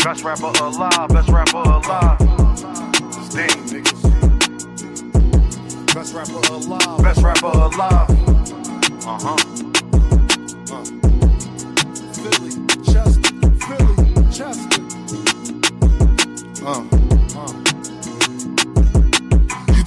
Best rapper alive, best rapper alive. It's Dame, niggas. Best rapper alive, best rapper alive. Philly, Chester.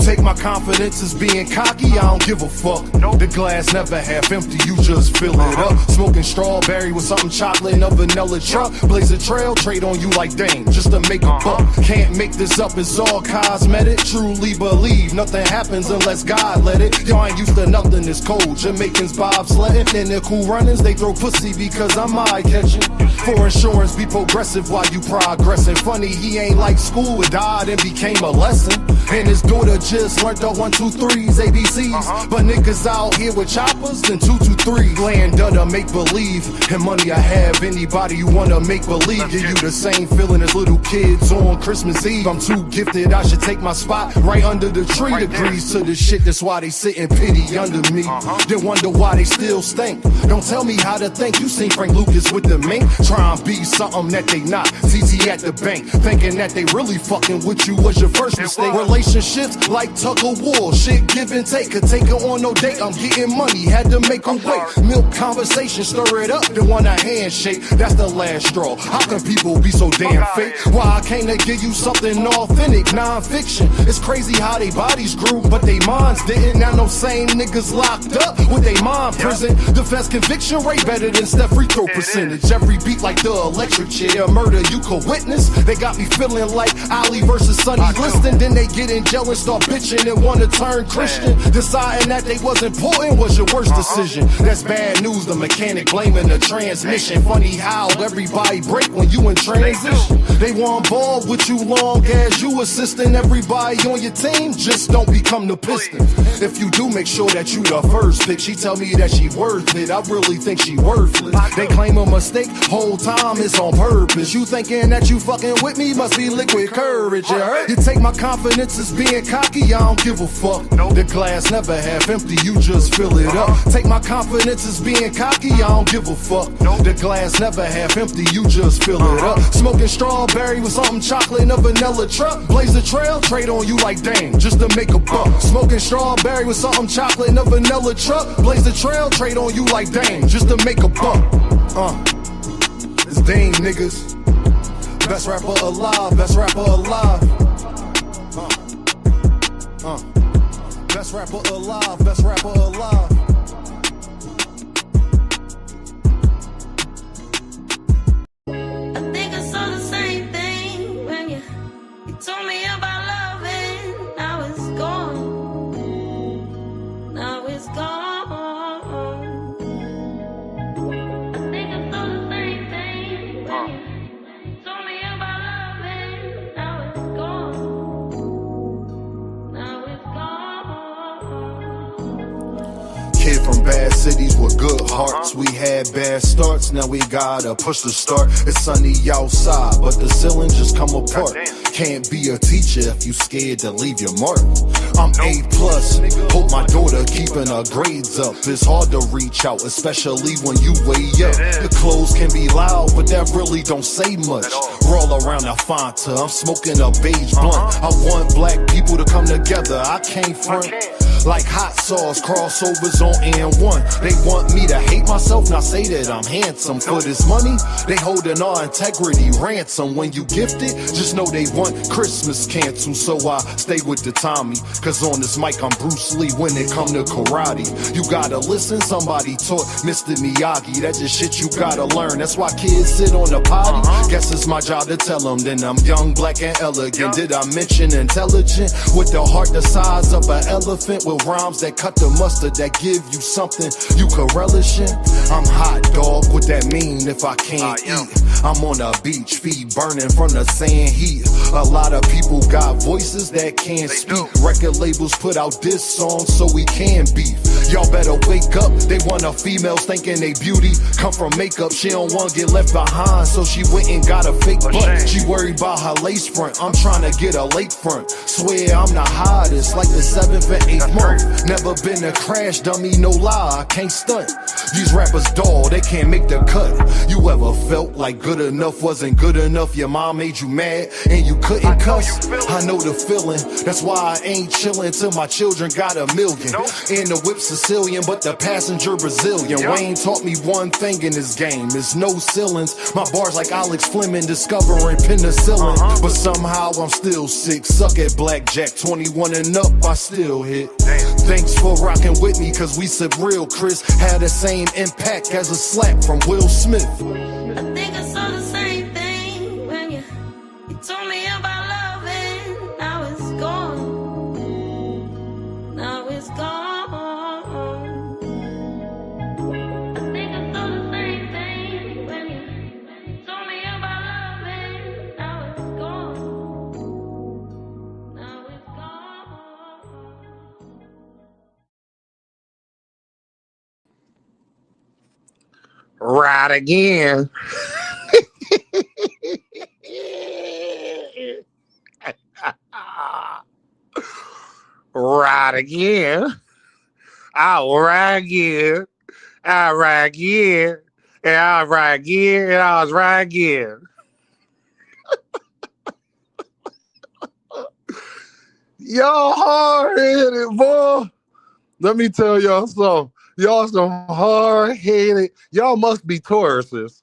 Take my confidence as being cocky, I don't give a fuck. The glass never half empty, you just fill it up. Smoking strawberry with something chocolate and a vanilla truck. Blaze a trail, trade on you like Dame, just to make a buck. Can't make this up, it's all cosmetic. Truly believe nothing happens unless God let it. Y'all ain't used to nothing, it's cold. Jamaicans bobsledding, and they're cool runners, they throw pussy because I'm eye-catching. For insurance, be progressive while you progressing. Funny, he ain't like school, it died and became a lesson. And his daughter just learned the 1, 2, 3s, ABCs. But niggas out here with choppers and 2, 2, 3. Land to make believe. And money I have, anybody you wanna make believe. Give you the same feeling as little kids on Christmas Eve. I'm too gifted, I should take my spot right under the tree. Agrees to the shit, that's why they sit in pity under me. Then wonder why they still stink. Don't tell me how to think, you seen Frank Lucas with the mink. Try and be something that they not. ZZ at the bank, thinking that they really fucking with you was your first mistake. Relationships like tug of war, shit give and take. Could take her on no date, I'm getting money, had to make her wait. Milk conversation, stir it up, then want a handshake. That's the last straw. How can people be so damn fake? Why I came to give you something authentic, non-fiction. It's crazy how they bodies grew, but they minds didn't. Now no same niggas locked up with they mind prison. Defense conviction rate better than step free throw percentage. Every beat like the electric chair, murder you could witness. They got me feeling like Ali versus Sonny Liston. Then they get in jail and start bitching and wanna turn Christian. Deciding that they was important was your worst decision. That's bad news, the mechanic blaming the transmission. Funny how everybody break when you in transition. They want ball with you long as you assisting everybody on your team. Just don't become the Pistons. If you do, make sure that you the first pick. She tell me that she worth it, I really think she worthless. They claim a mistake, whole time it's on purpose. You thinking that you fucking with me, must be liquid courage, you heard? You take my confidence as being cocky, I don't give a fuck. The glass never half empty, you just fill it up. Take my confidence as being cocky, I don't give a fuck. The glass never half empty, you just fill it up. Smoking strawberry with something chocolate and a vanilla truck. Blaze the trail, trade on you like Dame, just to make a buck. Smoking strawberry with something chocolate and a vanilla truck. Blaze the trail, trade on you like Dame, just to make a buck. It's Dame, niggas. Best rapper alive, best rapper alive. Best rapper alive, best rapper alive. I think I saw the same thing when you told me about love and now it's gone. Now it's gone. I think I saw the same thing when you told me about love and now it's gone. Now it's gone. Kid from bad cities with good hearts. We had bad starts, now we gotta push the start. It's sunny outside, but the ceiling just come apart. Can't be a teacher if you scared to leave your mark. I'm A+, hope my daughter keeping her grades up. It's hard to reach out, especially when you way up. The clothes can be loud, but that really don't say much. Roll around the Fanta, I'm smoking a beige blunt. I want black people to come together, I can't front. Like hot sauce, crossovers on N1. They want me to hate myself, not say that I'm handsome. For this money, they holding our integrity ransom. When you gift it, just know they want Christmas canceled. So I stay with the Tommy, cause on this mic I'm Bruce Lee when it come to karate. You gotta listen, somebody taught Mr. Miyagi. That's just shit you gotta learn, that's why kids sit on the potty. Guess it's my job to tell them, then I'm young, black and elegant. Did I mention intelligent? With the heart the size of an elephant, with rhymes that cut the mustard, that give you something you could relish in. I'm hot dog, what that mean if I can't eat? I'm on a beach, feet burning from the sand heat. A lot of people got voices that can't speak. Record labels put out this song so we can beef. Y'all better wake up, they want a females thinking they beauty come from makeup. She don't want to get left behind, so she went and got a fake butt. She worried about her lace front, I'm trying to get a lake front. Swear I'm the hottest, like the 7th and 8th month. month. Never been a crash dummy, no lie, I can't stunt. These rappers dull, they can't make the cut. You ever felt like good enough wasn't good enough? Your mom made you mad and you couldn't cuss? I know the feeling, that's why I ain't chillin' till my children got $1 million. And the whip Sicilian, but the passenger Brazilian. Wayne taught me one thing in this game, it's no ceilings. My bars like Alex Fleming discovering penicillin. But somehow I'm still sick, suck at blackjack. 21 and up, I still hit. Thanks for rocking with me, cause we said real Chris had the same impact as a slap from Will Smith. I think I saw the same thing when you told me about love, and now it's gone. Now it's gone. I think I saw the same thing when you told me about love, and now it's gone. Now it's gone. Right again. Right again. I'll ride again. I'll ride again. And I'll ride again. And I'll ride again. Y'all hard-headed, boy. Let me tell y'all something. Y'all some hard-headed. Y'all must be Tauruses.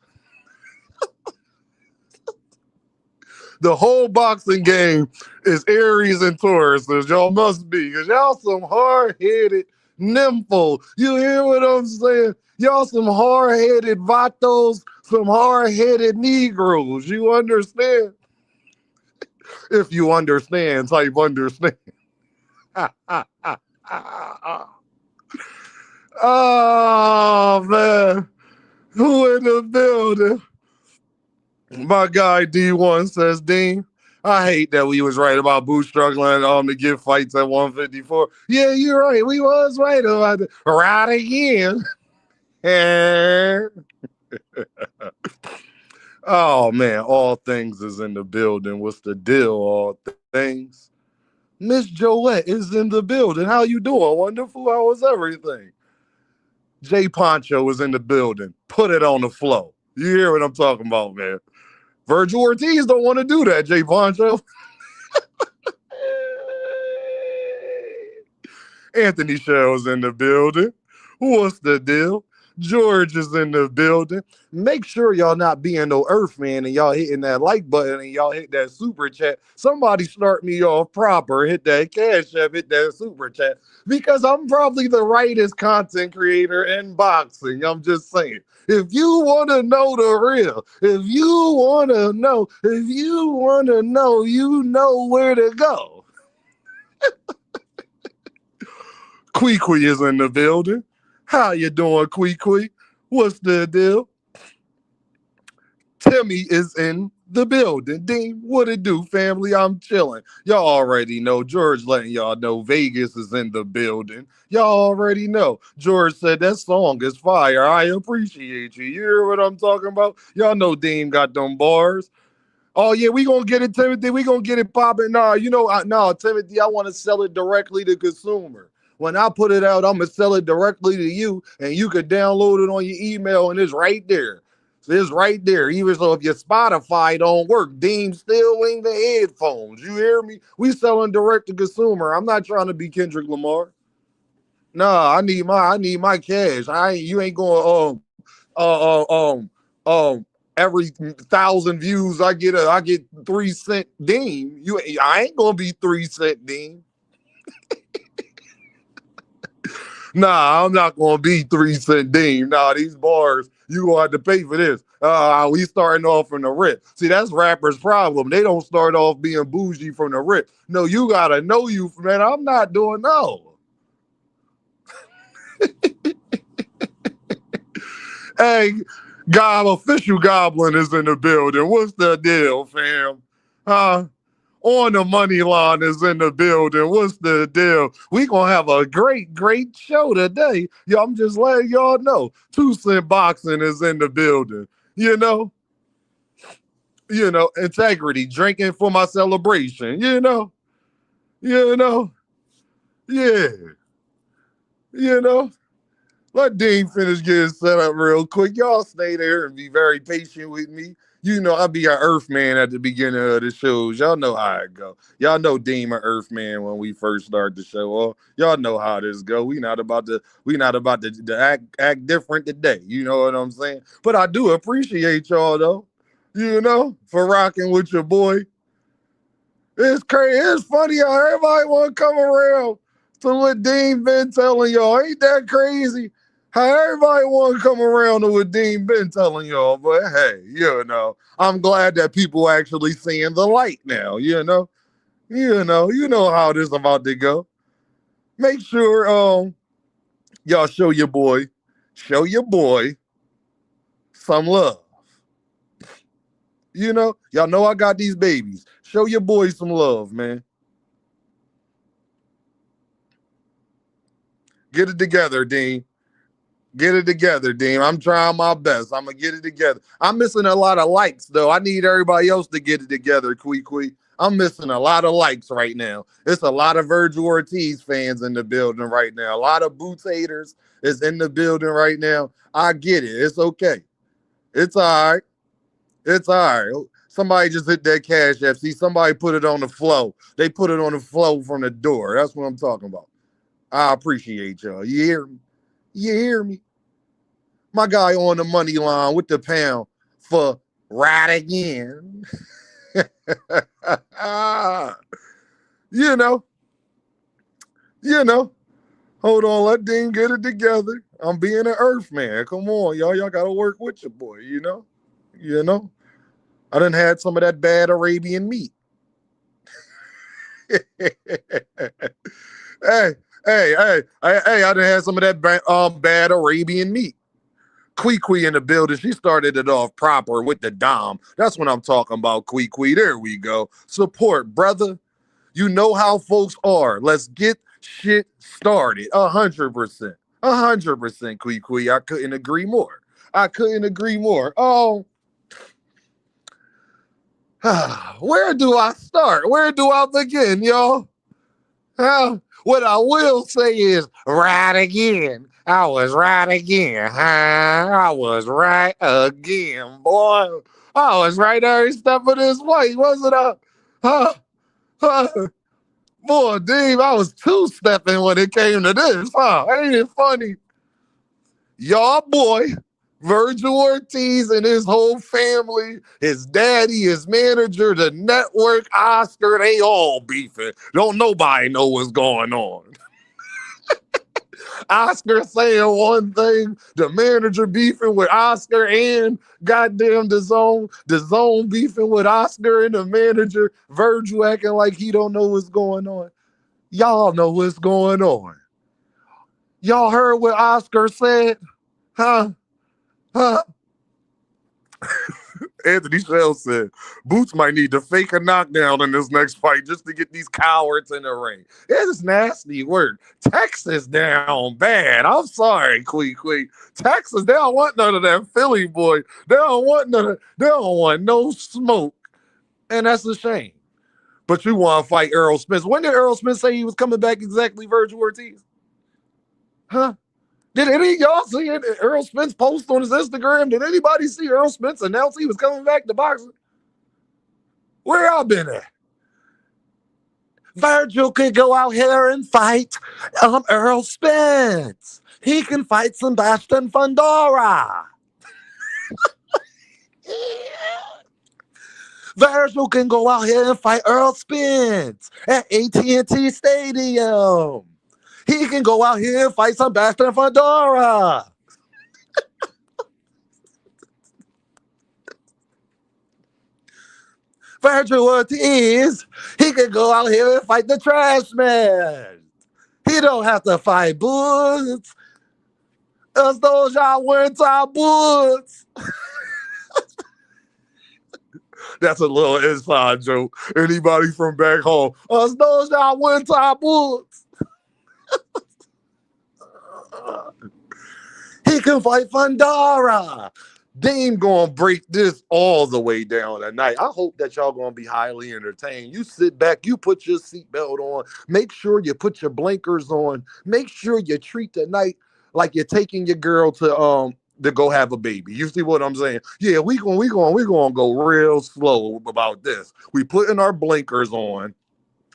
The whole boxing game is Aries and Tauruses. Y'all must be, because y'all some hard-headed nympho. You hear what I'm saying? Y'all some hard-headed vatos, some hard-headed Negroes. You understand? If you understand, type understand. Oh, man. Who in the building? My guy D1 says, Dean, I hate that we was right about Boo struggling to get fights at 154. Yeah, you're right. We was right about it. Right again. Oh, man. All things is in the building. What's the deal? All things. Miss Joette is in the building. How you doing? Wonderful. How was everything? Jay Poncho is in the building. Put it on the flow. You hear what I'm talking about, man? Virgil Ortiz don't want to do that, Jay Poncho. Anthony Shell's in the building. What's the deal? George is in the building. Make sure y'all not being no Earthman and y'all hitting that like button and y'all hit that super chat. Somebody start me off proper. Hit that cash app, hit that super chat. Because I'm probably the rightest content creator in boxing. I'm just saying. If you want to know the real, if you want to know, you know where to go. Kwee is in the building. How you doing, Kwee? What's the deal? Timmy is in the building. Dean, what it do, family? I'm chilling. Y'all already know. George letting y'all know Vegas is in the building. Y'all already know. George said that song is fire. I appreciate you. You hear what I'm talking about? Y'all know Dean got them bars. Oh, yeah, we going to get it, Timothy. We going to get it popping. Nah, Timothy, I want to sell it directly to consumer. When I put it out, I'm going to sell it directly to you, and you could download it on your email, and it's right there. It's right there. Even so, if your Spotify don't work, Dean still in the headphones. You hear me? We selling direct to consumer. I'm not trying to be Kendrick Lamar. Nah, I need my cash. You ain't going every 1,000 views I get 3 cent Dean. I ain't gonna be 3 cent Dean. Nah, I'm not gonna be 3 cent Dean. Nah, these bars, you gonna have to pay for this. We starting off from the rip. See, that's rappers' problem. They don't start off being bougie from the rip. No, you gotta know you, man. I'm not doing no. Hey, official Goblin is in the building. What's the deal, fam? On the money line is in the building. What's the deal? We gonna have a great show today. Yo, I'm just letting y'all know. 2 Cent Boxing is in the building. You know, integrity, drinking for my celebration. Yeah. You know, let Dean finish getting set up real quick. Y'all stay there and be very patient with me. You know, I'll be an Earthman at the beginning of the shows. Y'all know how it go. Y'all know Dean an Earthman when we first start the show. Oh, y'all know how this go. We not about to act different today. You know what I'm saying? But I do appreciate y'all though. You know, for rocking with your boy. It's crazy. It's funny how everybody want to come around to what Dean been telling y'all. Ain't that crazy? How everybody want to come around to what Dean been telling y'all. But hey, you know, I'm glad that people actually seeing the light now. You know how this about to go. Make sure y'all show your boy some love. You know, y'all know I got these babies. Show your boy some love, man. Get it together, Dean. Get it together, Dean. I'm trying my best. I'm gonna get it together. I'm missing a lot of likes, though. I need everybody else to get it together, Quee. I'm missing a lot of likes right now. It's a lot of Virgil Ortiz fans in the building right now. A lot of Boots haters is in the building right now. I get it. It's okay. It's all right. It's all right. Somebody just hit that cash app. See, somebody put it on the flow. They put it on the flow from the door. That's what I'm talking about. I appreciate y'all. You hear me? You hear me? My guy on the money line with the pound for right again. you know. Hold on, let Dean get it together. I'm being an earth man. Come on, y'all. Y'all gotta work with your boy, you know? I done had some of that bad Arabian meat. Hey, I done had some of that bad Arabian meat. Quee in the building. She started it off proper with the Dom. That's what I'm talking about, Quee. There we go. Support, brother. You know how folks are. Let's get shit started. 100%. 100%, Quee. I couldn't agree more. Oh, where do I start? Where do I begin, y'all? What I will say is, right again. I was right again, huh? I was right again, boy. I was right every step of this way, wasn't I? Huh? Boy, Dave, I was two-stepping when it came to this, huh? Ain't it funny? Y'all boy, Virgil Ortiz and his whole family, his daddy, his manager, the network, Oscar, they all beefing. Don't nobody know what's going on. Oscar saying one thing, the manager beefing with Oscar and goddamn the zone beefing with Oscar and the manager, Virgil acting like he don't know what's going on. Y'all know what's going on. Y'all heard what Oscar said? Huh? Anthony Shell said, Boots might need to fake a knockdown in this next fight just to get these cowards in the ring. It is nasty work. Texas down bad. I'm sorry, Quee. Texas, they don't want none of that Philly boy. They don't want no smoke. And that's a shame. But you want to fight Errol Spence. When did Errol Spence say he was coming back exactly, Virgil Ortiz? Huh? Did any of y'all see it? Errol Spence post on his Instagram? Did anybody see Errol Spence announce he was coming back to boxing? Where y'all been at? Virgil could go out here and fight Errol Spence. He can fight Sebastian Fundora. Virgil can go out here and fight Errol Spence at AT&T Stadium. He can go out here and fight Sebastian Fundora. Virgil Ortiz, he can go out here and fight the trash man. He don't have to fight Boots. Us those y'all one-time Boots. That's a little inside joke. Anybody from back home? Us those y'all one-time Boots. He can fight Fundora. Dame gonna break this all the way down tonight. I hope that y'all gonna be highly entertained. You sit back, you put your seatbelt on, make sure you put your blinkers on, make sure you treat the night like you're taking your girl to go have a baby. You see what I'm saying? Yeah, we gonna go real slow about this. We putting our blinkers on.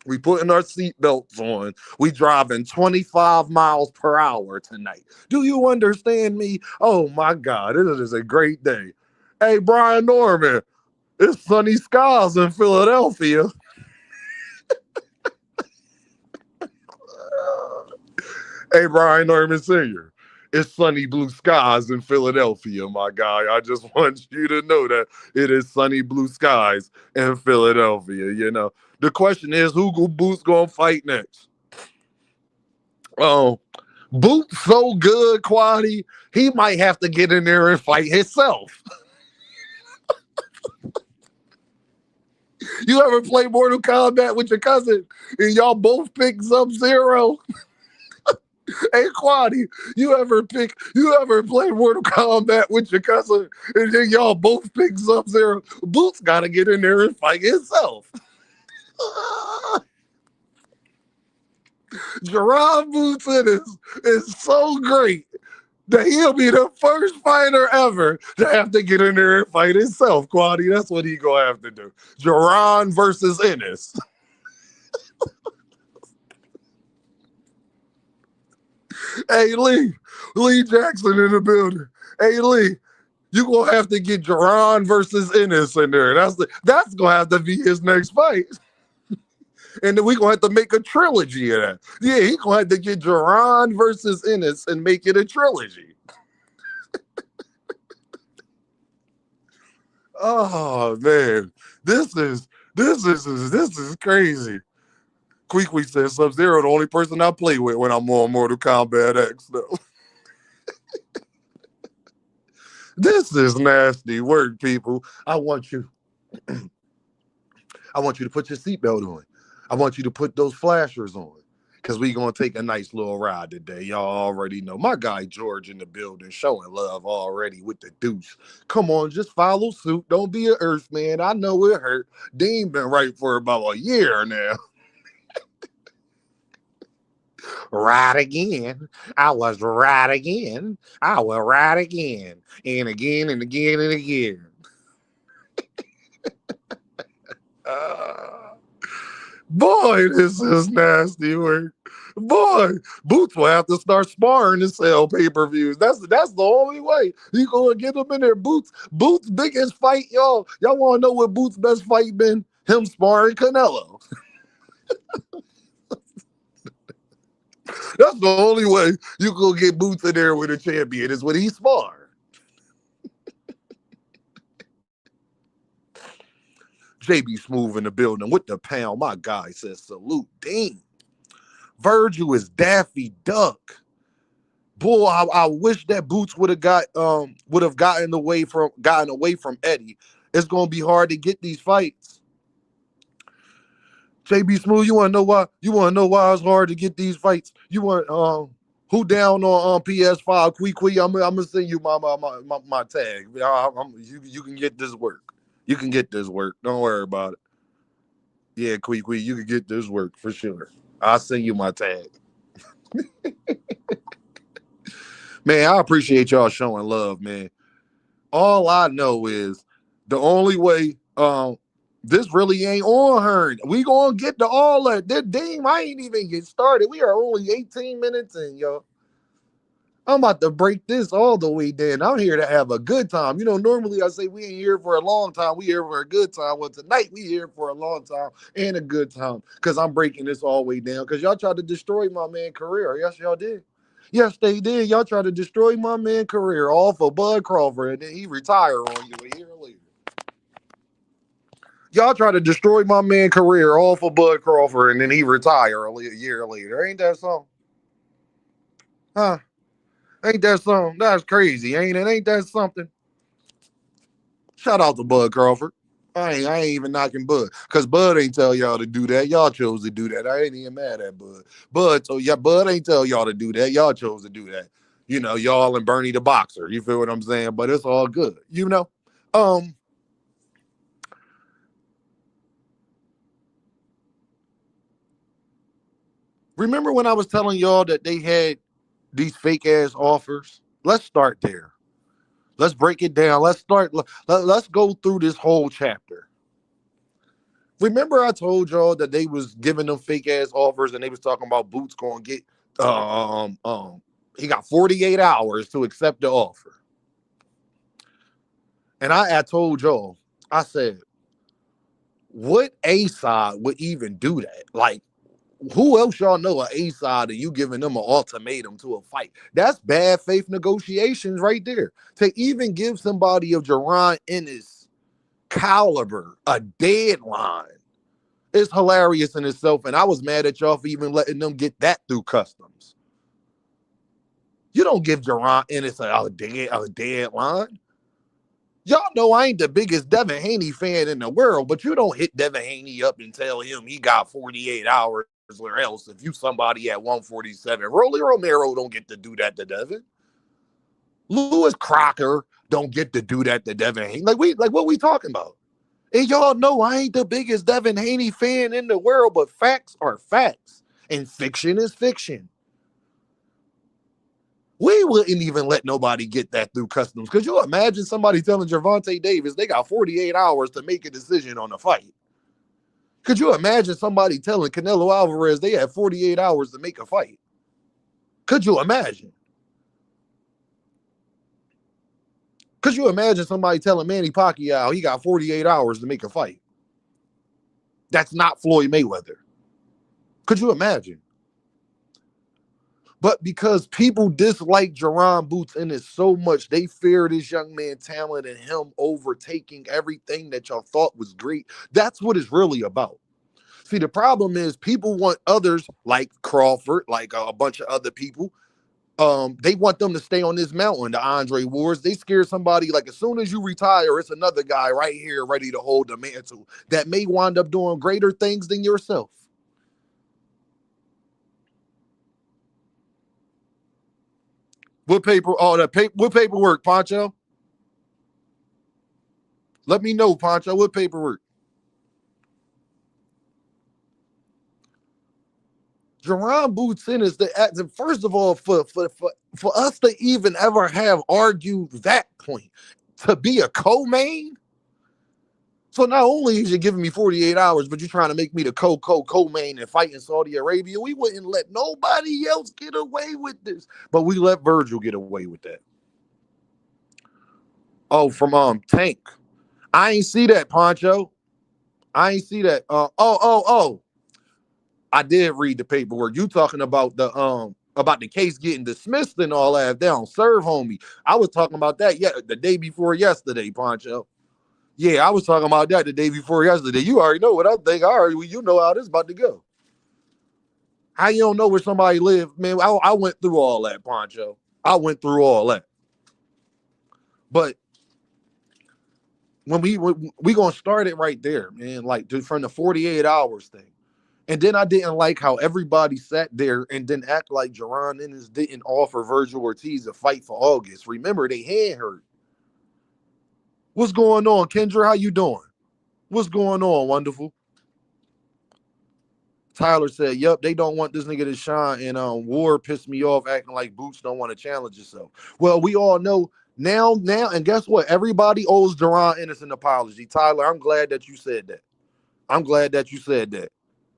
We putting our seatbelts on. We driving 25 miles per hour tonight. Do you understand me? Oh my God, it is a great day. Hey, Brian Norman, it's sunny skies in Philadelphia. Hey, Brian Norman Sr., it's sunny blue skies in Philadelphia, my guy. I just want you to know that it is sunny blue skies in Philadelphia. You know, the question is, who Boots gonna fight next? Oh, Boots so good, Quaddy, he might have to get in there and fight himself. You ever play Mortal Kombat with your cousin and y'all both pick Sub-Zero? Hey, Quaddy, you ever play Mortal Kombat with your cousin and then y'all both pick Sub-Zero? Boots gotta get in there and fight himself. Jerron Boots is so great that he'll be the first fighter ever to have to get in there and fight himself, Quaddy. That's what he gonna have to do. Jerron versus Ennis. Hey, Lee Jackson in the building. Hey, Lee, you gonna have to get Jerron versus Ennis in there. That's gonna have to be his next fight. And then we gonna have to make a trilogy of that. Yeah, he gonna have to get Jerron versus Ennis and make it a trilogy. Oh man, this is crazy. Queequeg says Sub-Zero the only person I play with when I'm on Mortal Kombat X though. This is nasty work, people. I want you to put your seatbelt on. I want you to put those flashers on because we're going to take a nice little ride today. Y'all already know. My guy George in the building showing love already with the deuce. Come on, just follow suit. Don't be an earth man. I know it hurt. Dean been right for about a year now. Right again. I was right again. I will ride again. And again and again and again. Boy, this is nasty work. Boy, Boots will have to start sparring to sell pay-per-views. That's the only way. You gonna get them in there. Boots' biggest fight, y'all. Y'all want to know what Boots' best fight been? Him sparring Canelo. That's the only way you gonna get Boots in there with a champion is when he spar. JB Smooth in the building with the pound. My guy says salute. Dean. Virgil is Daffy Duck. Boy, I wish that Boots would have gotten away from Eddie. It's gonna be hard to get these fights. JB Smooth, you wanna know why? You wanna know why it's hard to get these fights? You want who down on PS5? Queequeg, I'm gonna send you my tag. You can get this work. You can get this work. Don't worry about it. Yeah, Queequeg, you can get this work for sure. I'll send you my tag. Man, I appreciate y'all showing love, man. All I know is the only way this really ain't on her. We gonna get to all that. That damn, I ain't even get started. We are only 18 minutes in, y'all. I'm about to break this all the way down. I'm here to have a good time. You know, normally I say we ain't here for a long time. We here for a good time. Well, tonight we here for a long time and a good time because I'm breaking this all the way down because y'all tried to destroy my man's career. Yes, y'all did. Yes, they did. Y'all tried to destroy my man's career all for Bud Crawford, and then he retired on you a year later. Y'all tried to destroy my man's career all for Bud Crawford, and then he retired a year later. Ain't that something? Huh? Ain't that something? That's crazy, ain't it? Ain't that something? Shout out to Bud Crawford. I ain't even knocking Bud, because Bud ain't tell y'all to do that. Y'all chose to do that. I ain't even mad at Bud. Bud ain't tell y'all to do that. Y'all chose to do that. You know, y'all and Bernie the boxer. You feel what I'm saying? But it's all good. You know? Um, remember when I was telling y'all that they had these fake ass offers? Let's start there. Let's break it down. Let's go through this whole chapter. Remember I told y'all that they was giving them fake ass offers and they was talking about Boots going to get he got 48 hours to accept the offer. And I told y'all, I said, what A side would even do that? Like, who else y'all know a A side and you giving them an ultimatum to a fight? That's bad faith negotiations right there. To even give somebody of jaronennis caliber a deadline is hilarious in itself. And I was mad at y'all for even letting them get that through customs. You don't give jaronennis a deadline. Y'all know I ain't the biggest Devin Haney fan in the world, but you don't hit Devin Haney up and tell him he got 48 hours or else if you somebody at 147. Rolly Romero don't get to do that to Devin. Lewis Crocker don't get to do that to Devin Haney. Like what we talking about? And y'all know I ain't the biggest Devin Haney fan in the world, but facts are facts. And fiction is fiction. We wouldn't even let nobody get that through customs. Could you imagine somebody telling Gervonta Davis they got 48 hours to make a decision on a fight? Could you imagine somebody telling Canelo Alvarez they had 48 hours to make a fight? Could you imagine? Could you imagine somebody telling Manny Pacquiao he got 48 hours to make a fight? That's not Floyd Mayweather. Could you imagine? But because people dislike Jaron Boots in it so much, they fear this young man talent and him overtaking everything that y'all thought was great. That's what it's really about. See, the problem is people want others like Crawford, like a bunch of other people. They want them to stay on this mountain, the Andre Wards. They scare somebody like as soon as you retire, it's another guy right here ready to hold the mantle that may wind up doing greater things than yourself. What paperwork, Poncho? Let me know, Poncho. What paperwork? Jaron Boots in is the first of all for us to even ever have argued that point to be a co-main. So not only is you giving me 48 hours, but you're trying to make me the co-main and fight in Saudi Arabia. We wouldn't let nobody else get away with this, but we let Virgil get away with that. Oh, from Tank. I ain't see that, Poncho. I ain't see that. I did read the paperwork. You talking about the case getting dismissed and all that. They don't serve, homie. I was talking about that the day before yesterday, Poncho. Yeah, I was talking about that the day before yesterday. You already know what I think. You know how this is about to go. How you don't know where somebody lives, man? I went through all that, Poncho. I went through all that. But when we gonna start it right there, man, like from the 48 hours thing. And then I didn't like how everybody sat there and then act like jaronennis didn't offer Vergil a fight for August. Remember, they hand hurt. What's going on, Kendra? How you doing? What's going on, wonderful? Tyler said, yep, they don't want this nigga to shine. And Ward pissed me off acting like Boots don't want to challenge himself. Well, we all know now, and guess what? Everybody owes jaronennis an apology. Tyler, I'm glad that you said that. I'm glad that you said that.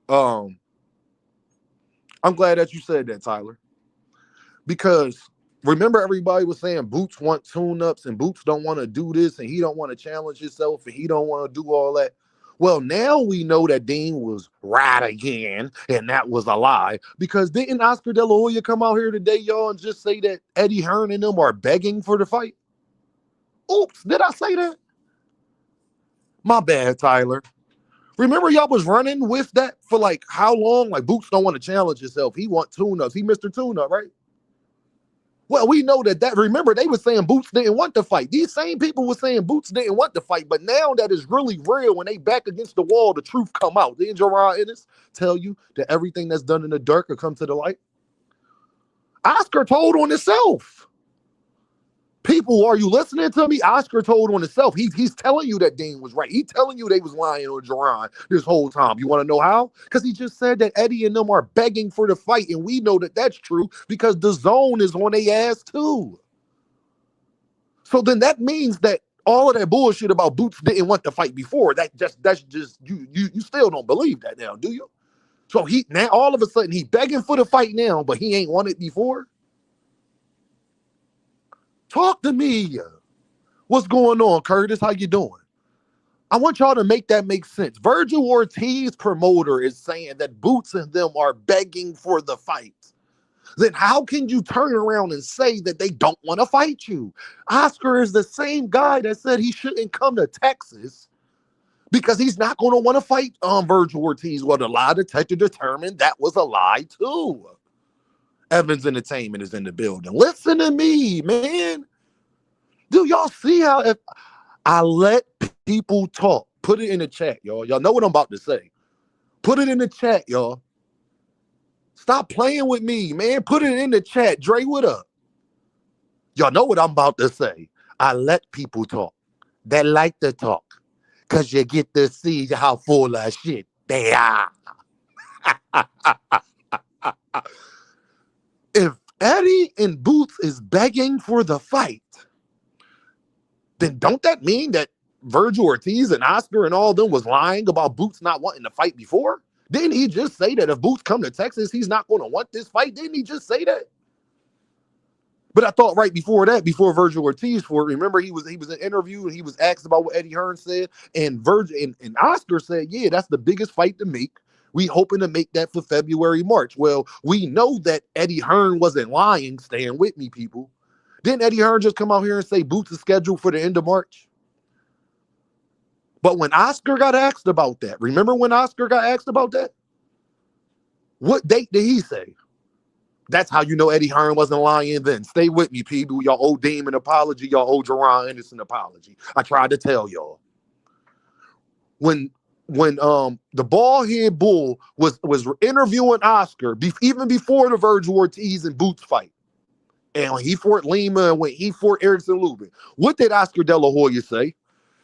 I'm glad that you said that, Tyler. Because remember, everybody was saying Boots want tune-ups and Boots don't want to do this and he don't want to challenge himself and he don't want to do all that. Well, now we know that Dean was right again, and that was a lie. Because didn't Oscar De La Hoya come out here today, y'all, and just say that Eddie Hearn and them are begging for the fight? Oops, did I say that? My bad, Tyler. Remember y'all was running with that for like how long? Like Boots don't want to challenge himself. He want tune-ups. He Mr. Tune-up, right? Well, we know that remember, they were saying Boots didn't want to fight. These same people were saying Boots didn't want to fight, but now that is really real. When they back against the wall, the truth come out. Didn't jaronennis tell you that everything that's done in the dark will come to the light? Oscar told on himself. People, are you listening to me? Oscar told on himself. He's telling you that Dean was right. He's telling you they was lying on Jaron this whole time. You want to know how? Because he just said that Eddie and them are begging for the fight, and we know that that's true because the zone is on their ass too. So then that means that all of that bullshit about Boots didn't want the fight before. That's just you still don't believe that now, do you? So he now all of a sudden he begging for the fight now, but he ain't won it before. Talk to me. What's going on, Curtis? How you doing? I want y'all to make that make sense. Vergilortiz promoter is saying that Boots and them are begging for the fight. Then how can you turn around and say that they don't want to fight you? Oscar is the same guy that said he shouldn't come to Texas because he's not going to want to fight Vergilortiz. Well, the lie detector determined that was a lie too. Evans Entertainment is in the building. Listen to me, man. Do y'all see how if I let people talk? Put it in the chat, y'all. Y'all know what I'm about to say. Put it in the chat, y'all. Stop playing with me, man. Put it in the chat. Dre, what up? Y'all know what I'm about to say. I let people talk. They like to talk because you get to see how full of shit they are. If Eddie and Boots is begging for the fight, then don't that mean that Vergilortiz and Oscar and all of them was lying about Boots not wanting to fight before? Didn't he just say that if Boots come to Texas, he's not going to want this fight? Didn't he just say that? But I thought right before that, before Vergilortiz fought, remember he was in an interview and he was asked about what Eddie Hearn said, and and Oscar said, yeah, that's the biggest fight to make. We hoping to make that for February, March. Well, we know that Eddie Hearn wasn't lying. Staying with me, people. Didn't Eddie Hearn just come out here and say Boots is scheduled for the end of March? But when Oscar got asked about that, remember when Oscar got asked about that? What date did he say? That's how you know Eddie Hearn wasn't lying then. Stay with me, people. Y'all owe Dame an apology. Y'all owe Jaronennis an apology. I tried to tell y'all. When the bald-head bull was interviewing Oscar, even before the Vergilortiz and Boots fight, and when he fought Lima and when he fought Erickson Lubin, what did Oscar De La Hoya say?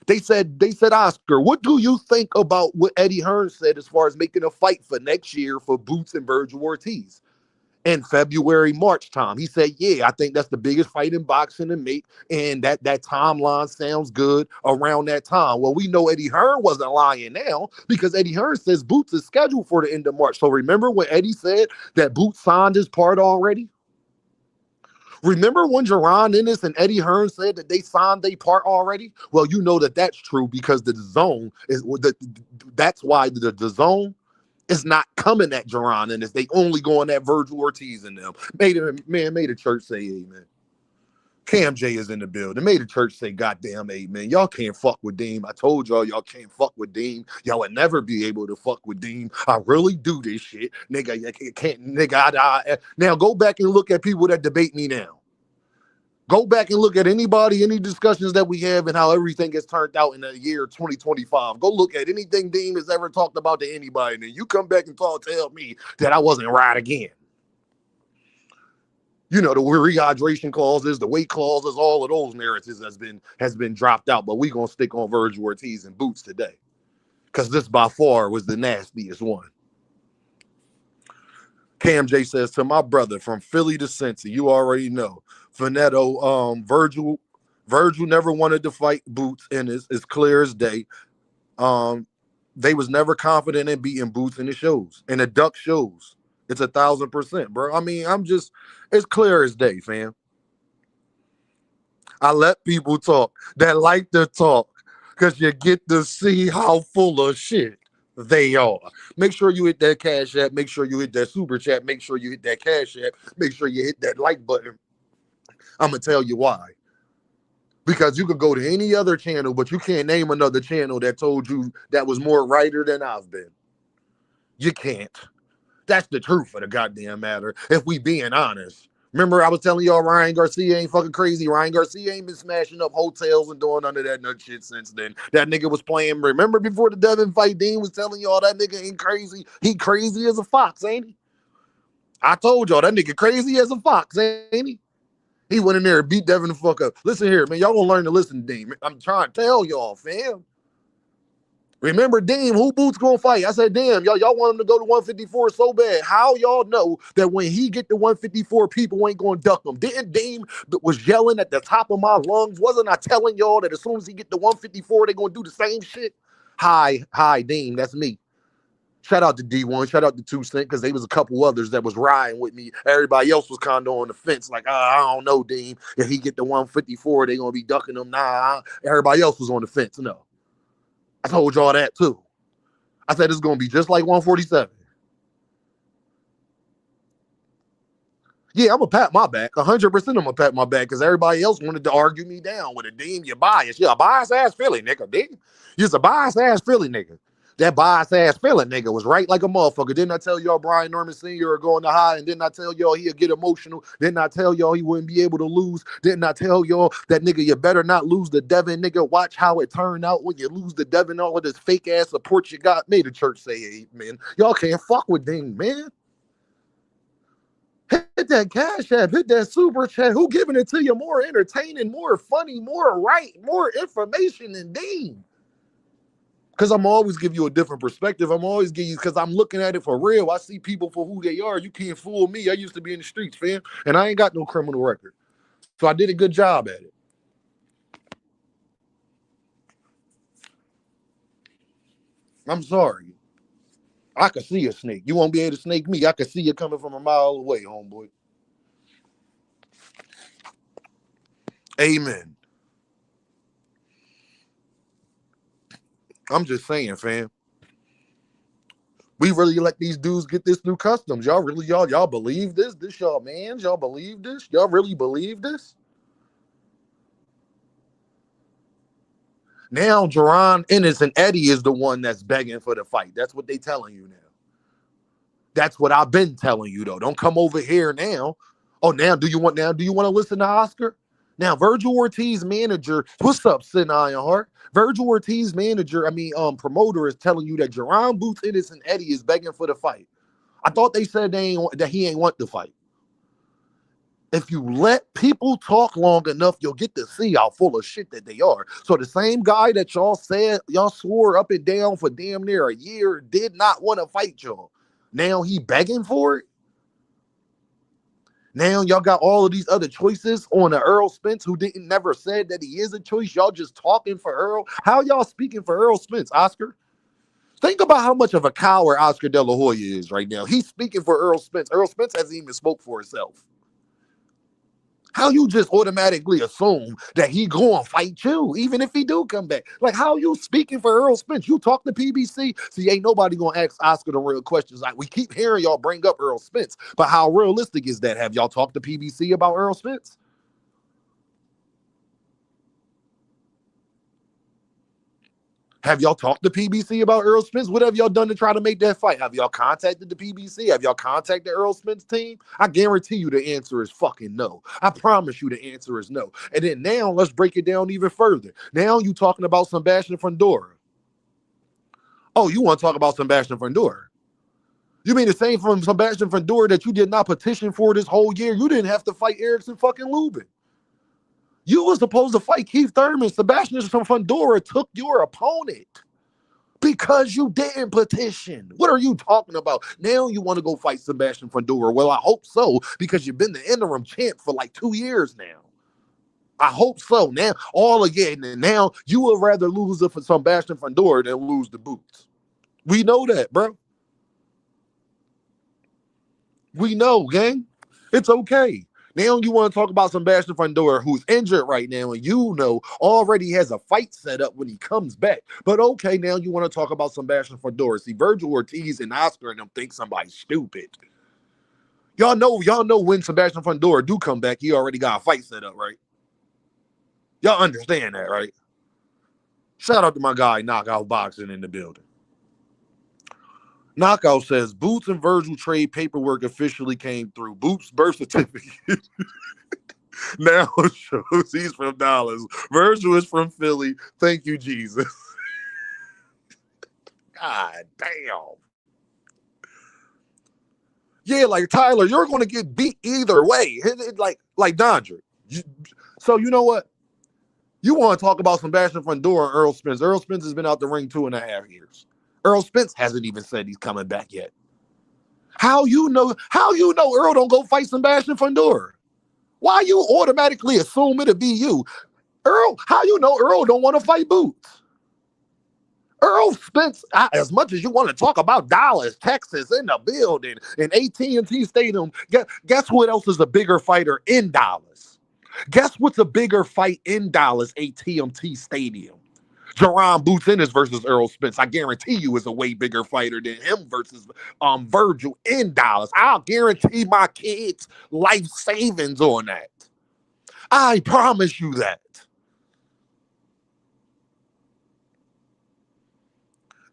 They said, Oscar, what do you think about what Eddie Hearn said as far as making a fight for next year for Boots and Vergilortiz? In February, March time. He said, yeah, I think that's the biggest fight in boxing to make, and that timeline sounds good around that time. Well, we know Eddie Hearn wasn't lying now because Eddie Hearn says Boots is scheduled for the end of March. So remember when Eddie said that Boots signed his part already? Remember when jaronennis and Eddie Hearn said that they signed their part already? Well, you know that that's true because the zone is that's why the zone is not coming at jaronennis. They only going at Vergilortiz and them. Made the church say amen. Cam J is in the building. Made the church say goddamn amen. Y'all can't fuck with Dean. I told y'all can't fuck with Dean. Y'all would never be able to fuck with Dean. I really do this shit. Nigga, you can't, nigga. Now go back and look at people that debate me now. Go back and look at any discussions that we have and how everything gets turned out in the year 2025. Go look at anything Dean has ever talked about to anybody, and then you come back and tell me that I wasn't right again. You know, the rehydration clauses, the weight clauses, all of those narratives has been dropped out, but we're going to stick on Vergilortiz and Boots today because this by far was the nastiest one. Cam J says, to my brother from Philly to Cincy, you already know. Finetto, Virgil never wanted to fight Boots, and it's clear as day. They was never confident in beating Boots in the shows, in the duck shows. It's 1,000%, bro. I mean, it's clear as day, fam. I let people talk that like to talk because you get to see how full of shit they are. Make sure you hit that Cash App. Make sure you hit that Super Chat. Make sure you hit that Cash App. Make sure you hit that like button. I'm going to tell you why. Because you could go to any other channel, but you can't name another channel that told you that was more righter than I've been. You can't. That's the truth of the goddamn matter, if we being honest. Remember I was telling y'all Ryan Garcia ain't fucking crazy. Ryan Garcia ain't been smashing up hotels and doing none of that nut shit since then. That nigga was playing. Remember before the Devin fight, Dean was telling y'all that nigga ain't crazy. He crazy as a fox, ain't he? I told y'all that nigga crazy as a fox, ain't he? He went in there and beat Devin the fuck up. Listen here, man. Y'all gonna learn to listen to Dean. I'm trying to tell y'all, fam. Remember, Dean, who Boots gonna fight? I said, damn, y'all want him to go to 154 so bad. How y'all know that when he get to 154, people ain't gonna duck him? Didn't Dean was yelling at the top of my lungs? Wasn't I telling y'all that as soon as he get to 154, they gonna do the same shit? Hi, Dean, that's me. Shout out to D1, shout out to 2 Cent, because there was a couple others that was riding with me. Everybody else was kind of on the fence, like, I don't know, Dean. If he get to 154, they gonna be ducking him. Nah, everybody else was on the fence. No. I told y'all that too. I said it's gonna be just like 147. Yeah, I'm gonna pat my back. 100% I'm gonna pat my back because everybody else wanted to argue me down with a Dean. You're biased. You're a biased ass Philly nigga, Dean. You're a biased ass Philly nigga. That biased ass Philly nigga was right like a motherfucker. Didn't I tell y'all Brian Norman Sr. are going to high? And didn't I tell y'all he'll get emotional? Didn't I tell y'all he wouldn't be able to lose? Didn't I tell y'all that nigga, you better not lose the Devin, nigga? Watch how it turned out when you lose the Devin. All of this fake ass support you got. Made the church say amen. Y'all can't fuck with Dean, man. Hit that cash app, hit that super chat. Who giving it to you more entertaining, more funny, more right, more information than Dean? Because I'm always give you a different perspective. I'm always give you, because I'm looking at it for real. I see people for who they are. You can't fool me. I used to be in the streets, fam, and I ain't got no criminal record. So I did a good job at it. I'm sorry. I could see a snake. You won't be able to snake me. I could see you coming from a mile away, homeboy. Amen. I'm just saying, fam. We really let these dudes get this through customs. Y'all really, y'all believe this? This y'all mans? Y'all believe this? Y'all really believe this? Now jaronennis and Eddie is the one that's begging for the fight. That's what they telling you now. That's what I've been telling you though. Don't come over here now. Oh, now do you want to listen to Oscar? Now, Virgil Ortiz manager, what's up, Sin Ironheart? Virgil Ortiz manager, promoter is telling you that Jaron Boots Ennis and Eddie is begging for the fight. I thought they said that he ain't want the fight. If you let people talk long enough, you'll get to see how full of shit that they are. So the same guy that y'all said, y'all swore up and down for damn near a year did not want to fight y'all. Now he begging for it? Now y'all got all of these other choices on the Earl Spence who didn't never said that he is a choice. Y'all just talking for Earl. How y'all speaking for Earl Spence, Oscar? Think about how much of a coward Oscar De La Hoya is right now. He's speaking for Earl Spence. Earl Spence hasn't even spoke for himself. How you just automatically assume that he going to fight you, even if he do come back? Like, how you speaking for Earl Spence? You talk to PBC? See, ain't nobody going to ask Oscar the real questions. Like, we keep hearing y'all bring up Earl Spence, but how realistic is that? Have y'all talked to PBC about Earl Spence? Have y'all talked to PBC about Earl Spence? What have y'all done to try to make that fight? Have y'all contacted the PBC? Have y'all contacted Earl Spence team? I guarantee you the answer is fucking no. I promise you the answer is no. And then now let's break it down even further. Now you talking about Sebastian Fundora. Oh, you want to talk about Sebastian Fundora? You mean the same from Sebastian Fundora that you did not petition for this whole year? You didn't have to fight Erickson fucking Lubin. You were supposed to fight Keith Thurman. Sebastian Fundora took your opponent because you didn't petition. What are you talking about? Now you want to go fight Sebastian Fundora. Well, I hope so, because you've been the interim champ for like 2 years now. I hope so. Now, all again, and now you would rather lose to Sebastian Fundora than lose the Boots. We know that, bro. We know, gang. It's okay. Now you want to talk about Sebastian Fundora, who's injured right now, and you know already has a fight set up when he comes back. But okay, now you want to talk about Sebastian Fundora. See, Virgil Ortiz and Oscar and them think somebody's stupid. Y'all know when Sebastian Fundora do come back, he already got a fight set up, right? Y'all understand that, right? Shout out to my guy, Knockout Boxing in the building. Knockout says, Boots and Virgil trade paperwork officially came through. Boots' birth certificate now shows he's from Dallas. Virgil is from Philly. Thank you, Jesus. God damn. Yeah, like Tyler, you're going to get beat either way. Like Dondre. So you know what? You want to talk about Sebastian Fundora and Earl Spence. Earl Spence has been out the ring 2.5 years. Earl Spence hasn't even said he's coming back yet. How you know Earl don't go fight Sebastian Fundora? Why you automatically assume it'll be you? Earl, how you know Earl don't want to fight Boots? Earl Spence, as much as you want to talk about Dallas, Texas in the building, in AT&T Stadium, guess what else is a bigger fighter in Dallas? Guess what's a bigger fight in Dallas, AT&T Stadium? Jaron Boots Ennis versus Earl Spence. I guarantee you is a way bigger fighter than him versus Virgil in Dallas. I'll guarantee my kids' life savings on that. I promise you that.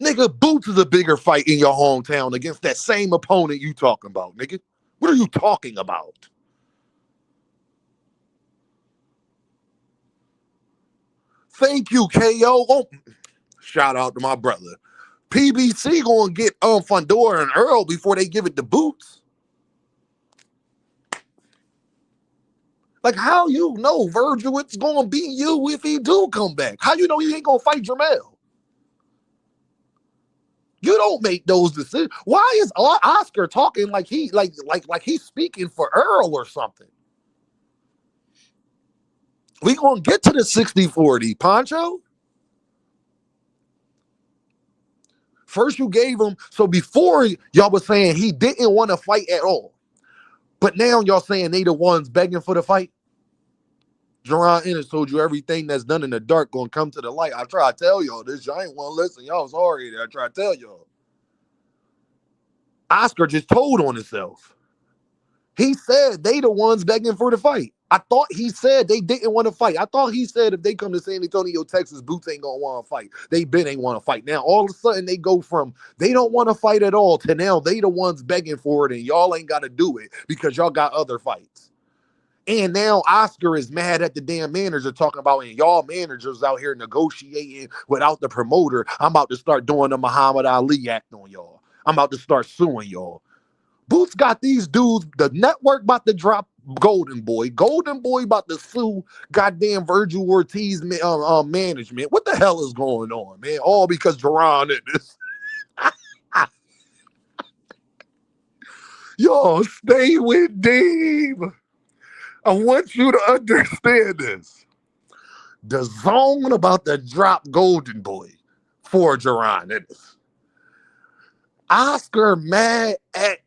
Nigga, Boots is a bigger fight in your hometown against that same opponent you talking about, nigga. What are you talking about? Thank you, KO. Oh, shout out to my brother. PBC gonna get Fundora and Earl before they give it to Boots. Like, how you know Virgil it's gonna be you if he do come back? How you know he ain't gonna fight Jermell? You don't make those decisions. Why is Oscar talking like he's speaking for Earl or something? We gonna get to the 60-40, Poncho. First you gave him, so before y'all was saying he didn't want to fight at all. But now y'all saying they the ones begging for the fight. Jaron Ennis told you everything that's done in the dark gonna come to the light. I try to tell y'all this. Y'all ain't want to listen. Y'all sorry. I try to tell y'all. Oscar just told on himself. He said they the ones begging for the fight. I thought he said they didn't want to fight. I thought he said if they come to San Antonio, Texas, Boots ain't gonna want to fight. They ain't want to fight. Now all of a sudden they go from they don't want to fight at all to now they the ones begging for it and y'all ain't got to do it because y'all got other fights. And now Oscar is mad at the damn manager talking about, and y'all managers out here negotiating without the promoter. I'm about to start doing the Muhammad Ali act on y'all. I'm about to start suing y'all. Boots got these dudes, the network about to drop Golden Boy. Golden Boy about to sue goddamn vergilortiz management. What the hell is going on, man? All because Jaron in this. Y'all stay with Dave. I want you to understand this. The zone about to drop Golden Boy for Jaron in this. Oscar mad at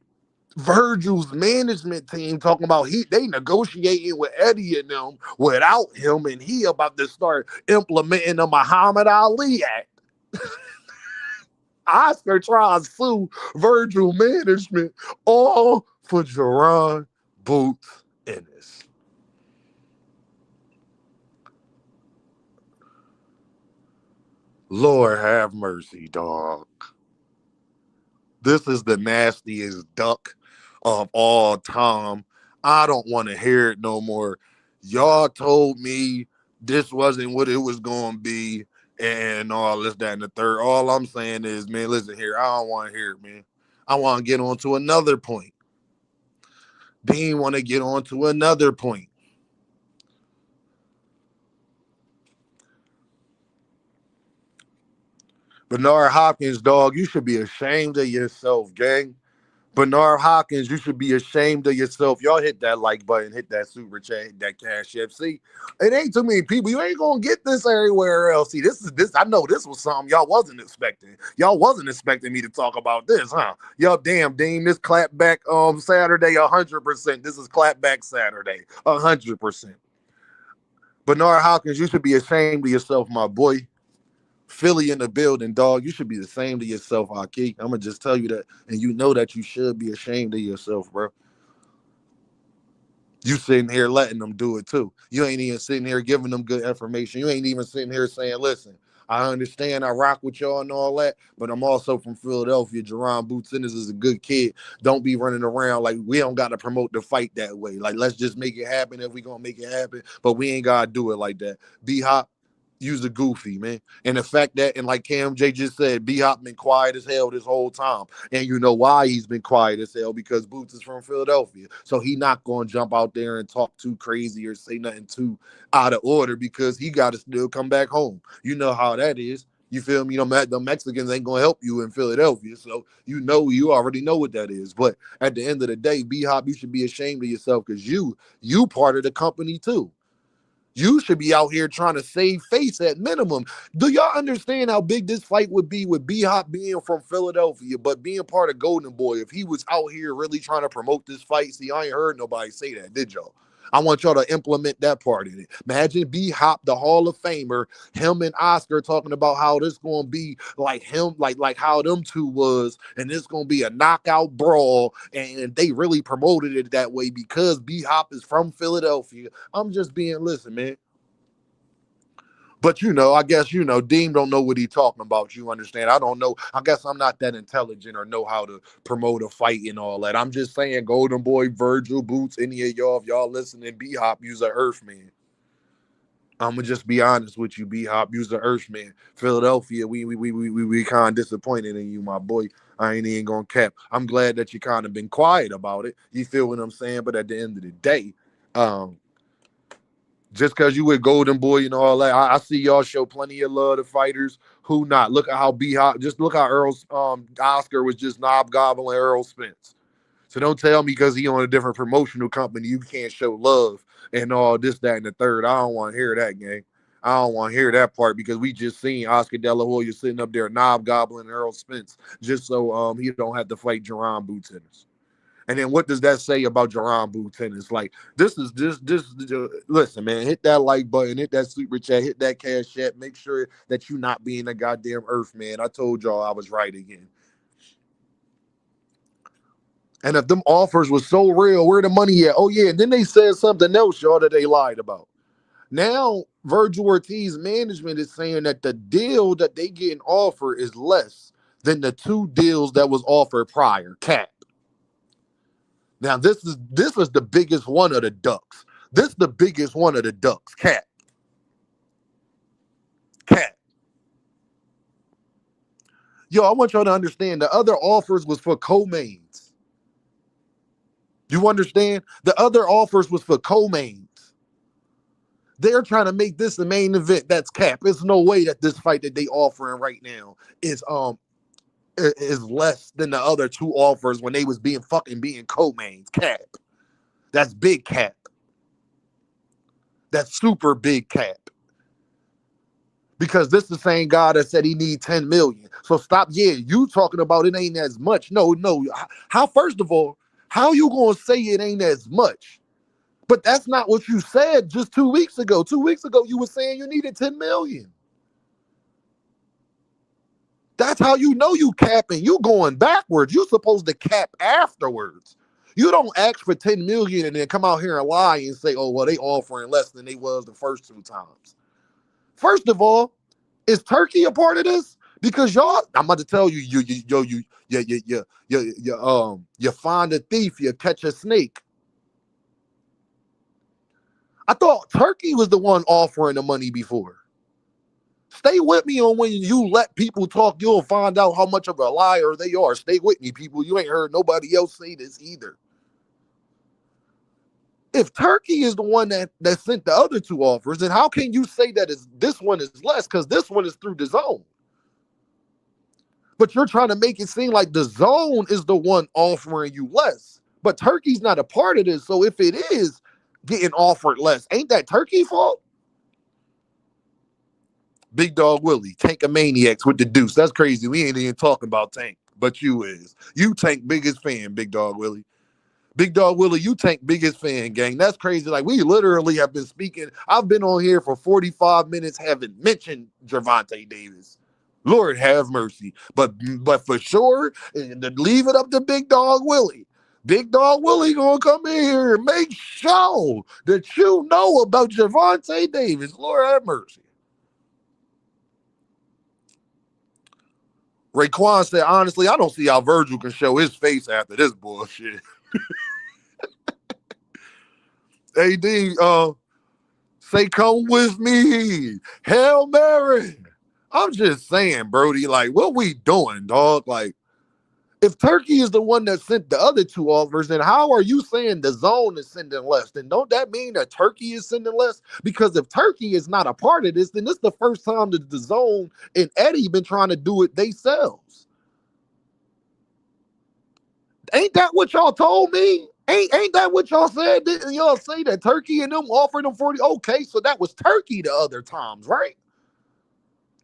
Virgil's management team talking about they negotiating with Eddie and them without him, and he about to start implementing the Muhammad Ali Act. Oscar tries to sue Virgil management all for Jaron Boots Ennis. Lord have mercy, dog. This is the nastiest duck of all time. I don't want to hear it no more. Y'all told me this wasn't what it was going to be and all this, that, and the third. All I'm saying is, man, listen here. I don't want to hear it, man. I want to get on to another point. Dean want to get on to another point. Bernard Hopkins, dog, you should be ashamed of yourself, gang. Bernard Hopkins, you should be ashamed of yourself. Y'all hit that like button, hit that super chat, hit that cash app. See, it ain't too many people. You ain't gonna get this everywhere else. See, this. I know this was something y'all wasn't expecting. Y'all wasn't expecting me to talk about this, huh? Yo, damn, Dean, this clapback Saturday, 100%. This is clapback Saturday, 100%. Bernard Hopkins, you should be ashamed of yourself, my boy. Philly in the building, dog. You should be ashamed of yourself, Aki. I'm gonna just tell you that, and you know that you should be ashamed of yourself, bro. You sitting here letting them do it too. You ain't even sitting here giving them good information. You ain't even sitting here saying, listen, I understand I rock with y'all and all that, but I'm also from Philadelphia. Jaron Boots Ennis is a good kid. Don't be running around like we don't got to promote the fight that way. Like, let's just make it happen if we gonna make it happen, but we ain't gotta do it like that. B-Hop, You's a goofy, man. And the fact that, and like Cam J just said, B-Hop been quiet as hell this whole time. And you know why he's been quiet as hell? Because Boots is from Philadelphia. So he not going to jump out there and talk too crazy or say nothing too out of order because he got to still come back home. You know how that is. You feel me? The Mexicans ain't going to help you in Philadelphia. So you already know what that is. But at the end of the day, B-Hop, you should be ashamed of yourself because you part of the company too. You should be out here trying to save face at minimum. Do y'all understand how big this fight would be with B-Hop being from Philadelphia, but being part of Golden Boy? If he was out here really trying to promote this fight, see, I ain't heard nobody say that, did y'all? I want y'all to implement that part in it. Imagine B-Hop, the Hall of Famer, him and Oscar talking about how this going to be like him, like how them two was, and it's going to be a knockout brawl, and they really promoted it that way because B-Hop is from Philadelphia. I'm just listen, man. But, I guess, Dean don't know what he talking about. You understand? I don't know. I guess I'm not that intelligent or know how to promote a fight and all that. I'm just saying, Golden Boy, Virgil, Boots, any of y'all, if y'all listening, B-Hop, you's a Earthman. I'm going to just be honest with you, B-Hop, you's a Earthman. Philadelphia, we kind of disappointed in you, my boy. I ain't even going to cap. I'm glad that you kind of been quiet about it. You feel what I'm saying? But at the end of the day, just because you with Golden Boy and all that, I see y'all show plenty of love to fighters. Who not? Look at how just look how Oscar was just knob-gobbling Earl Spence. So don't tell me because he on a different promotional company, you can't show love and all this, that, and the third. I don't want to hear that, gang. I don't want to hear that part because we just seen Oscar De La Hoya sitting up there knob-gobbling Earl Spence just so he don't have to fight Jaron Tennis. And then what does that say about Jaron Tennis? Like, this listen, man, hit that like button, hit that super chat, hit that cash app. Make sure that you not being a goddamn earth, man. I told y'all I was right again. And if them offers was so real, where the money at? Oh, yeah. And then they said something else, y'all, that they lied about. Now, Vergil Ortiz management is saying that the deal that they getting offered is less than the two deals that was offered prior, cap. Now, this is the biggest one of the ducks. This is the biggest one of the ducks, cap. Cap. Yo, I want y'all to understand the other offers was for co-mains. You understand? The other offers was for co-mains. They're trying to make this the main event. That's cap. There's no way that this fight that they offering right now is less than the other two offers when they was being co-mains. Cap. That's big cap. That's super big cap. Because this is the same guy that said he need 10 million. So stop. Yeah, you talking about it ain't as much. No. How, first of all, how you going to say it ain't as much? But that's not what you said just 2 weeks ago. 2 weeks ago, you were saying you needed 10 million. That's how you know you capping. You going backwards. You supposed to cap afterwards. You don't ask for 10 million and then come out here and lie and say, oh, well, they offering less than they was the first two times. First of all, is Turkey a part of this? Because y'all, I'm about to tell you, you find a thief, you catch a snake. I thought Turkey was the one offering the money before. Stay with me on when you let people talk, you'll find out how much of a liar they are. Stay with me, people. You ain't heard nobody else say this either. If Turkey is the one that sent the other two offers, then how can you say that this one is less? Because this one is through the zone. But you're trying to make it seem like the zone is the one offering you less. But Turkey's not a part of this. So if it is getting offered less, ain't that Turkey's fault? Big Dog Willie, Tank of Maniacs with the deuce. That's crazy. We ain't even talking about Tank, but you is. You Tank biggest fan, Big Dog Willie. Big Dog Willie, you Tank biggest fan, gang. That's crazy. Like, we literally have been speaking. I've been on here for 45 minutes, haven't mentioned Gervonta Davis. Lord have mercy. But for sure, leave it up to Big Dog Willie. Big Dog Willie gonna come in here and make sure that you know about Gervonta Davis. Lord have mercy. Raekwon said, honestly, I don't see how Virgil can show his face after this bullshit. AD, Say, come with me. Hail Mary. I'm just saying, Brody, like, what we doing, dog? Like, if Turkey is the one that sent the other two offers, then how are you saying the zone is sending less? Then don't that mean that Turkey is sending less? Because if Turkey is not a part of this, then this is the first time that the zone and Eddie been trying to do it themselves. Ain't that what y'all told me? Ain't that what y'all said? Didn't y'all say that Turkey and them offered them 40? Okay, so that was Turkey the other times, right?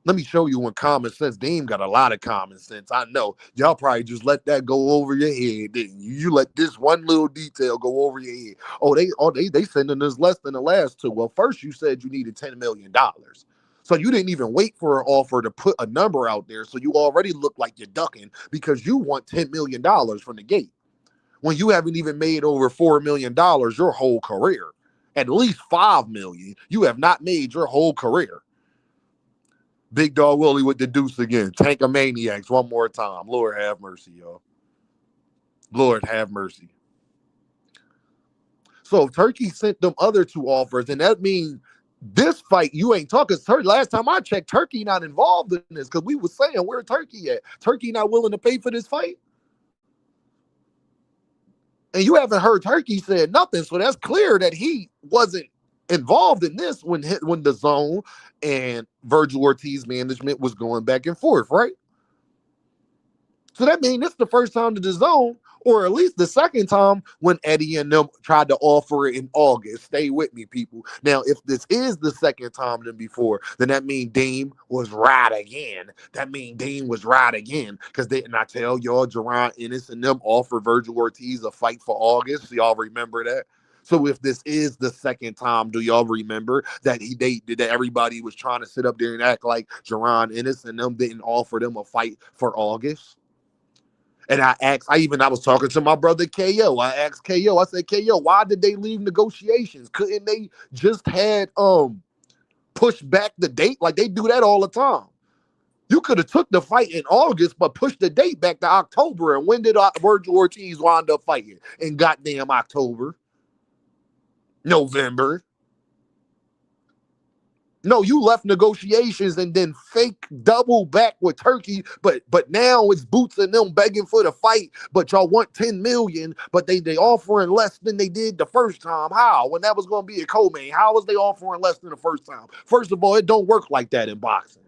Let me show you when common sense. Dean got a lot of common sense. I know. Y'all probably just let that go over your head, didn't you? You let this one little detail go over your head. They sending us less than the last two. Well, first you said you needed $10 million. So you didn't even wait for an offer to put a number out there. So you already look like you're ducking because you want $10 million from the gate. When you haven't even made over $4 million your whole career. At least $5 million. You have not made your whole career. Big Dog Willie with the deuce again. Tankamaniacs one more time. Lord have mercy, y'all. Lord have mercy. So if Turkey sent them other two offers, and that means this fight, you ain't talking. Last time I checked, Turkey not involved in this because we was saying, where Turkey at? Turkey not willing to pay for this fight? And you haven't heard Turkey said nothing, so that's clear that he wasn't involved in this when the zone and Vergilortiz management was going back and forth, right? So that means this is the first time to the zone, or at least the second time when Eddie and them tried to offer it in August. Stay with me, people. Now, if this is the second time than before, then that means Dame was right again. That means Dame was right again. Because didn't I tell y'all Jaronennis and them offered Vergilortiz a fight for August? Y'all remember that? So if this is the second time, do y'all remember that that everybody was trying to sit up there and act like Jaronennis and them didn't offer them a fight for August? And I was talking to my brother KO. I asked KO, I said, KO, why did they leave negotiations? Couldn't they just had pushed back the date? Like they do that all the time. You could have took the fight in August, but pushed the date back to October. And when did Vergilortiz wind up fighting? In goddamn October. November. No, you left negotiations and then fake double back with Turkey, but now it's Boots and them begging for the fight, but y'all want 10 million, but they offering less than they did the first time. How? When that was going to be a co-main, how was they offering less than the first time? First of all, it don't work like that in boxing.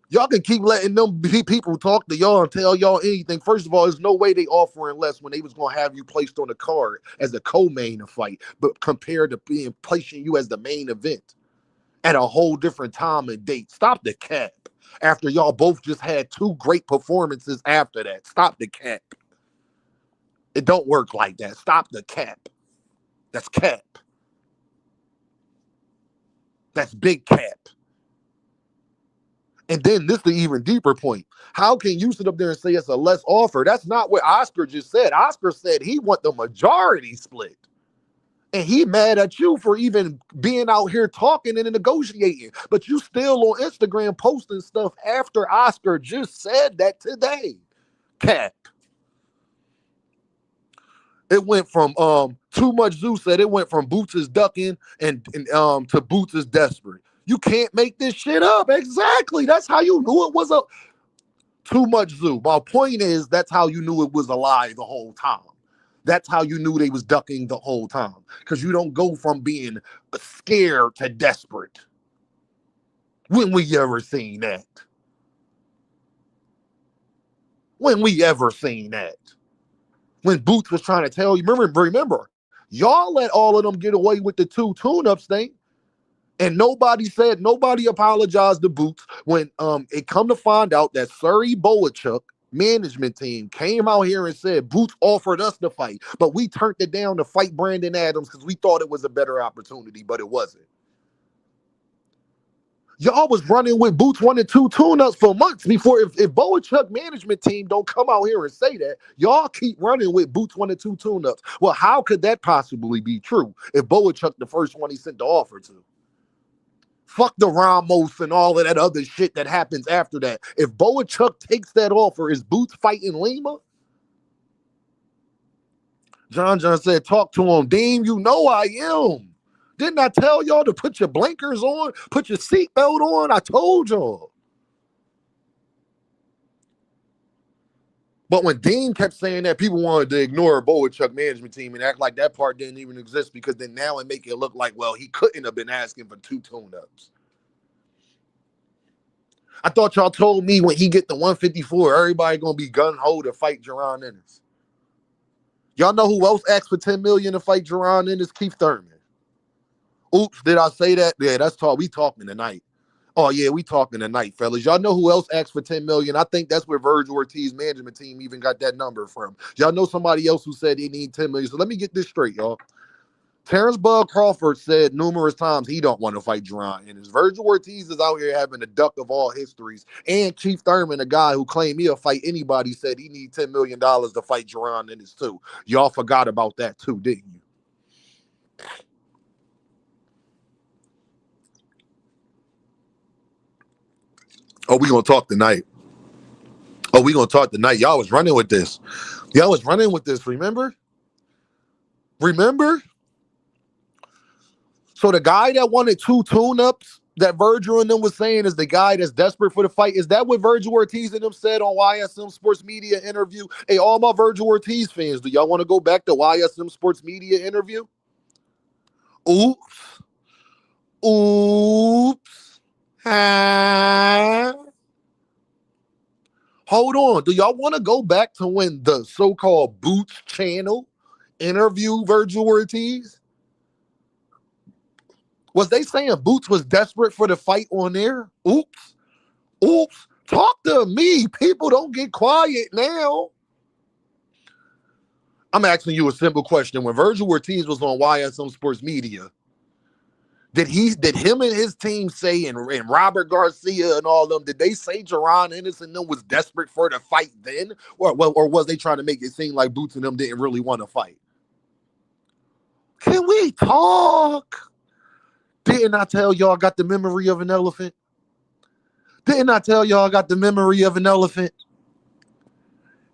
Y'all can keep letting them people talk to y'all and tell y'all anything. First of all, there's no way they offering less when they was going to have you placed on the card as a co-main fight, but compared to being placing you as the main event at a whole different time and date. Stop the cap. After y'all both just had two great performances after that. Stop the cap. It don't work like that. Stop the cap. That's cap. That's big cap. And then this is the even deeper point. How can you sit up there and say it's a less offer? That's not what Oscar just said. Oscar said he want the majority split. And he mad at you for even being out here talking and negotiating. But you still on Instagram posting stuff after Oscar just said that today. Cap. It went from Too Much Zoo said it went from Boots is ducking and to Boots is desperate. You can't make this shit up. Exactly. That's how you knew it was a Too Much Zoo. My point is that's how you knew it was a lie the whole time. That's how you knew they was ducking the whole time. Because you don't go from being scared to desperate. When we ever seen that? When we ever seen that? When Boots was trying to tell you, remember, y'all let all of them get away with the two tune-ups thing. And nobody apologized to Boots when it come to find out that Surrey Boachuk management team came out here and said Boots offered us the fight, but we turned it down to fight Brandon Adams because we thought it was a better opportunity, but it wasn't. Y'all was running with Boots 1 and 2 tune-ups for months before. If Boachuk management team don't come out here and say that, y'all keep running with Boots 1 and 2 tune-ups. Well, how could that possibly be true if Boachuk the first one he sent the offer to? Fuck the Ramos and all of that other shit that happens after that. If Boachuk takes that offer, is Boots fighting Lima? John said, talk to him. Dean, you know I am. Didn't I tell y'all to put your blinkers on, put your seatbelt on? I told y'all. But when Dean kept saying that, people wanted to ignore Boachuk management team and act like that part didn't even exist, because then now it make it look like, well, he couldn't have been asking for 2 tune-ups. I thought y'all told me when he get the 154, everybody gonna be gun-ho to fight jaronennis. Y'all know who else asked for $10 million to fight jaronennis? Keith Thurman. Oops, did I say that? Yeah, that's talk. We talking tonight. Oh yeah, we talking tonight, fellas. Y'all know who else asked for $10 million? I think that's where Vergilortiz management team even got that number from. Y'all know somebody else who said they need $10 million. So let me get this straight, y'all. Terrence Bud Crawford said numerous times he don't want to fight jaronennis. Vergilortiz is out here having the duck of all histories. And Chief Thurman, a guy who claimed he'll fight anybody, said he needs $10 million to fight jaronennis too. Y'all forgot about that too, didn't you? Oh, we gonna talk tonight. Oh, we gonna talk tonight. Y'all was running with this. Y'all was running with this, remember? Remember? So the guy that wanted 2 tune-ups that Virgil and them was saying is the guy that's desperate for the fight. Is that what Vergilortiz and them said on YSM Sports Media interview? Hey, all my Vergilortiz fans, do y'all want to go back to YSM Sports Media interview? Oops. Oops. Hold on. Do y'all want to go back to when the so-called Boots channel interviewed Vergilortiz? Was they saying Boots was desperate for the fight on there? Oops. Oops. Talk to me. People, don't get quiet now. I'm asking you a simple question. When Vergilortiz was on YSM Sports Media, did him and his team say, and Robert Garcia and all of them, did they say jaronennis and them was desperate for the fight then? Or was they trying to make it seem like Boots and them didn't really want to fight? Can we talk? Didn't I tell y'all I got the memory of an elephant? Didn't I tell y'all I got the memory of an elephant?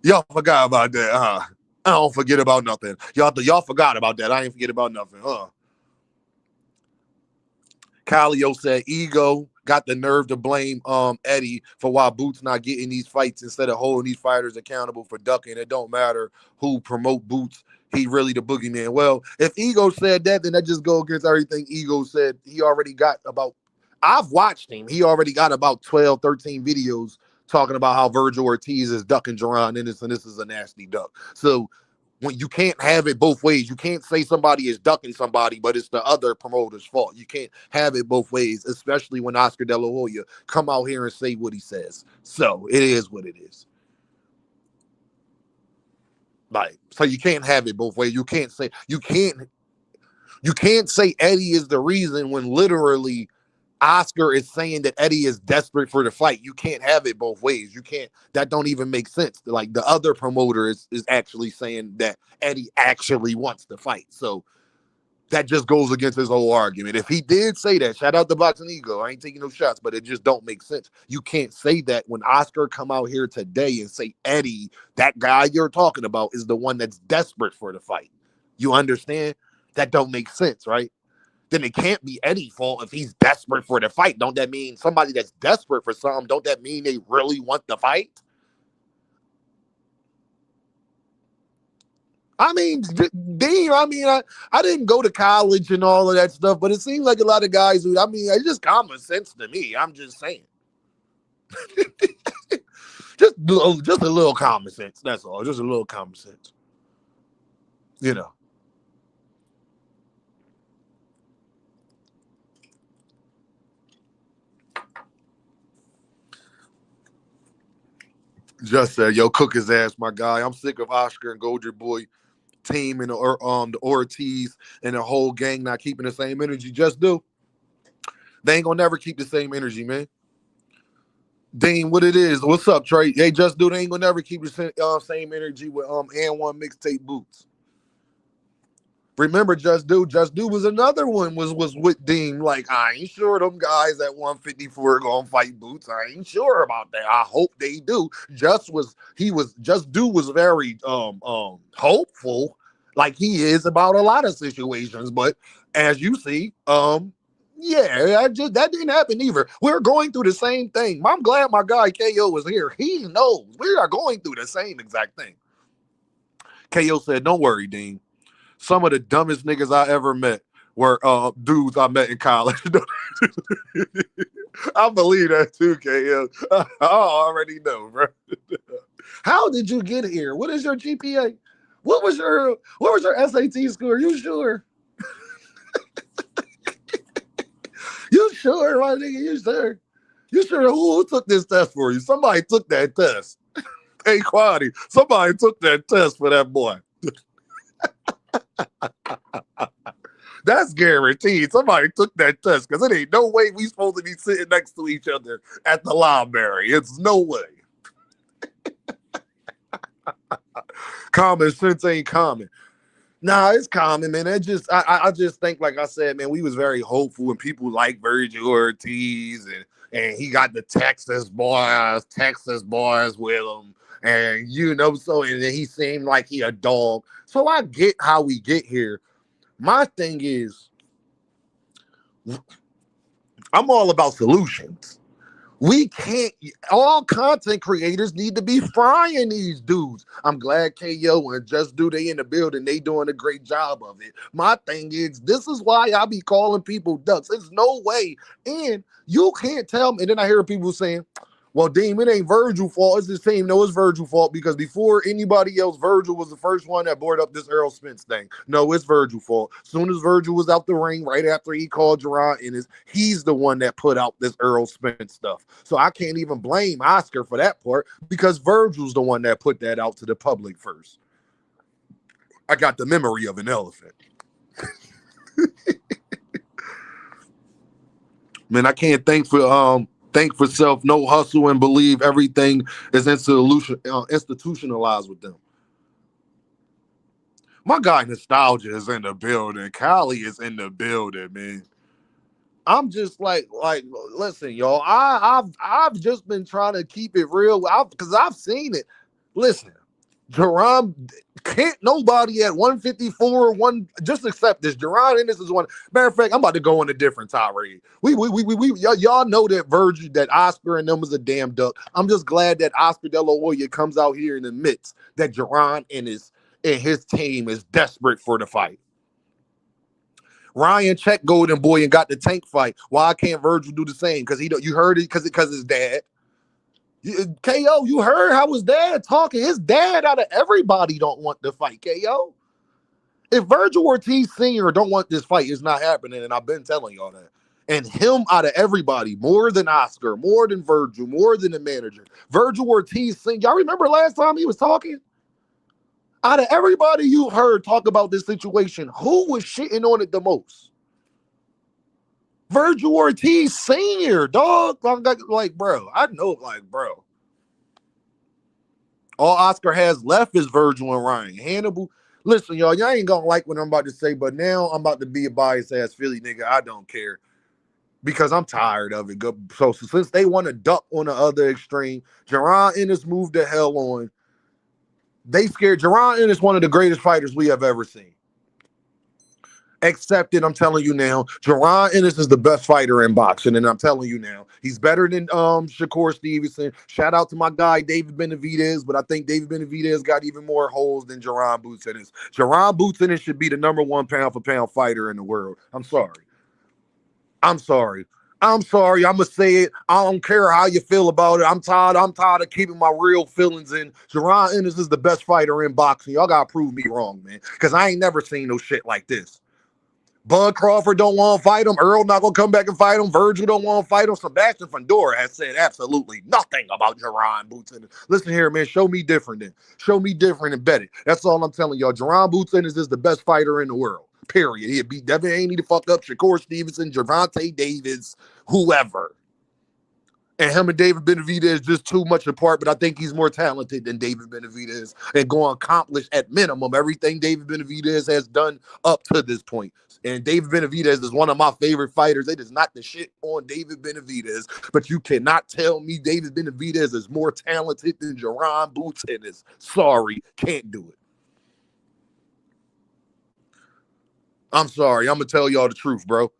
Y'all forgot about that, huh? I don't forget about nothing. Y'all forgot about that. I ain't forget about nothing, huh? Calio said Ego got the nerve to blame Eddie for why Boots not getting these fights instead of holding these fighters accountable for ducking. It don't matter who promote Boots. He really the boogeyman. Well, if Ego said that, then that just go against everything Ego said. He already got about, I've watched him. He already got about 12, 13 videos talking about how Vergilortiz is ducking jaronennis and this is a nasty duck. So when you can't have it both ways, you can't say somebody is ducking somebody, but it's the other promoter's fault. You can't have it both ways, especially when Oscar De La Hoya come out here and say what he says. So it is what it is. Like, so you can't have it both ways. You can't say Eddie is the reason when literally Oscar is saying that Eddie is desperate for the fight. You can't have it both ways. You can't. That don't even make sense. Like the other promoter is actually saying that Eddie actually wants to fight. So that just goes against his whole argument. If he did say that, shout out to Boxing Ego. I ain't taking no shots, but it just don't make sense. You can't say that when Oscar come out here today and say Eddie, that guy you're talking about, is the one that's desperate for the fight. You understand? That don't make sense, right? Then it can't be Eddie's fault if he's desperate for the fight. Don't that mean somebody that's desperate for something, don't that mean they really want the fight? I mean, Dean, I didn't go to college and all of that stuff, but it seems like a lot of guys who, it's just common sense to me. I'm just saying. just a little common sense. That's all. Just a little common sense. You know. Just said, yo, cook his ass, my guy. I'm sick of Oscar and Golden Boy team and the Ortiz and the whole gang not keeping the same energy. Just do. They ain't gonna never keep the same energy, man. Dean, what it is? What's up, Trey? Hey, Just do. They ain't gonna never keep the same energy with and one mixtape Boots. Remember, Just Do was another one was with Dean. Like, I ain't sure them guys at 154 gonna fight Boots. I ain't sure about that. I hope they do. Just Do was very hopeful, like he is about a lot of situations, but as you see, that didn't happen either. We're going through the same thing. I'm glad my guy KO was here. He knows we are going through the same exact thing. KO said, "Don't worry, Dean. Some of the dumbest niggas I ever met were dudes I met in college." I believe that too, KO. I already know, bro. How did you get here? What is your GPA? What was your SAT score? You sure? You sure, my nigga? You sure? You sure? Who took this test for you? Somebody took that test. Hey, Quaddy, somebody took that test for that boy. That's guaranteed. Somebody took that test because it ain't no way we supposed to be sitting next to each other at the library. It's no way. Common sense ain't common. Nah, it's common, man. I just think, like I said, man, we was very hopeful and people like Vergilortiz and he got the Texas boys with him. And and then he seemed like he a dog. So I get how we get here. My thing is, I'm all about solutions. We can't, all content creators need to be frying these dudes. I'm glad KO and Just Do They in the building. They doing a great job of it. My thing is, this is why I be calling people ducks. There's no way. And you can't tell me. And then I hear people saying, well, Dean, it ain't Virgil's fault. It's his team. No, it's Virgil's fault because before anybody else, Virgil was the first one that brought up this Errol Spence thing. No, it's Virgil's fault. As soon as Virgil was out the ring, right after he called Jaronennis, he's the one that put out this Errol Spence stuff. So I can't even blame Oscar for that part because Virgil's the one that put that out to the public first. I got the memory of an elephant. Man, I can't think for self, no hustle, and believe everything is institutionalized with them. My guy Nostalgia is in the building. Kali is in the building, man. I'm just like, listen, y'all. I've just been trying to keep it real because I've seen it. Listen, Jerron, can't nobody at 154 just accept this. Jaronennis is one. Matter of fact, I'm about to go on a different tirade. Y'all know that Virgil, that Oscar and them was a damn duck. I'm just glad that Oscar De La Hoya comes out here and admits that Jaronennis and his team is desperate for the fight. Ryan checked Golden Boy and got the tank fight. Why can't Virgil do the same? Because you heard it because his dad. KO, you heard how his dad talking. His dad out of everybody don't want the fight, KO. If Virgil Ortiz Sr. don't want this fight, it's not happening, and I've been telling y'all that. And him out of everybody, more than Oscar, more than Virgil, more than the manager. Virgil Ortiz Sr., y'all remember last time he was talking? Out of everybody you heard talk about this situation, who was shitting on it the most? Virgil Ortiz Sr., dog. Like, bro, I know, like, bro. All Oscar has left is Virgil and Ryan. Hannibal, listen, y'all ain't gonna like what I'm about to say, but now I'm about to be a biased-ass Philly nigga. I don't care because I'm tired of it. So since they want to duck on the other extreme, Jaronennis moved the hell on. They scared. Jaronennis one of the greatest fighters we have ever seen. Except that I'm telling you now, Jaronennis is the best fighter in boxing, and I'm telling you now, he's better than Shakur Stevenson. Shout out to my guy David Benavidez, but I think David Benavidez got even more holes than Jaron Boots-Ennis. Jaron Boots-Ennis should be the number one pound-for-pound fighter in the world. I'm sorry. I'm gonna say it. I don't care how you feel about it. I'm tired of keeping my real feelings in. Jaronennis is the best fighter in boxing. Y'all gotta prove me wrong, man, because I ain't never seen no shit like this. Bud Crawford don't want to fight him. Earl not going to come back and fight him. Virgil don't want to fight him. Sebastian Fundora has said absolutely nothing about Jaron Boots-Ennis. Listen here, man. Show me different and bet it. That's all I'm telling y'all. Jaron Boots-Ennis is the best fighter in the world. Period. He'd beat Devin Haney to fuck up Shakur Stevenson, Gervonta Davis, whoever. And him and David Benavidez is just too much apart, but I think he's more talented than David Benavidez and going to accomplish at minimum everything David Benavidez has done up to this point. And David Benavidez is one of my favorite fighters. It is not the shit on David Benavidez, but you cannot tell me David Benavidez is more talented than Jaron Boots-Ennis. Sorry, can't do it. I'm sorry. I'm gonna tell y'all the truth, bro.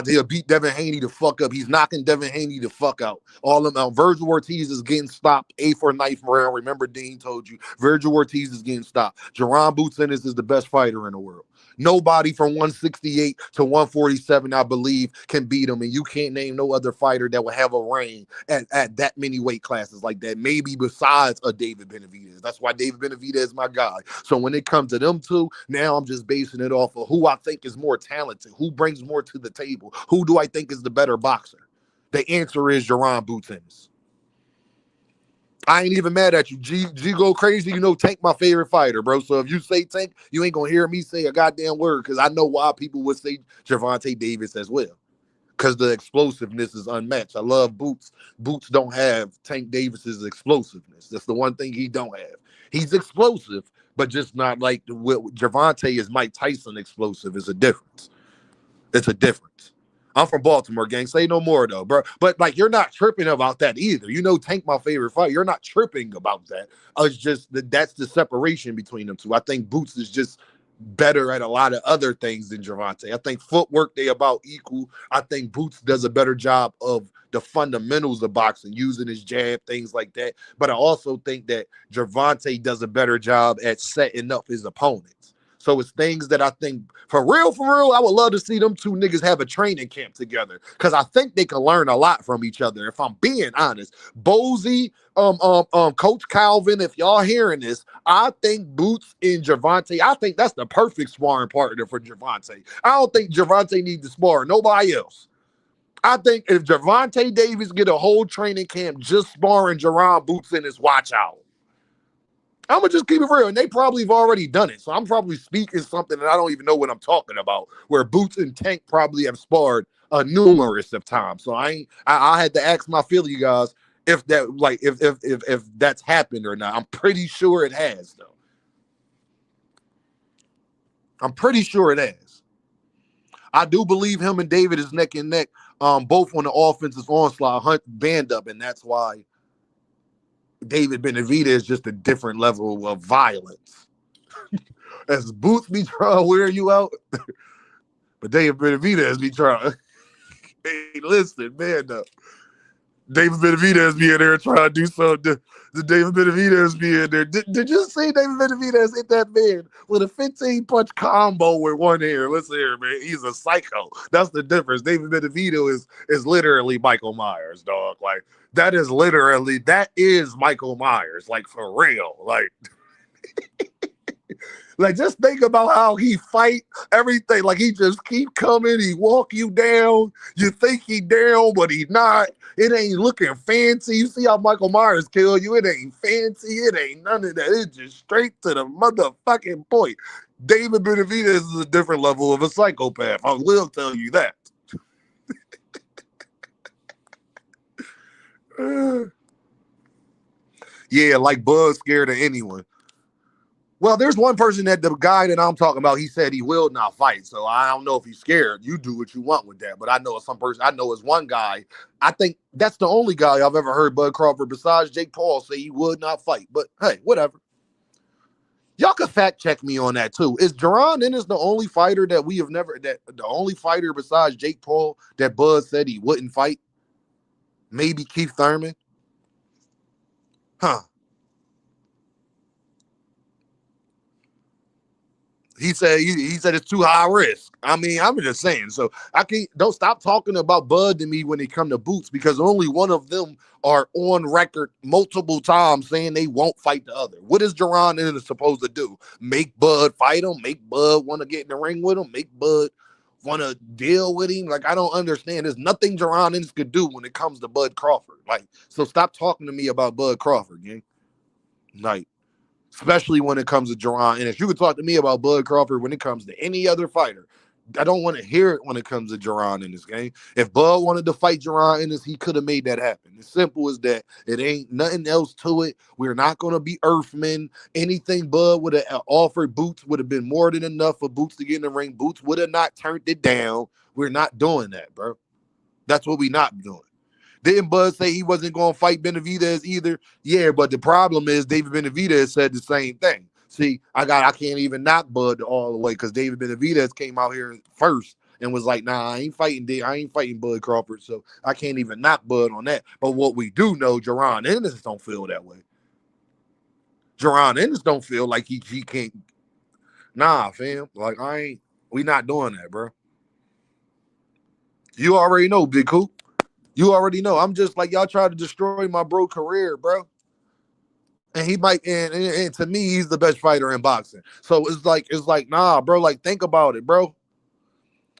They'll beat Devin Haney the fuck up. He's knocking Devin Haney the fuck out. All of them. Virgil Ortiz is getting stopped 8th or 9th round. Remember, Dean told you Virgil Ortiz is getting stopped. Jaron Boots Ennis is the best fighter in the world. Nobody from 168 to 147, I believe, can beat him. And you can't name no other fighter that will have a reign at that many weight classes like that, maybe besides a David Benavidez. That's why David Benavidez is my guy. So when it comes to them two, now I'm just basing it off of who I think is more talented, who brings more to the table, who do I think is the better boxer. The answer is Jaron Boots Ennis. I ain't even mad at you. G go crazy. You know, Tank my favorite fighter, bro. So if you say Tank, you ain't gonna hear me say a goddamn word because I know why people would say Gervonta Davis as well. Because the explosiveness is unmatched. I love Boots. Boots don't have Tank Davis's explosiveness. That's the one thing he don't have. He's explosive, but just not like what Gervonta is Mike Tyson explosive. Is a difference. It's a difference. I'm from Baltimore, gang. Say no more, though, bro. But, like, you're not tripping about that either. You know Tank my favorite fighter. You're not tripping about that. It's just that's the separation between them two. I think Boots is just better at a lot of other things than Gervonta. I think footwork, they about equal. I think Boots does a better job of the fundamentals of boxing, using his jab, things like that. But I also think that Gervonta does a better job at setting up his opponents. So it's things that I think, for real, I would love to see them two niggas have a training camp together because I think they can learn a lot from each other. If I'm being honest, Bozy, Coach Calvin, if y'all hearing this, I think Boots and Gervonta, I think that's the perfect sparring partner for Gervonta. I don't think Gervonta needs to spar nobody else. I think if Gervonta Davis get a whole training camp just sparring Jaron Boots Ennis, watch out. I'm going to just keep it real. And they probably have already done it. So I'm probably speaking something that I don't even know what I'm talking about, where Boots and Tank probably have sparred numerous of times. So I had to ask my Philly guys if that, like, if that's happened or not. I'm pretty sure it has, though. I'm pretty sure it has. I do believe him and David is neck and neck, both on the offensive onslaught, hunt band up, and that's why David Benavidez is just a different level of violence. As Boots be trying to wear you out, but David Benavidez be trying. Hey, listen, man, David Benavidez be in there trying to do something. The David Benavidez be in there. Did you see David Benavidez hit that man with a 15-punch combo with one hand? Listen here, man. He's a psycho. That's the difference. David Benavidez is literally Michael Myers, dog. Like, that is Michael Myers, like, for real. Like, like, just think about how he fight everything. Like, he just keep coming. He walk you down. You think he down, but he not. It ain't looking fancy. You see how Michael Myers kill you? It ain't fancy. It ain't none of that. It's just straight to the motherfucking point. David Benavidez is a different level of a psychopath. I will tell you that. Yeah, like Buzz scared of anyone. Well, there's one person that the guy that I'm talking about, he said he will not fight. So I don't know if he's scared. You do what you want with that. But I know some person, I know is one guy. I think that's the only guy I've ever heard Bud Crawford besides Jake Paul say he would not fight. But hey, whatever. Y'all can fact check me on that too. Is jaronennis the only fighter that we have never, that the only fighter besides Jake Paul that Bud said he wouldn't fight? Maybe Keith Thurman? Huh. He said it's too high risk. I mean, I'm just saying. So don't stop talking about Bud to me when it come to Boots, because only one of them are on record multiple times saying they won't fight the other. What is jaronennis supposed to do? Make Bud fight him? Make Bud want to get in the ring with him? Make Bud want to deal with him? Like, I don't understand. There's nothing jaronennis could do when it comes to Bud Crawford. Like, so stop talking to me about Bud Crawford, gang. Like, especially when it comes to jaronennis. You could talk to me about Bud Crawford when it comes to any other fighter. I don't want to hear it when it comes to jaronennis, game. If Bud wanted to fight jaronennis, he could have made that happen. As simple as that. It ain't nothing else to it. We're not going to be Earthmen. Anything Bud would have offered Boots would have been more than enough for Boots to get in the ring. Boots would have not turned it down. We're not doing that, bro. That's what we not doing. Didn't Bud say he wasn't going to fight Benavidez either? Yeah, but the problem is David Benavidez said the same thing. See, I can't even knock Bud all the way because David Benavidez came out here first and was like, nah, I ain't fighting Bud Crawford. So I can't even knock Bud on that. But what we do know, Jaronennis don't feel that way. Jaronennis don't feel like he can't. Nah, fam. Like, we not doing that, bro. You already know, Big Coop. You already know. I'm just like, y'all try to destroy my bro career, bro. And he might, and to me, he's the best fighter in boxing. So it's like, nah, bro. Like, think about it, bro.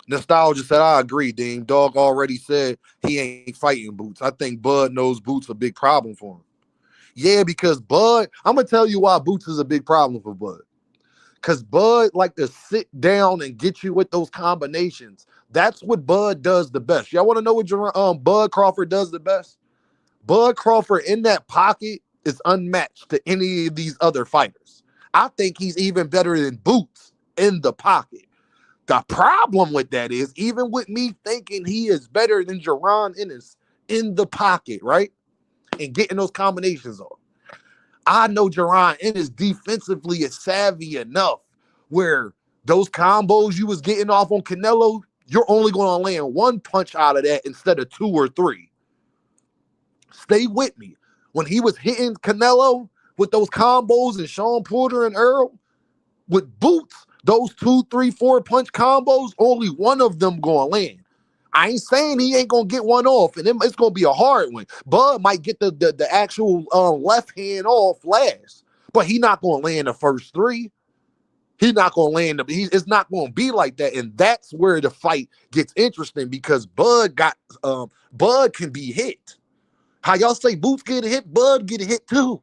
Nostalgia said, I agree, Dean. Dog already said he ain't fighting Boots. I think Bud knows Boots a big problem for him. Yeah, because Bud, I'm gonna tell you why Boots is a big problem for Bud. Because Bud like to sit down and get you with those combinations. That's what Bud does the best. Y'all want to know what Bud Crawford does the best? Bud Crawford in that pocket is unmatched to any of these other fighters. I think he's even better than Boots in the pocket. The problem with that is, even with me thinking he is better than Jaronennis in the pocket, right? And getting those combinations off. I know Jaronennis defensively is savvy enough where those combos you was getting off on Canelo, you're only going to land one punch out of that instead of 2 or 3. Stay with me. When he was hitting Canelo with those combos and Sean Porter and Earl, with Boots, those 2, 3, 4 punch combos, only one of them going to land. I ain't saying he ain't going to get one off, and it's going to be a hard one. Bud might get the actual left hand off last, but he not going to land the first 3. He's not going to land. It's not going to be like that, and that's where the fight gets interesting because Bud can be hit. How y'all say Boots get hit? Bud get hit too.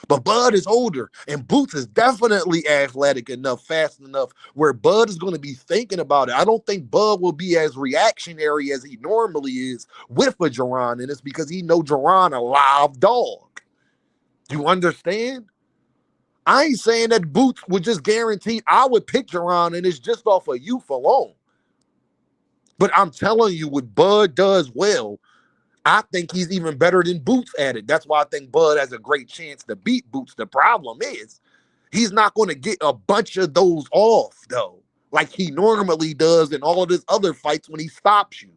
But Bud is older, and Boots is definitely athletic enough, fast enough, where Bud is going to be thinking about it. I don't think Bud will be as reactionary as he normally is with a Jaron, and it's because he know Jaron a live dog. You understand? I ain't saying that Boots would just guarantee I would pick Jaron, and it's just off of youth alone. But I'm telling you, what Bud does well, I think he's even better than Boots at it. That's why I think Bud has a great chance to beat Boots. The problem is he's not going to get a bunch of those off, though, like he normally does in all of his other fights when he stops you.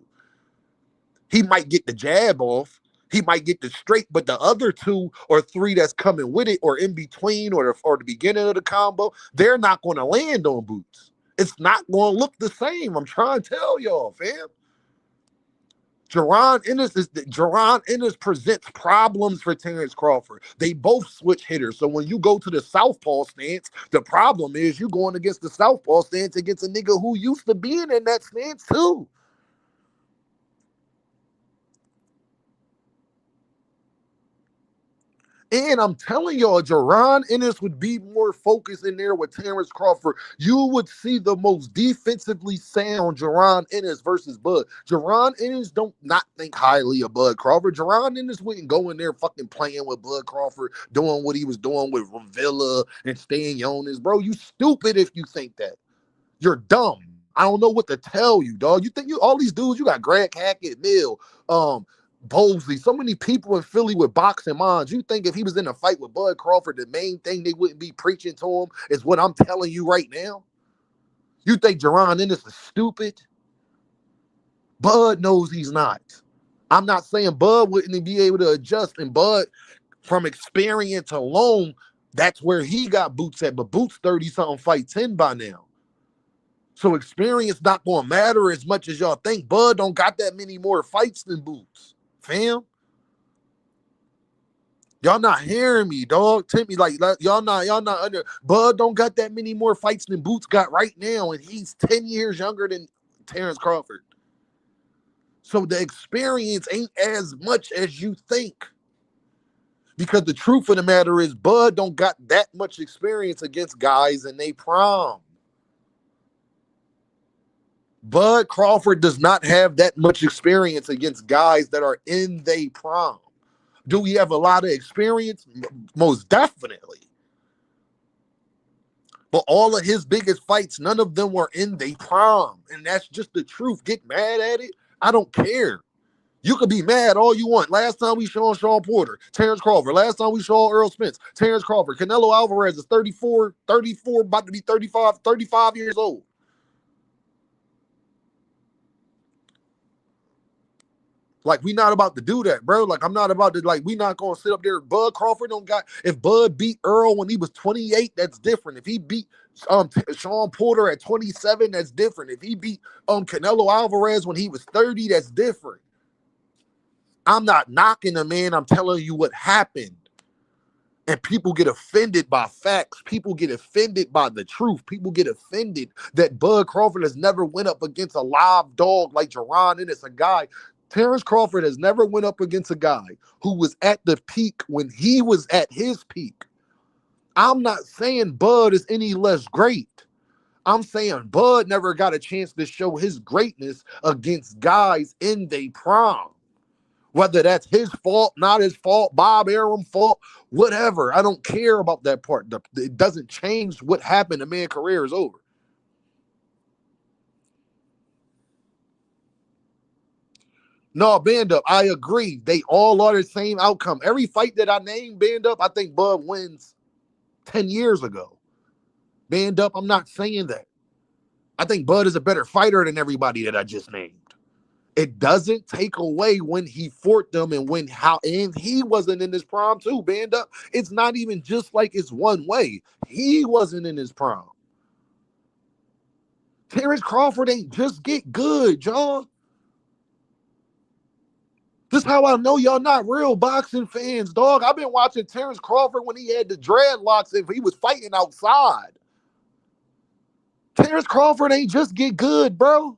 He might get the jab off. He might get the straight, but the other 2 or 3 that's coming with it or in between or the beginning of the combo, they're not going to land on Boots. It's not going to look the same. I'm trying to tell y'all, fam. Jaronennis presents problems for Terrence Crawford. They both switch hitters. So when you go to the southpaw stance, the problem is you going against the southpaw stance against a nigga who used to being in that stance too. And I'm telling y'all, Jaronennis would be more focused in there with Terrence Crawford. You would see the most defensively sound Jaronennis versus Bud. Jaronennis don't not think highly of Bud Crawford. Jaronennis wouldn't go in there fucking playing with Bud Crawford, doing what he was doing with Villa and Stanionis. Bro, you stupid if you think that. You're dumb. I don't know what to tell you, dog. You think all these dudes, you got Greg Hackett, Mill, Bowsley, so many people in Philly with boxing minds. You think if he was in a fight with Bud Crawford, the main thing they wouldn't be preaching to him is what I'm telling you right now? You think Jaronennis is stupid? Bud knows he's not. I'm not saying Bud wouldn't be able to adjust, and Bud, from experience alone, that's where he got Boots at, but Boots 30-something fights in by now. So experience not going to matter as much as y'all think. Bud don't got that many more fights than Boots. Fam, y'all not hearing me, dog. Timmy, like y'all not under. Bud don't got that many more fights than Boots got right now, and he's 10 years younger than Terrence Crawford. So the experience ain't as much as you think. Because the truth of the matter is, Bud don't got that much experience against guys in they prime. Bud Crawford does not have that much experience against guys that are in their prime. Do we have a lot of experience? Most definitely. But all of his biggest fights, none of them were in their prime. And that's just the truth. Get mad at it? I don't care. You could be mad all you want. Last time we saw Sean Porter, Terrence Crawford. Last time we saw Earl Spence, Terrence Crawford. Canelo Alvarez is 34, about to be 35 years old. Like, we not about to do that, bro. Like, I'm not about to, like, we not going to sit up there. Bud Crawford don't got, if Bud beat Earl when he was 28, that's different. If he beat Sean Porter at 27, that's different. If he beat Canelo Alvarez when he was 30, that's different. I'm not knocking the man. I'm telling you what happened. And people get offended by facts. People get offended by the truth. People get offended that Bud Crawford has never went up against a live dog like Jaronennis, a guy. Terrence Crawford has never went up against a guy who was at the peak when he was at his peak. I'm not saying Bud is any less great. I'm saying Bud never got a chance to show his greatness against guys in their prime. Whether that's his fault, not his fault, Bob Arum's fault, whatever. I don't care about that part. It doesn't change what happened. The man's career is over. No, band up. I agree. They all are the same outcome. Every fight that I named, band up, I think Bud wins 10 years ago. Band up, I'm not saying that. I think Bud is a better fighter than everybody that I just named. It doesn't take away when he fought them and and he wasn't in his prime too, band up. It's not even just like it's one way. He wasn't in his prime. Terrence Crawford ain't just get good, y'all. This is how I know y'all not real boxing fans, dog. I've been watching Terrence Crawford when he had the dreadlocks and he was fighting outside. Terrence Crawford ain't just get good, bro.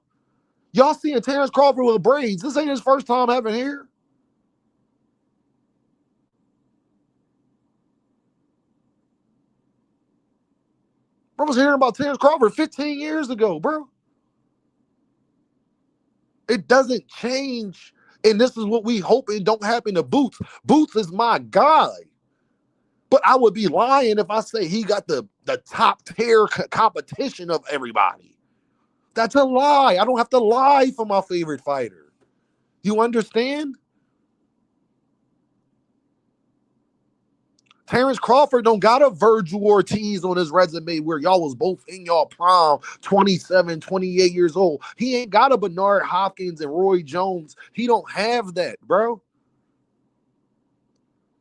Y'all seeing Terrence Crawford with braids. This ain't his first time having hair. Bro was hearing about Terrence Crawford 15 years ago, bro. It doesn't change. And this is what we hope it don't happen to Boots. Boots is my guy. But I would be lying if I say he got the top tier competition of everybody. That's a lie. I don't have to lie for my favorite fighter. You understand? Terrence Crawford don't got a Vergilortiz on his resume where y'all was both in y'all prime, 27, 28 years old. He ain't got a Bernard Hopkins and Roy Jones. He don't have that, bro.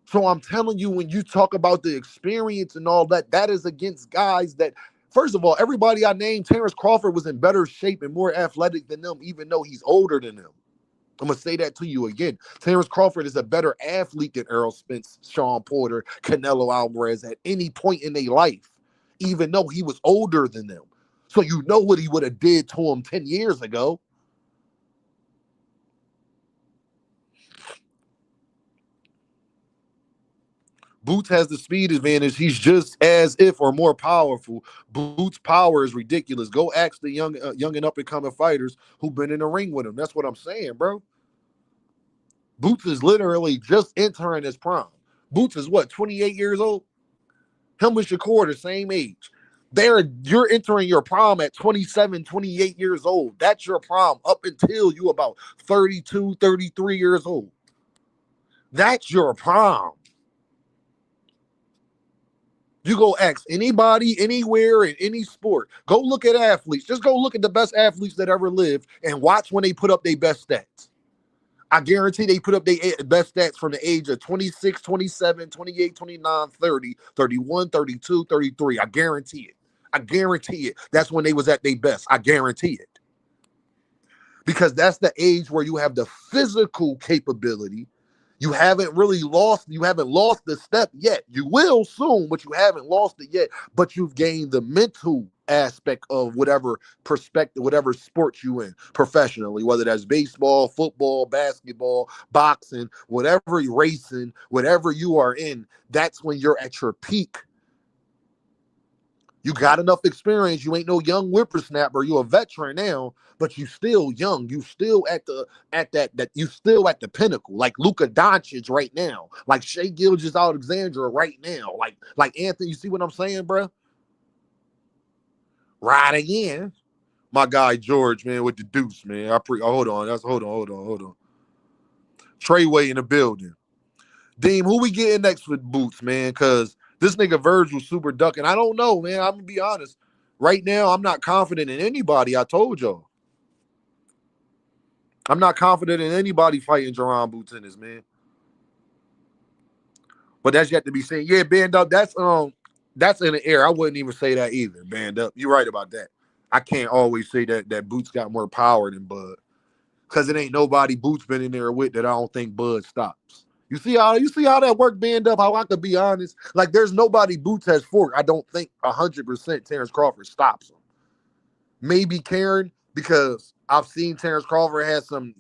So I'm telling you, when you talk about the experience and all that, that is against guys that, first of all, everybody I named, Terrence Crawford was in better shape and more athletic than them, even though he's older than them. I'm going to say that to you again. Terrence Crawford is a better athlete than Earl Spence, Sean Porter, Canelo Alvarez at any point in their life, even though he was older than them. So you know what he would have did to him 10 years ago. Boots has the speed advantage. He's just as if or more powerful. Boots' power is ridiculous. Go ask the young and up-and-coming fighters who've been in the ring with him. That's what I'm saying, bro. Boots is literally just entering his prime. Boots is what, 28 years old? Him and Shakur the same age. You're entering your prime at 27, 28 years old. That's your prime up until you about 32, 33 years old. That's your prime. You go ask anybody, anywhere, in any sport. Go look at athletes. Just go look at the best athletes that ever lived and watch when they put up their best stats. I guarantee they put up their best stats from the age of 26, 27, 28, 29, 30, 31, 32, 33. I guarantee it. I guarantee it. That's when they was at their best. I guarantee it. Because that's the age where you have the physical capability. You haven't lost the step yet. You will soon, but you haven't lost it yet. But you've gained the mental aspect of whatever perspective, whatever sport you in professionally, whether that's baseball, football, basketball, boxing, whatever, racing, whatever you are in, that's when you're at your peak. You got enough experience. You ain't no young whippersnapper. You're a veteran now, but you still young. You still you still at the pinnacle, like Luka Doncic right now, like Shai Gilgeous-Alexander right now, like Anthony. You see what I'm saying, bro? Right again, my guy George, man, with the deuce, man. Hold on. Treyway in the building. Deem, who we getting next with Boots, man? Because this nigga Virgil super ducking. I don't know, man. I'm gonna be honest. Right now, I'm not confident in anybody. I told y'all. I'm not confident in anybody fighting Jaron Boots in this, man. But that's yet to be seen. Yeah, band up. That's in the air. I wouldn't even say that either. Band up. You're right about that. I can't always say that Boots got more power than Bud. Because it ain't nobody Boots been in there with that I don't think Bud stops. You see how that work, band up? How I could be honest? Like, there's nobody Boots has forked. I don't think 100% Terrence Crawford stops him. Maybe Karen, because I've seen Terrence Crawford has some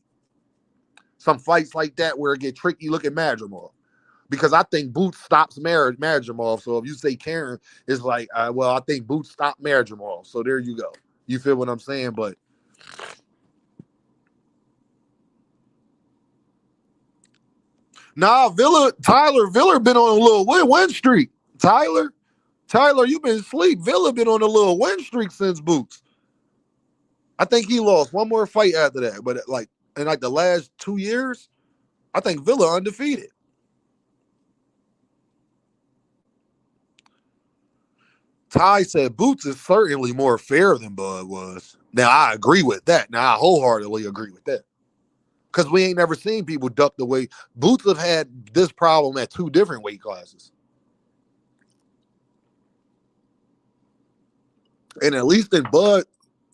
fights like that where it get tricky. Look at Madrimov. Because I think Boots stops Madrimov. So if you say Karen, it's like, well, I think Boots stopped Madrimov. So there you go. You feel what I'm saying? But nah, Tyler Villa been on a little win streak. Tyler, you been asleep. Villa been on a little win streak since Boots. I think he lost one more fight after that. But in the last 2 years, I think Villa undefeated. Ty said Boots is certainly more fair than Bud was. Now, I agree with that. Now, I wholeheartedly agree with that. Because we ain't never seen people duck the way. Boots have had this problem at 2 different weight classes. And at least in Bud's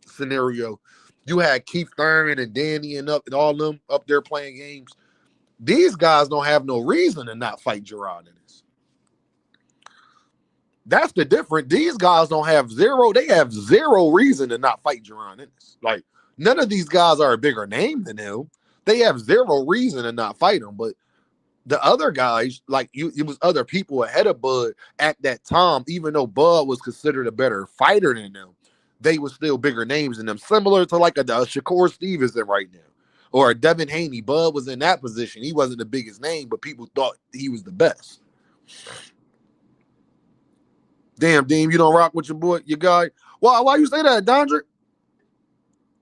scenario, you had Keith Thurman and Danny and all them up there playing games. These guys don't have no reason to not fight Jaronennis. That's the difference. These guys they have zero reason to not fight Jaronennis. Like, none of these guys are a bigger name than him. They have zero reason to not fight him. But the other guys, it was other people ahead of Bud at that time, even though Bud was considered a better fighter than them, they were still bigger names than them. Similar to like a Shakur Stevenson right now. Or a Devin Haney. Bud was in that position. He wasn't the biggest name, but people thought he was the best. Damn, Dean, you don't rock with your boy, your guy. Why you say that, Dondrick?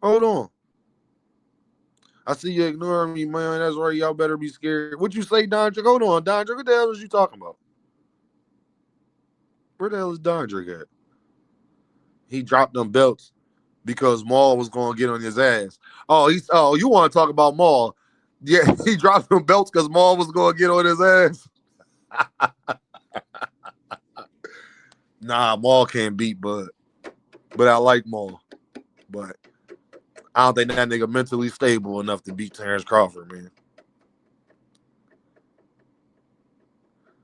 Hold on. I see you ignoring me, man. That's right. Y'all better be scared. What you say, Dondrick? Hold on, Dondrick. What the hell is you talking about? Where the hell is Dondrick at? He dropped them belts because Maul was going to get on his ass. Oh, you want to talk about Maul? Yeah, he dropped them belts because Maul was going to get on his ass. Nah, Maul can't beat Bud. But I like Maul. But I don't think that nigga mentally stable enough to beat Terrence Crawford, man.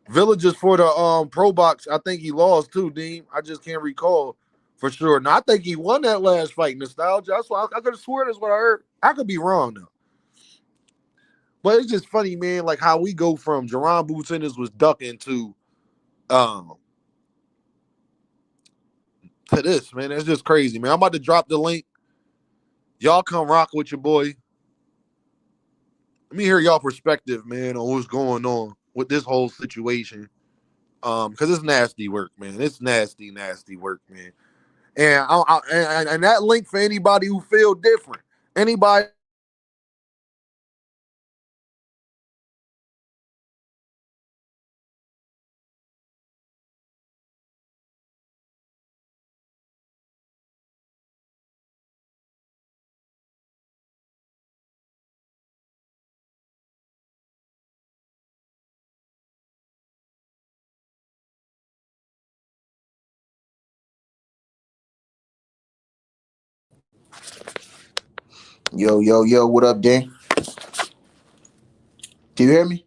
Villages for the pro box, I think he lost too, Dean. I just can't recall for sure. Now, I think he won that last fight, Nostalgia. That's why I could have sworn that's what I heard. I could be wrong, though. But it's just funny, man, like how we go from Jaron Boots was ducking to this, man. It's just crazy, man. I'm about to drop the link. Y'all come rock with your boy. Let me hear y'all perspective, man, on what's going on with this whole situation. Because it's nasty work, man. It's nasty work, man. And and that link for anybody who feel different. Anybody Yo, what up, Dan? Can you hear me?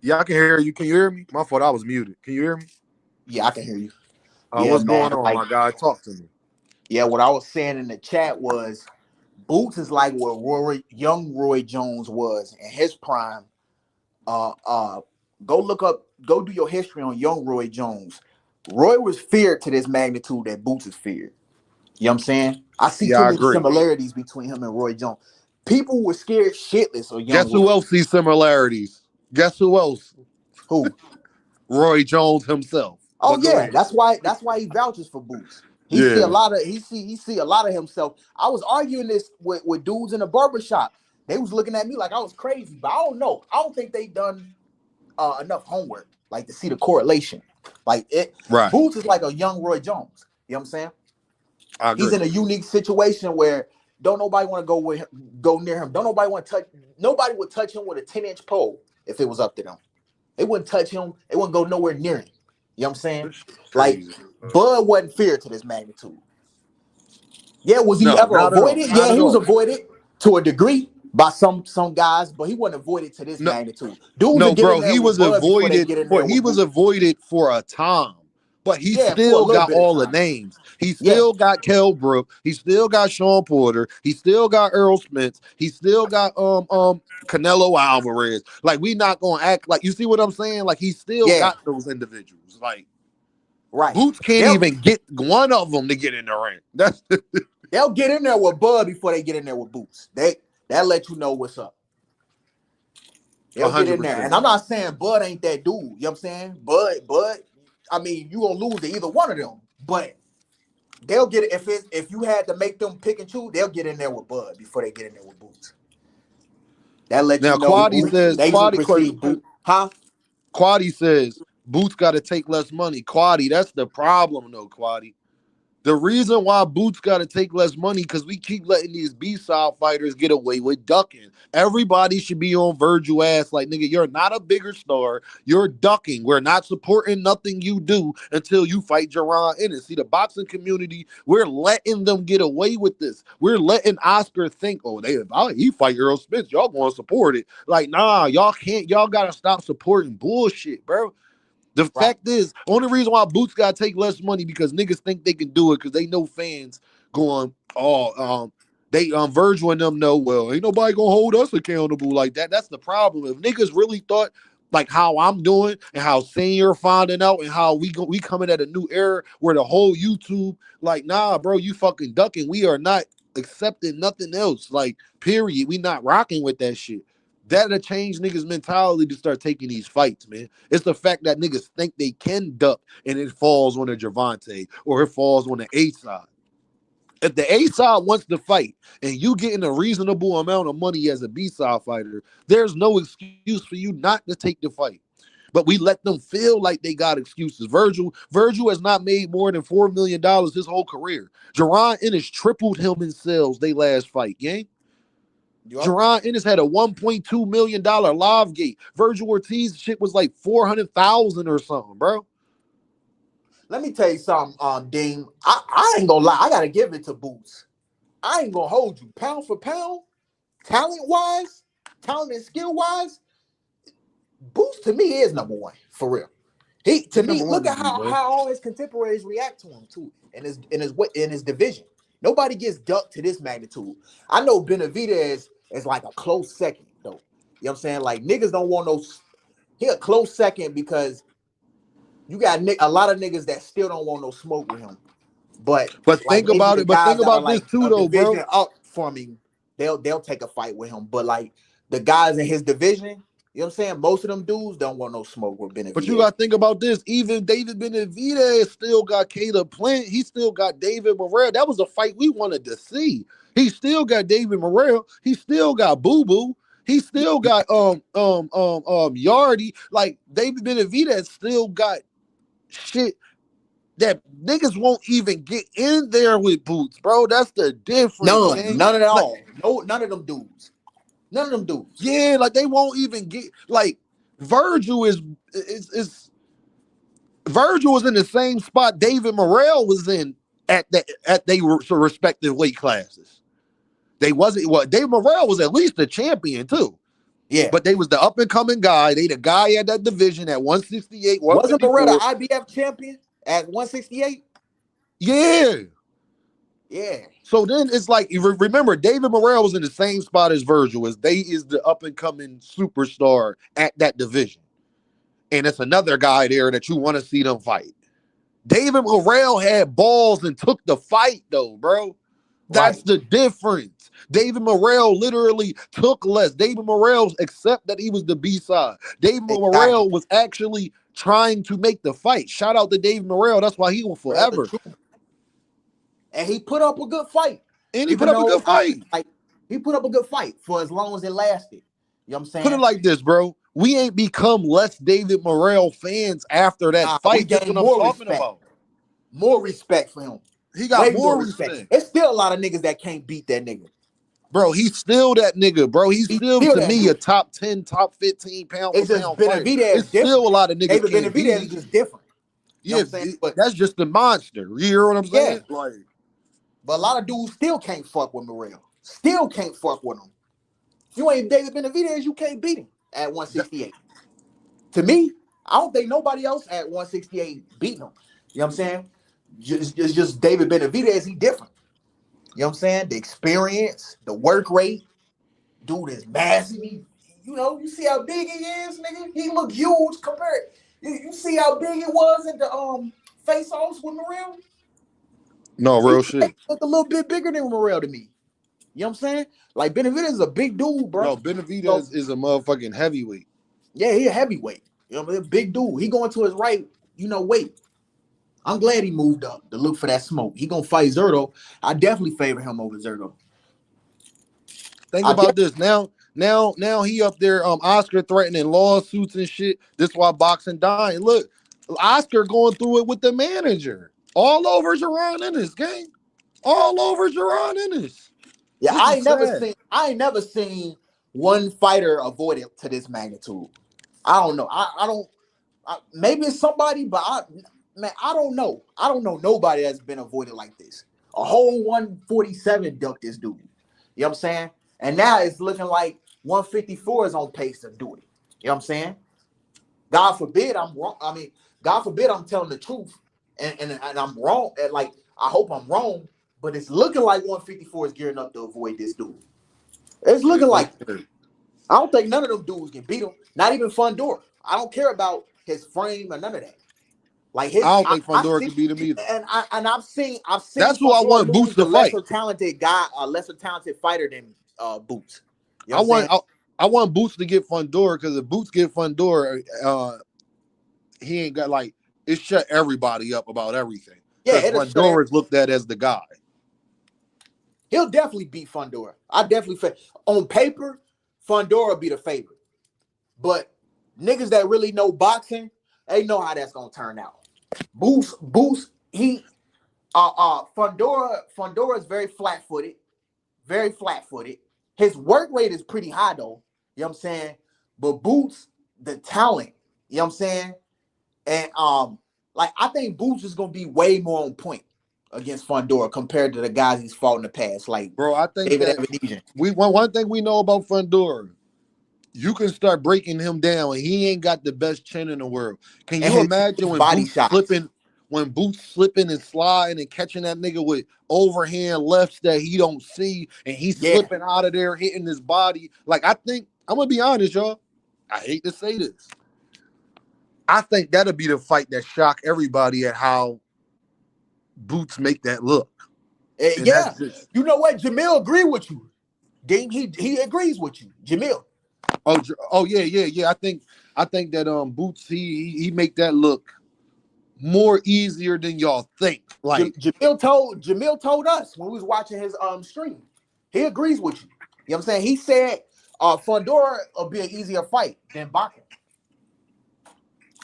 Yeah, I can hear you. Can you hear me? My fault, I was muted. Can you hear me? Yeah, I can hear you. What's going on, my guy? Talk to me. Yeah, what I was saying in the chat was Boots is like what young Roy Jones was in his prime. Go do your history on young Roy Jones. Roy was feared to this magnitude that Boots is feared. You know what I'm saying? I see too many similarities between him and Roy Jones. People were scared shitless of young Guess who else sees similarities? Guess who else? Who? Roy Jones himself. Oh yeah, that's why he vouches for Boots. He see a Yeah. lot of he see a lot of himself. I was arguing this with dudes in the barbershop. They was looking at me like I was crazy, but I don't know. I don't think they done enough homework, like to see the correlation. Like it, Right. Boots is like a young Roy Jones. You know what I'm saying? I He's agree. in a unique situation where don't nobody want to go near him. Don't nobody want to touch. Nobody would touch him with a 10-inch pole if it was up to them. They wouldn't touch him. They wouldn't go nowhere near him. You know what I'm saying? Like Crazy. Bud wasn't feared to this magnitude. Yeah, was he No, ever not at all. avoided? Not Yeah, at he was all. avoided to a degree by some guys, but he wasn't avoided to this No, magnitude. Dudes will no, get in bro. there He with was Bud before they avoided get in there with Boot. for a time. But he Yeah, for a still little got bit of all the time. names. He Yeah, still got Kell Brook. He still got Sean Porter. He still got Earl Spence. He still got Canelo Alvarez. Like, we not gonna act like, you see what I'm saying? Like, he still yeah, got those individuals. Like, right. Boots can't even get one of them to get in the ring. That's They'll get in there with Bud before they get in there with Boots. That let you know what's up. They'll get in there. 100%. And I'm not saying Bud ain't that dude. You know what I'm saying? Bud, I mean, you gonna lose to either one of them. But they'll get it if you had to make them pick and choose, they'll get in there with Bud before they get in there with Boots. That let Now, you know they will Quaddy, perceive Boot. Huh? Quaddy says, Boots got to take less money. Quaddy, that's the problem, though, Quaddy. The reason why Boots got to take less money because we keep letting these B-side fighters get away with ducking. Everybody should be on Virgil ass like, nigga, you're not a bigger star. You're ducking. We're not supporting nothing you do until you fight Jaronennis. See, the boxing community, we're letting them get away with this. We're letting Oscar think, he fight Earl Spence. Y'all going to support it. Like, nah, y'all can't. Y'all got to stop supporting bullshit, bro. The fact is, only reason why Boots got to take less money because niggas think they can do it because they know fans going, Virgil and them know, well, ain't nobody gonna hold us accountable like that. That's the problem. If niggas really thought like how I'm doing and how Senior finding out and how we coming at a new era where the whole YouTube, like, nah, bro, you fucking ducking. We are not accepting nothing else. Like, period. We not rocking with that shit. That'll change niggas' mentality to start taking these fights, man. It's the fact that niggas think they can duck and it falls on a Javante or it falls on the A side. If the A side wants to fight and you getting a reasonable amount of money as a B side fighter, there's no excuse for you not to take the fight. But we let them feel like they got excuses. Virgil has not made more than $4 million his whole career. Jaronennis tripled him in sales they last fight, gang. Yep. Jaronennis had a $1.2 million live gate. Vergilortiz shit was like 400,000 or something, bro. Let me tell you something, Dean. I ain't gonna lie. I gotta give it to Boots. I ain't gonna hold you. Pound for pound, talent and skill wise, Boots to me is number one for real. Look at how all his contemporaries react to him too, in his division. Nobody gets ducked to this magnitude. I know Benavidez is like a close second though. You know what I'm saying? Like niggas don't want no. He a close second because you got a lot of niggas that still don't want no smoke with him. But think about it. But think about this too, though, bro. Up for me, they'll take a fight with him. But like the guys in his division, you know what I'm saying? Most of them dudes don't want no smoke with Benavidez. But you got to think about this. Even David Benavidez still got Caleb Plant. He still got David Morrell. That was a fight we wanted to see. He still got David Morrell. He still got Boo Boo. He still got Yardy. Like David Benavidez still got shit that niggas won't even get in there with Boots, bro. That's the difference. None at all. No, none of them dudes. None of them dudes. Yeah, like they won't even get like Virgil is Virgil was in the same spot David Morrell was in at they respective weight classes. They wasn't David Morrell was at least a champion too. Yeah, but they was the up and coming guy. They the guy at that division at 168. Wasn't Morrell the IBF champion at 168? Yeah. Yeah. So then it's like, remember, David Morrell was in the same spot as Virgil. They is the up-and-coming superstar at that division. And it's another guy there that you want to see them fight. David Morrell had balls and took the fight, though, bro. That's the difference. David Morrell literally took less. David Morrell, except that he was the B-side. David Morrell was actually trying to make the fight. Shout out to David Morrell. That's why he will forever. and he put up a good fight. And he put up a good fight. He put up a good fight for as long as it lasted. You know what I'm saying? Put it like this, bro. We ain't become less David Morrell fans after that fight. That's what I'm talking about. More respect for him. He got more respect. There's still a lot of niggas that can't beat that nigga. Bro, he's still that nigga, bro. He's still to me a top 10, top 15 pound for pound fighter. It's still a lot of niggas. David Benavidez is just different. Yeah, but that's just the monster. You hear what I'm saying? Yeah. Like, but a lot of dudes still can't fuck with Morrell. Still can't fuck with him. If you ain't David Benavidez, you can't beat him at 168. To me, I don't think nobody else at 168 beating him. You know what I'm saying? It's just David Benavidez, he different. You know what I'm saying? The experience, the work rate. Dude is massive. You see how big he is, nigga? He look huge compared. You see how big it was at the face-offs with Morrell? No, real shit. Look a little bit bigger than Morrell to me. You know what I'm saying? Like, Benavidez is a big dude, bro. No, Benavidez is a motherfucking heavyweight. Yeah, he a heavyweight. You know what I mean? Big dude. He going to his right, weight. I'm glad he moved up to look for that smoke. He gonna fight Zerto. I definitely favor him over Zerto. Think about this. Now he up there, Oscar threatening lawsuits and shit. This why boxing dying. Look, Oscar going through it with the manager. All over jaronennis, gang. All over jaronennis. Yeah, I ain't never seen one fighter avoid it to this magnitude. I don't know. Maybe it's somebody, but I don't know. I don't know nobody that's been avoided like this. A whole 147 ducked this dude. You know what I'm saying? And now it's looking like 154 is on pace to do it. You know what I'm saying? God forbid I'm wrong. I mean, God forbid I'm telling the truth and I'm wrong. And like, I hope I'm wrong, but it's looking like 154 is gearing up to avoid this dude. It's looking like I don't think none of them dudes can beat him. Not even Fundora. I don't care about his frame or none of that. Like I don't think Fundora can beat him either. And I've seen. That's who I want Boots to fight. Lesser talented guy, a lesser talented fighter than Boots. You know I want Boots to get Fundora because if Boots get Fundora, he ain't got it shut everybody up about everything. Yeah, Fundora is looked at as the guy. He'll definitely beat Fundora. On paper, Fundora will be the favorite. But niggas that really know boxing, they know how that's gonna turn out. Boots, Fundora is very flat-footed. Very flat-footed. His work rate is pretty high though. You know what I'm saying? But Boots, the talent, you know what I'm saying? And I think Boots is gonna be way more on point against Fundora compared to the guys he's fought in the past. Like, bro, I think David Evanesian. One thing we know about Fundora, you can start breaking him down, and he ain't got the best chin in the world. Can you imagine when Boots slipping and sliding and catching that nigga with overhand lefts that he don't see, and he's slipping out of there, hitting his body? Like, I think, I'm gonna be honest, y'all. I hate to say this. I think that'll be the fight that shock everybody at how Boots make that look. Yeah, you know what? Jamil agree with you. He agrees with you, Jamil. Oh yeah. I think that Boots he make that look more easier than y'all think. Like Jamil told us when we was watching his stream. He agrees with you. You know what I'm saying? He said Fundora will be an easier fight than Bakram.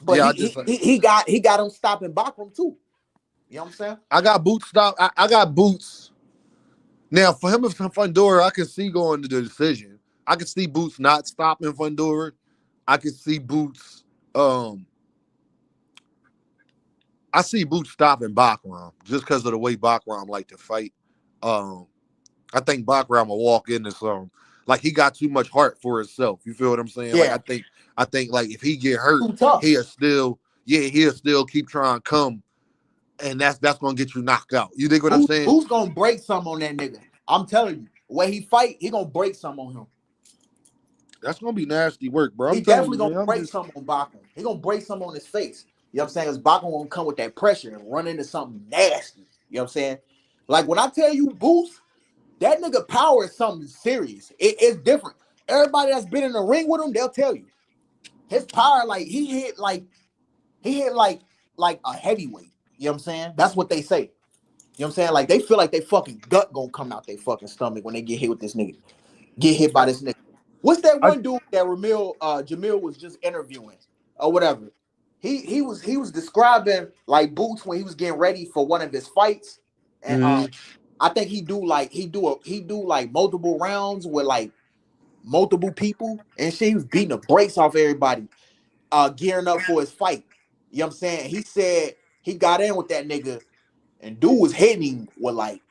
But yeah, he got him stopping Bakram too. You know what I'm saying? I got Boots stop. I got Boots. Now for him and Fundora, I can see going to the decision. I can see Boots not stopping Fundora. I can see Boots. I see Boots stopping Bakram just because of the way Bakram like to fight. I think Bakram will walk into some like he got too much heart for himself. You feel what I'm saying? Yeah. Like I think like if he get hurt, he'll still keep trying to come, and that's gonna get you knocked out. You think what I'm saying? Who's gonna break some on that nigga? I'm telling you, the way he fight, he gonna break some on him. That's gonna be nasty work, bro. He definitely gonna break some on Bakram. He gonna break some on his face. You know what I'm saying? Because Bakram won't come with that pressure and run into something nasty. You know what I'm saying? Like when I tell you Boots, that nigga power is something serious. It's different. Everybody that's been in the ring with him, they'll tell you. His power, like he hit like a heavyweight. You know what I'm saying? That's what they say. You know what I'm saying? Like they feel like they fucking gut gonna come out their fucking stomach when they get hit with this nigga. Get hit by this nigga. What's that I, one dude that Jamil was just interviewing or whatever? He was describing like Boots when he was getting ready for one of his fights, and I think he do like multiple rounds with like multiple people and shit. He was beating the brakes off everybody, gearing up for his fight. You know what I'm saying? He said he got in with that nigga, and dude was hitting him with like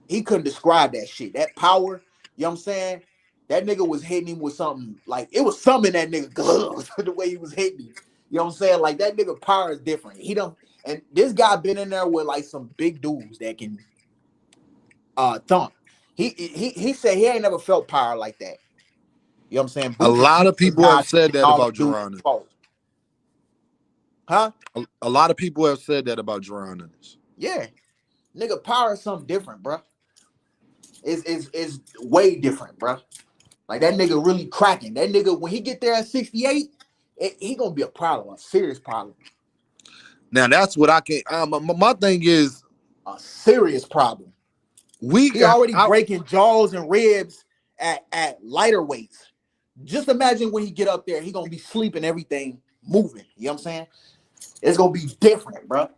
he couldn't describe that shit. That power, you know what I'm saying? That nigga was hitting him with something like it was something in that nigga gloves the way he was hitting him. You know what I'm saying? Like that nigga power is different. He don't, and this guy been in there with like some big dudes that can thump. He said he ain't never felt power like that. You know what I'm saying? a Boots lot of people have said that about Jaronennis. Jaronennis. Huh? A lot of people have said that about Jaronennis. Yeah. Nigga power is something different, bro. Is way different, bro. Like that nigga really cracking. That nigga, when he get there at 68, he gonna be a problem, a serious problem. Now that's what I can. My thing is a serious problem. He already breaking jaws and ribs at lighter weights. Just imagine when he get up there, he gonna be sleeping, everything moving. You know what I'm saying? It's gonna be different, bro.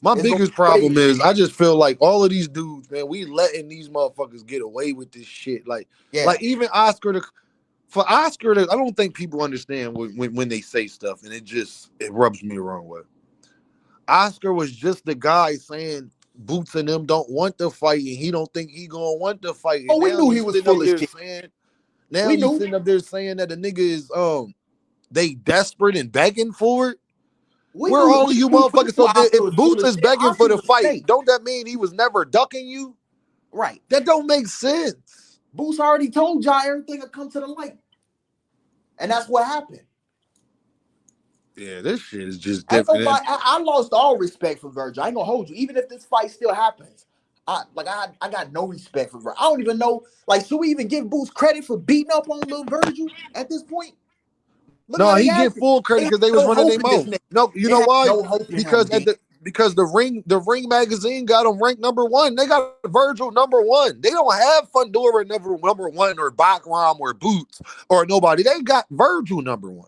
My biggest problem is I just feel like all of these dudes, man, we letting these motherfuckers get away with this shit. Like even Oscar, I don't think people understand when they say stuff, and it rubs me the wrong way. Oscar was just the guy saying Boots and them don't want to fight, and he don't think he gonna want to fight. Oh, we knew he was full of shit. Now he's sitting up there saying that the nigga is they desperate and begging for it. Where all of you motherfuckers? So if Boots is begging for the fight, don't that mean he was never ducking you? Right. That don't make sense. Boots already told y'all everything will come to the light. And that's what happened. Yeah, this shit is just different. I lost all respect for Virgil. I ain't gonna hold you. Even if this fight still happens, I got no respect for Virgil. I don't even know. Like, should we even give Boots credit for beating up on little Virgil at this point? No, he get full credit because they was running their mouth. No, you know why? Because the ring magazine got him ranked #1. They got Virgil #1. They don't have Fundora number 1 or Bachram or Boots or nobody. They got Virgil #1.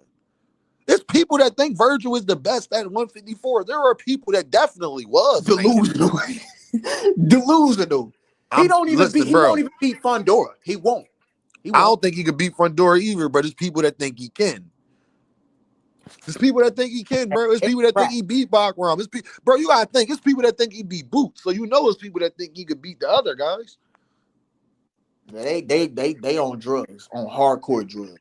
There's people that think Virgil is the best at 154. There are people that definitely was delusional. Delusional. He don't even beat Fundora. He won't. I don't think he could beat Fundora either, but there's people that think he can. There's people that think he can, bro. There's people that think he beat Bachram. Bro, you gotta think. It's people that think he beat Boots. So you know it's people that think he could beat the other guys. They on drugs, on hardcore drugs.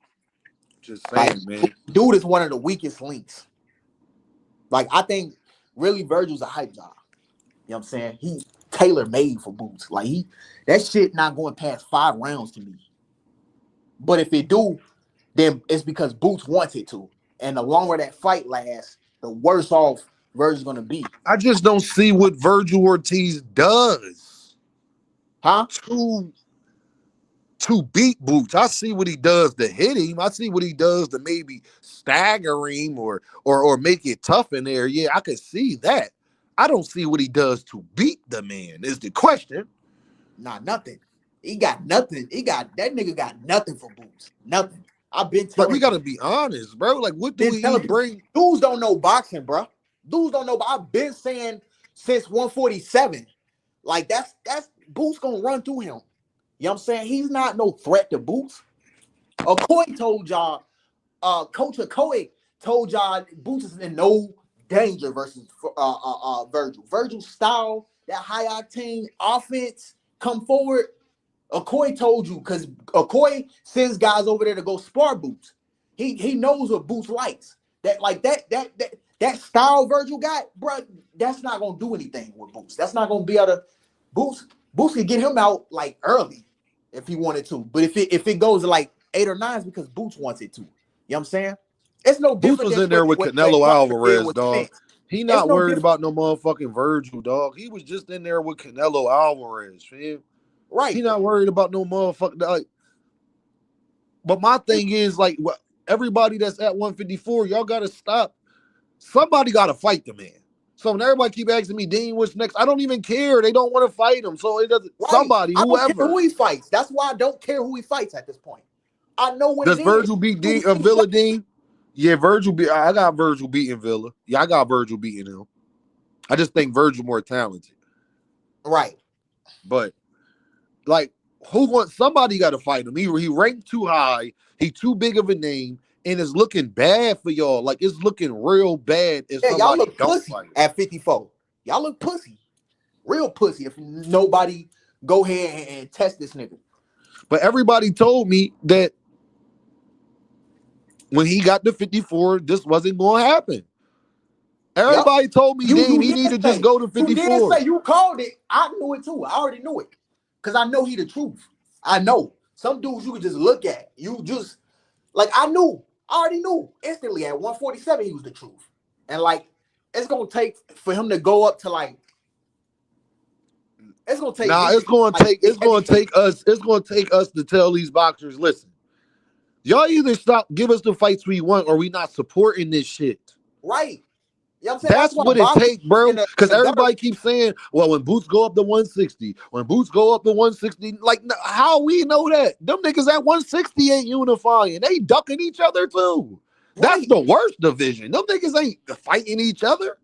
Just saying, man. Dude is one of the weakest links. Like, I think really Virgil's a hype job. You know what I'm saying? He's tailor-made for Boots. Like, that shit not going past 5 rounds to me. But if it do, then it's because Boots wants it to. And the longer that fight lasts, the worse off Virgil's gonna be. I just don't see what Vergil Ortiz does. Huh? To beat Boots. I see what he does to hit him. I see what he does to maybe stagger him or make it tough in there. Yeah, I can see that. I don't see what he does to beat the man, is the question. Nah, nothing. He got nothing. That nigga got nothing for Boots. Nothing. I've been telling. But we gotta be honest, bro. Like, what do we bring? Dudes don't know boxing, bro. Dudes don't know. I've been saying since 147. Like, that's Boots gonna run through him. You know what I'm saying? He's not no threat to Boots. Okoye told y'all, Coach Okoye told y'all Boots is in no danger versus Virgil. Virgil's style, that high octane offense, come forward. Okoye told you, because Okoye sends guys over there to go spar Boots. He knows what Boots likes. That style Virgil got, bro, that's not gonna do anything with Boots. That's not gonna be able to. Boots can get him out like early if he wanted to. But if it goes to like 8 or 9, it's because Boots wants it to. You know what I'm saying? It's no different. Boots was in there with Canelo Alvarez, dog. He not worried about no motherfucking Virgil, dog. He was just in there with Canelo Alvarez, fam. Right. He not worried about no motherfucking, like. But my thing is, like, everybody that's at 154, y'all gotta stop. Somebody gotta fight the man. So when everybody keep asking me, Dean, what's next? I don't even care. They don't want to fight him. So it doesn't. Right. Somebody, I don't care whoever. who he fights. That's why I don't care who he fights at this point. I know when Does it Virgil is. beat Villa Dean? Yeah, Virgil. I got Virgil beating Villa. Yeah, I got Virgil beating him. I just think Virgil more talented. Right. But like, who wants? Somebody got to fight him. He ranked too high. He too big of a name, and it's looking bad for y'all. Like it's looking real bad if Yeah, y'all somebody look don't pussy fight him. at 54. Y'all look pussy. Real pussy if nobody go ahead and test this nigga. But everybody told me that when he got to 54, this wasn't going to happen. Everybody told me, Dean, he need to just go to 54. You did say you called it. I knew it too. I already knew it. Because I know he the truth. I know. Some dudes you could just look at. You just, like, I already knew instantly at 147 he was the truth. And, like, it's going to take for him to go up to, like, it's going to take. Nah, it's going to take us to tell these boxers, listen, y'all either give us the fights we want or we not supporting this shit. Right. You know what I'm saying? That's what it takes, bro. Because everybody keeps saying, well, when Boots go up to 160, like, how we know that? Them niggas at 160 ain't unifying. They ducking each other, too. Right. That's the worst division. Them niggas ain't fighting each other.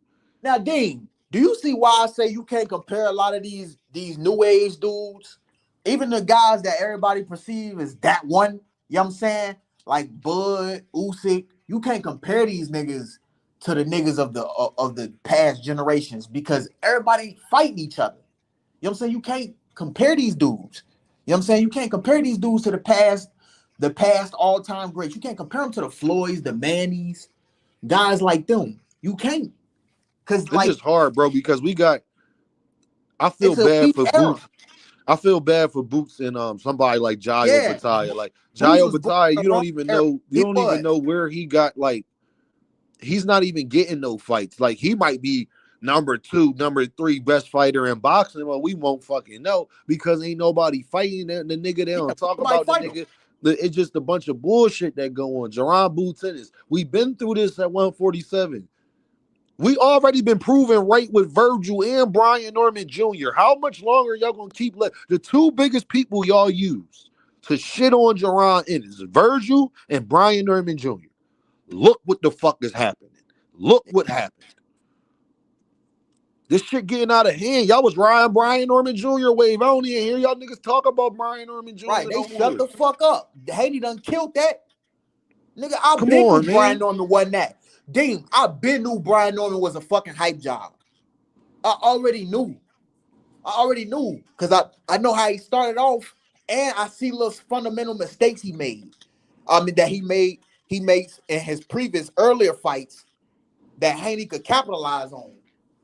Now, Dean, do you see why I say you can't compare a lot of these new age dudes, even the guys that everybody perceive as that one, you know what I'm saying? Like Bud, Usyk, you can't compare these niggas to the niggas of the past generations because everybody fighting each other. You know what I'm saying? You can't compare these dudes. You know what I'm saying? You can't compare these dudes to the past all-time greats. You can't compare them to the Floyds, the Mannies, guys like them. You can't. Because it's just hard, bro, because I feel bad for Boots. I feel bad for Boots and somebody like Jayo Battaglia. Like Jayo Battaglia, you don't even know where he got, like, he's not even getting no fights. Like he might be number 2, number 3 best fighter in boxing. Well, we won't fucking know because ain't nobody fighting the nigga. They don't talk about the nigga. It's just a bunch of bullshit that go on. Jaron Boots, we've been through this at 147. We already been proven right with Virgil and Brian Norman Jr. How much longer y'all gonna keep the 2 biggest people y'all use to shit on Jaron Ennis, Virgil and Brian Norman Jr. Look what the fuck is happening. Look what happened. This shit getting out of hand. Y'all was riding Brian Norman Jr. wave. I don't even hear y'all niggas talk about Brian Norman Jr. Right, they shut the fuck up. Haiti done killed that. Nigga, I been knew Brian Norman wasn't that. Dean, I been knew Brian Norman was a fucking hype job. I already knew. Because I know how he started off, and I see little fundamental mistakes he made. That he made in his previous earlier fights that Haney could capitalize on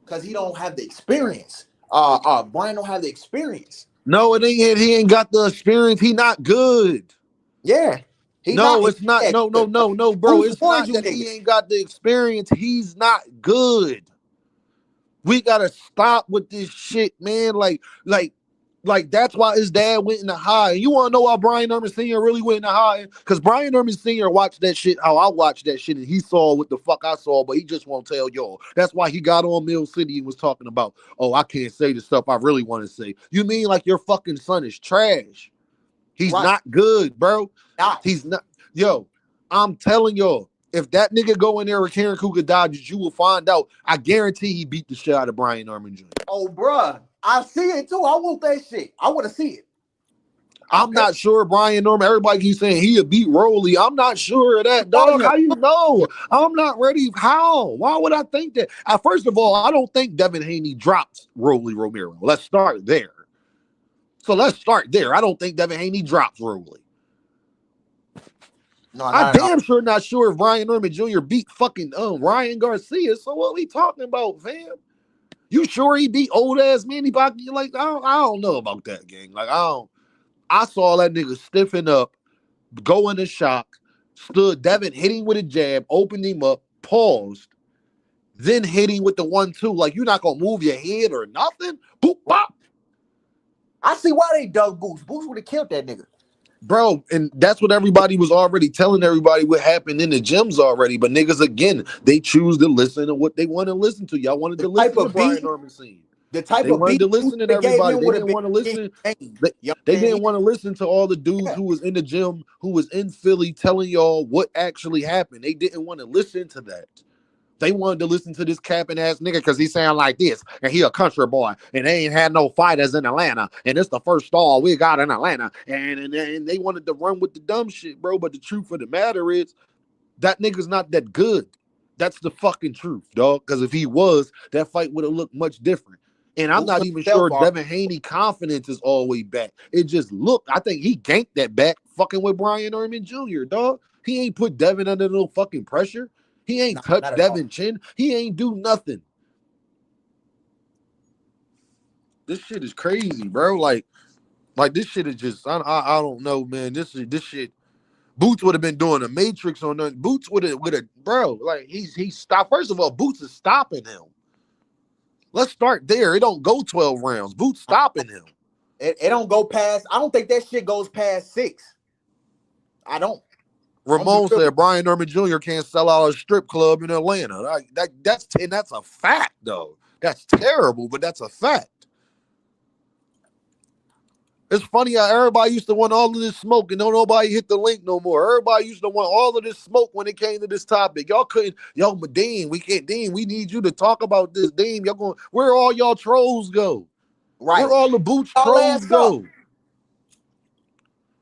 because he don't have the experience. Brian don't have the experience. No, he ain't got the experience. He not good. Yeah. It's not, bro. It's not that he ain't got the experience. He's not good. We gotta stop with this shit, man. Like that's why his dad went in the high. And you want to know why Brian Norman Sr. really went in the high? Because Brian Norman Sr. watched that shit how I watched that shit, and he saw what the fuck I saw, but he just won't tell y'all. That's why he got on Mill City and was talking about, oh, I can't say the stuff I really want to say. You mean like your fucking son is trash? He's not good, bro. He's not. Yo, I'm telling y'all, if that nigga go in there with Karen Cougar Dodgers, you will find out. I guarantee he beat the shit out of Brian Norman Jr. Oh, bruh. I see it too. I want that shit. I want to see it. I'm not sure Brian Norman. Everybody keeps saying he'll beat Rolly. I'm not sure of that, dog. How you know? I'm not ready. How? Why would I think that? First of all, I don't think Devin Haney dropped Rolly Romero. Let's start there. I don't think Devin Haney drops Rolly. No, I'm damn sure not sure if Brian Norman Jr. beat fucking Ryan Garcia. So what we talking about, fam? You sure he beat old ass Manny Pacquiao? Like I don't know about that, gang. Like I saw that nigga stiffen up, go into shock, stood Devin hitting with a jab, opened him up, paused, then hitting with the 1-2. Like you're not gonna move your head or nothing. Boop bop. I see why they dug Boots. Boots would have killed that nigga. Bro, and that's what everybody was already telling everybody what happened in the gyms already. But niggas, again, they choose to listen to what they want to listen to. Y'all wanted The to type listen to of Brian beat, Norman scene. the type They of wanted beat to you listen to gave everybody. him They would have didn't been want to listen. insane. They, You know they what I'm saying? didn't want to listen to all the dudes Yeah, who was in the gym, who was in Philly telling y'all what actually happened. They didn't want to listen to that. They wanted to listen to this capping ass nigga because he sound like this, and he a country boy, and they ain't had no fighters in Atlanta, and it's the first star we got in Atlanta, and they wanted to run with the dumb shit, bro. But the truth of the matter is, that nigga's not that good. That's the fucking truth, dog. Because if he was, that fight would have looked much different. And I'm Boots not even sure himself are. Devin Haney confidence is all the way back. It just looked. I think he ganked that back fucking with Brian Norman Jr., dog. He ain't put Devin under no fucking pressure. He ain't Nah, touched not at all. Devin chin. He ain't do nothing. This shit is crazy, bro. Like this shit is just. I don't know, man. This shit. Boots would have been doing a matrix on that. Boots would have bro. Like he stopped. First of all, Boots is stopping him. Let's start there. It don't go 12 rounds. Boots stopping him. It don't go past. I don't think that shit goes past 6. I don't. Ramon said Brian Norman Jr. can't sell out a strip club in Atlanta. That's a fact, though. That's terrible, but that's a fact. It's funny how everybody used to want all of this smoke and don't nobody hit the link no more. Everybody used to want all of this smoke when it came to this topic. Y'all couldn't, but Dean, we can't, Dean, we need you to talk about this. Dean, y'all going, where all y'all trolls go? Right. Where all the Boots Y'all trolls ass go? up.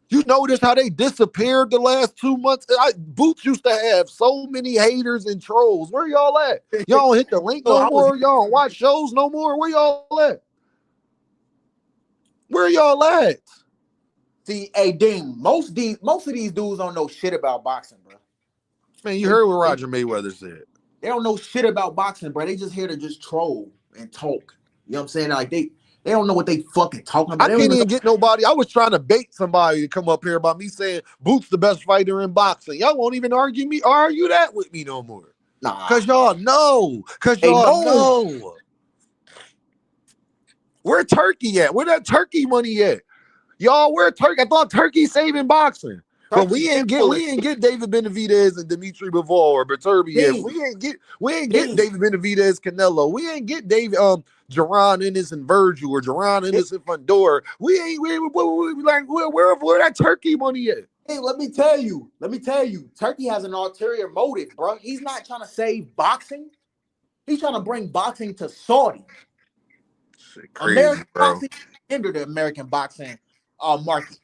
You notice how they disappeared the last 2 months? Boots used to have so many haters and trolls. Where y'all at? Y'all don't hit the link Oh, no I was more? Y'all don't watch shows no more? Where y'all at? Where y'all at? See, hey, Dean, most of these dudes don't know shit about boxing, bro. Man, you heard what Roger Mayweather said. They don't know shit about boxing, bro. They just here to just troll and talk. You know what I'm saying? Like they don't know what they fucking talking about. I can't even get nobody. I was trying to bait somebody to come up here about me saying Boots the best fighter in boxing. Y'all won't even argue that with me no more. Nah. Cause y'all know. Where Turkey at? Where that Turkey money at? Y'all, where Turkey? I thought Turkey saving boxing. But we ain't get David Benavidez and Dimitri Bivol or Beterbiev. We ain't get David Benavidez, Canelo. We ain't get David jaronennis and Virgil or jaronennis and Fundora. Where that Turkey money at? Hey, let me tell you. Turkey has an ulterior motive, bro. He's not trying to save boxing. He's trying to bring boxing to Saudi. Shit crazy, American bro. boxing hindered the American boxing market.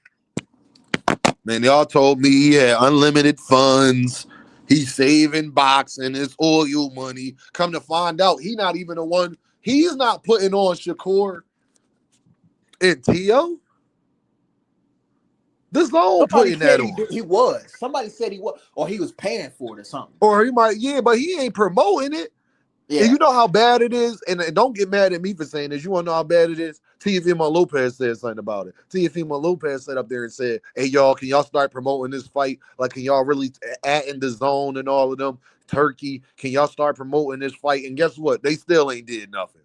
Man, y'all told me he had unlimited funds. He's saving boxing, his oil money. Come to find out, he not even the one. He's not putting on Shakur and Tio. The zone putting that on. He was. Somebody said he was, or he was paying for it or something. Or he might, but he ain't promoting it. Yeah. And you know how bad it is? And don't get mad at me for saying this. You want to know how bad it is? Teofimo Lopez said something about it. Teofimo Lopez sat up there and said, hey, y'all, can y'all start promoting this fight? Like, can y'all really add in the zone and all of them? Turkey, can y'all start promoting this fight? And guess what? They still ain't did nothing.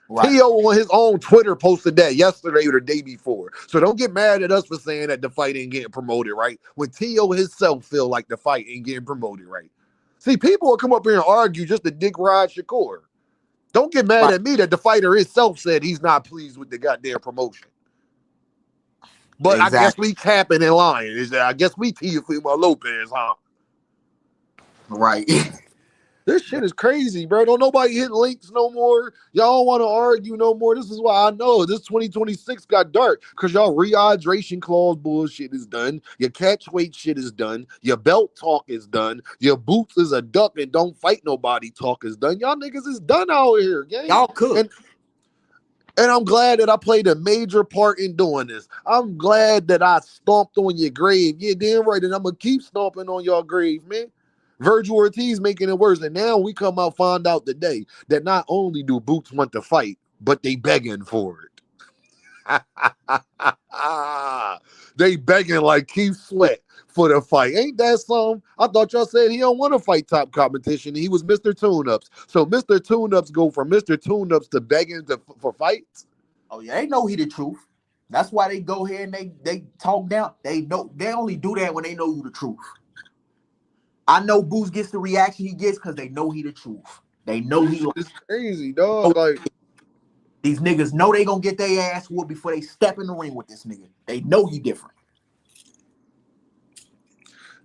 Right. Tio on his own Twitter posted that yesterday or the day before. So don't get mad at us for saying that the fight ain't getting promoted, right? When Tio himself feel like the fight ain't getting promoted, right? See, people will come up here and argue just to dick ride Shakur. Don't get mad at me that the fighter himself said he's not pleased with the goddamn promotion. But exactly. I guess we capping and lying. I guess we Teofimo Lopez, huh? Right. This shit is crazy, bro. Don't nobody hit links no more. Y'all want to argue no more. This is why I know this 2026 got dark, because y'all rehydration clause bullshit is done. Your catch weight shit is done. Your belt talk is done. Your boots is a duck and don't fight nobody talk is done. Y'all niggas is done out here, gang. Y'all could. And I'm glad that I played a major part in doing this. I'm glad that I stomped on your grave. Yeah, damn right. And I'm going to keep stomping on your grave, man. Vergilortiz making it worse. And now we come out, find out today that not only do Boots want to fight, but they begging for it. They begging like Keith Sweat for the fight. Ain't that something? I thought y'all said he don't want to fight top competition. He was Mr. Tune-Ups. So Mr. Tune-Ups go from Mr. Tune-Ups to begging for fights? Oh, yeah, ain't know he the truth. That's why they go here and they talk down. They only do that when they know you the truth. I know Boots gets the reaction he gets because they know he the truth. They know he. It's crazy, dog. Like these niggas know they gonna get their ass whooped before they step in the ring with this nigga. They know he different.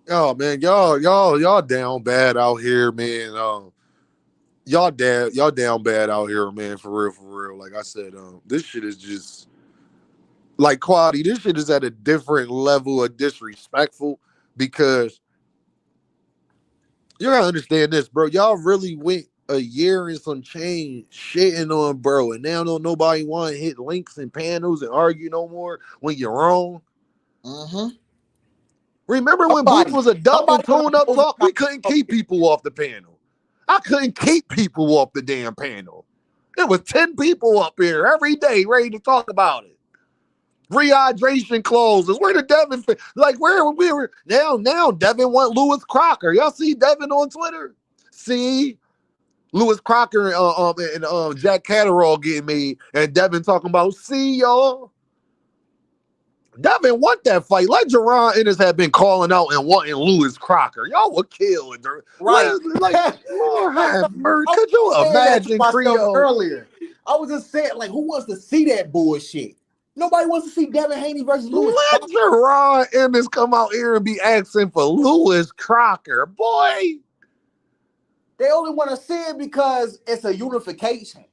oh man, y'all down bad out here, man. Y'all down bad out here, man. For real. Like I said, this shit is just like quality. This shit is at a different level of disrespectful because you gotta understand this, bro. Y'all really went a year and some change shitting on bro, and now don't nobody want to hit links and panels and argue no more when you're wrong. Mm-hmm. Remember when Boots was a duck and tone up talk? We couldn't keep people off the panel. I couldn't keep people off the damn panel. There was 10 people up here every day ready to talk about it. Rehydration clauses. Where the Devin? Like where we were now? Devin want Lewis Crocker. Y'all see Devin on Twitter? See Lewis Crocker and Jack Catterall getting made, and Devin talking about. See y'all. Devin want that fight. Like jaronennis had been calling out and wanting Lewis Crocker. Y'all were killed. Right. Like, Lord have mercy. Could you imagine Creole? Earlier, I was just saying, like, who wants to see that bullshit? Nobody wants to see Devin Haney versus Lewis Let jaronennis come out here and be asking for Lewis Crocker. Boy. They only want to see it because it's a unification.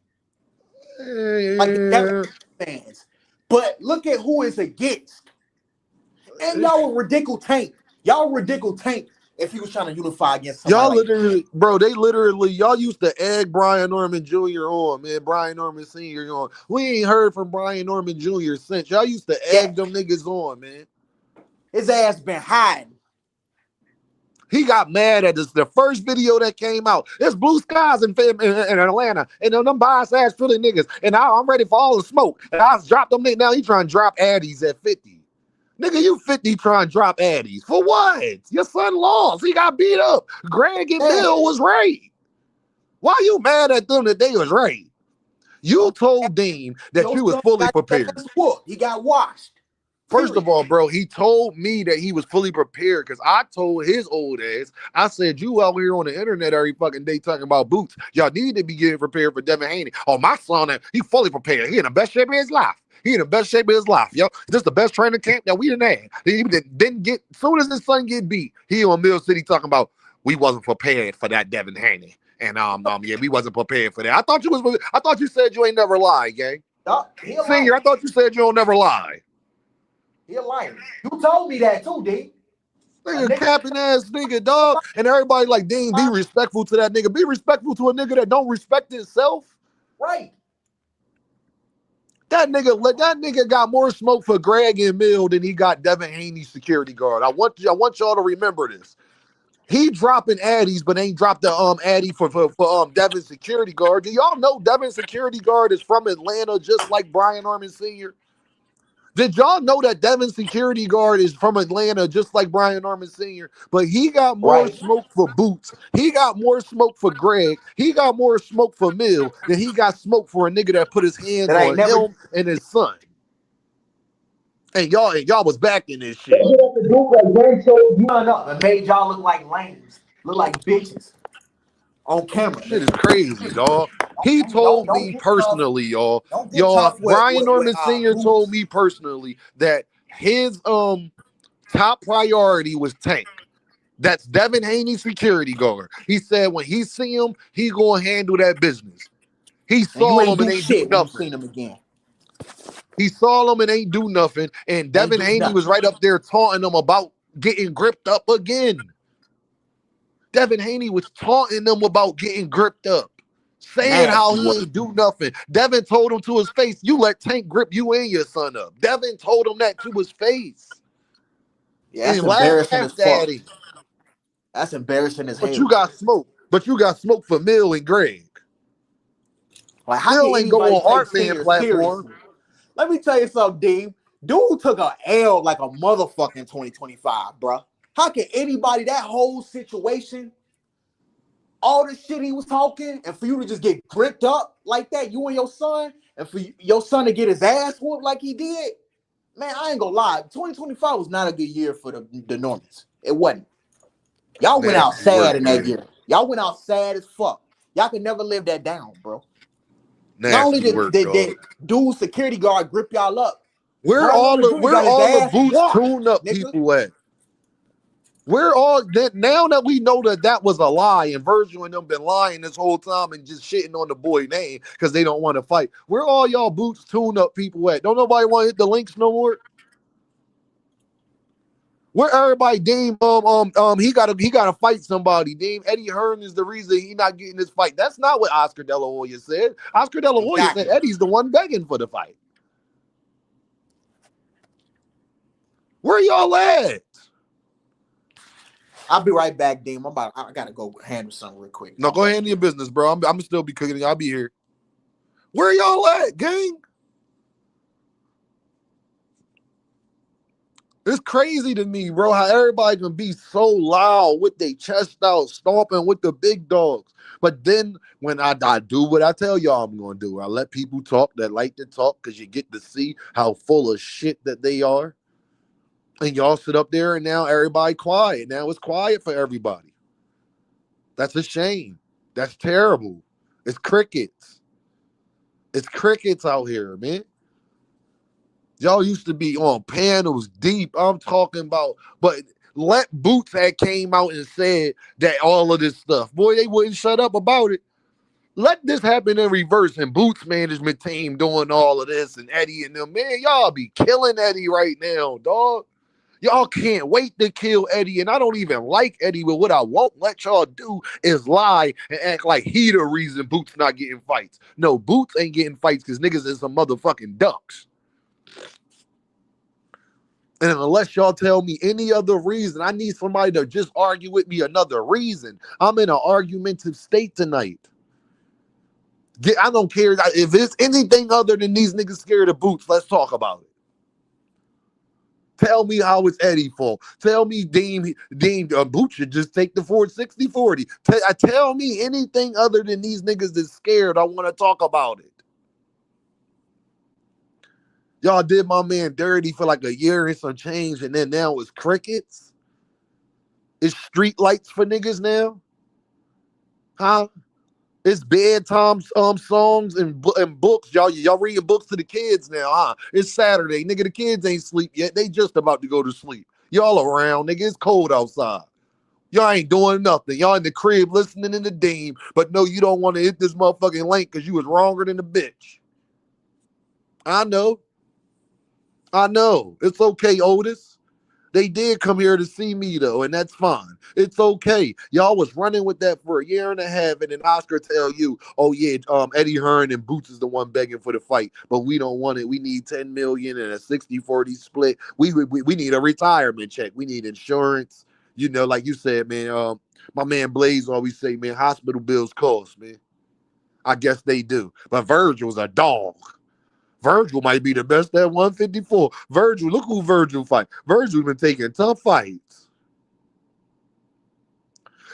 Like the Devin fans. But look at who it's against. And y'all were ridiculous tank. Y'all ridiculous tank if he was trying to unify against somebody. Y'all literally, bro, y'all used to egg Brian Norman Jr. on, man. Brian Norman Sr. on. We ain't heard from Brian Norman Jr. since. Y'all used to egg them niggas on, man. His ass been hiding. He got mad at this. The first video that came out, it's blue skies in Atlanta, and them bias ass Philly niggas, and I'm ready for all the smoke. And I dropped them niggas. Now he trying to drop addies at 50. Nigga, you 50 trying to drop addies. For what? Your son lost. He got beat up. Greg and Bill was right. Why you mad at them that they was right? You told Dean that you was fully prepared. He got washed. First of all, bro, he told me that he was fully prepared because I told his old ass, I said, you out here on the internet every fucking day talking about Boots. Y'all need to be getting prepared for Devin Haney. Oh, my son, he fully prepared. He in the best shape of his life. He in the best shape of his life, yo. This is the best training camp that we done had. He didn't get, as soon as his son get beat, he on Mill City talking about, we wasn't prepared for that Devin Haney. And yeah, we wasn't prepared for that. I thought you said you ain't never lied, gang. Senior, I thought you said you don't never lie. He a liar. You told me that too, D. Nigga, capping ass nigga, dog. And everybody like, Dean, be respectful to that nigga. Be respectful to a nigga that don't respect himself. Right. That nigga got more smoke for Greg and Mill than he got Devin Haney's security guard. I want y'all to remember this. He dropping addies, but ain't dropped the addy for Devin's security guard. Do y'all know Devin's security guard is from Atlanta, just like Brian Norman Sr.? Did y'all know that Devin's security guard is from Atlanta, just like Brian Norman Sr.? But he got more smoke for Boots. He got more smoke for Greg. He got more smoke for Mill than he got smoke for a nigga that put his hands on him and his son. And y'all was backing this shit. It made y'all look like lames, look like bitches on camera. Shit is crazy, dog. He told me personally, y'all. Brian Norman Sr. told me personally that his top priority was Tank. That's Devin Haney's security guard. He said when he see him, he gonna handle that business. He saw him and ain't do nothing. Seen him again. He saw him and ain't do nothing. And Devin Haney was right up there taunting him about getting gripped up again. Devin Haney was taunting them about getting gripped up, saying how he ain't do nothing. Devin told him to his face, you let Tank grip you and your son up. Devin told him that to his face. Yeah, that's embarrassing as fuck. That's embarrassing as hell. But you got smoke. But you got smoke for Mill and Greg. Like, how Mill ain't go on Heartland platform. Seriously? Let me tell you something, Dean. Dude took a L like a motherfucker in 2025, bro. How can anybody, that whole situation, all the shit he was talking, and for you to just get gripped up like that, you and your son, and for your son to get his ass whooped like he did, Man, I ain't gonna lie. 2025 was not a good year for the Normans. It wasn't. Y'all went out Nasty sad work, in that man. year. Y'all went out sad as fuck. Y'all could never live that down, bro. Not only Nasty did work, dog. dude security guard grip y'all up, Martin Luther Jr. Where got his all the ass boots whooped, tune up nigga. people at? We're all that now that we know that was a lie, and Virgil and them been lying this whole time and just shitting on the boy name because they don't want to fight. Where all y'all boots tune up people at? Don't nobody want to hit the links no more? Where everybody Dame he gotta fight somebody. Dame Eddie Hearn is the reason he not getting this fight. That's not what Oscar De La Hoya said. Oscar De La Hoya said Exactly. Eddie's the one begging for the fight. Where y'all at? I'll be right back, Dean. I gotta go handle something real quick. No, go handle your business, bro. I'm still be cooking. I'll be here. Where y'all at, gang? It's crazy to me, bro, how everybody can be so loud with their chest out, stomping with the big dogs. But then when I do what I tell y'all I'm going to do, I let people talk that like to talk because you get to see how full of shit that they are. And y'all sit up there and now everybody quiet. Now it's quiet for everybody. That's a shame. That's terrible. It's crickets. It's crickets out here, man. Y'all used to be on panels deep. I'm talking about, but let Boots had came out and said that all of this stuff. Boy, they wouldn't shut up about it. Let this happen in reverse and Boots management team doing all of this and Eddie and them. Man, y'all be killing Eddie right now, dog. Y'all can't wait to kill Eddie, and I don't even like Eddie, but what I won't let y'all do is lie and act like he the reason Boots not getting fights. No, Boots ain't getting fights because niggas is some motherfucking ducks. And unless y'all tell me any other reason, I need somebody to just argue with me another reason. I'm in an argumentative state tonight. I don't care. If it's anything other than these niggas scared of Boots, let's talk about it. Tell me how it's Eddie's fault. Tell me Dean Boots should just take the 60-40. Tell me anything other than these niggas that's scared. I want to talk about it. Y'all did my man dirty for like a year and some change, and then now it's crickets? It's street lights for niggas now? Huh? It's bedtime songs and books. Y'all reading books to the kids now, huh? It's Saturday. Nigga, the kids ain't sleep yet. They just about to go to sleep. Y'all around, nigga. It's cold outside. Y'all ain't doing nothing. Y'all in the crib listening in the Dean, but no, you don't want to hit this motherfucking link because you was wronger than the bitch. I know. It's okay, Otis. They did come here to see me, though, and that's fine. It's okay. Y'all was running with that for a year and a half, and then Oscar tell you, oh, yeah, Eddie Hearn and Boots is the one begging for the fight, but we don't want it. We need $10 million and a 60-40 split. We need a retirement check. We need insurance. You know, like you said, man, my man Blaze always say, man, hospital bills cost, man. I guess they do. But Virgil's a dog. Virgil might be the best at 154. Virgil, look who Virgil fight. Virgil's been taking tough fights.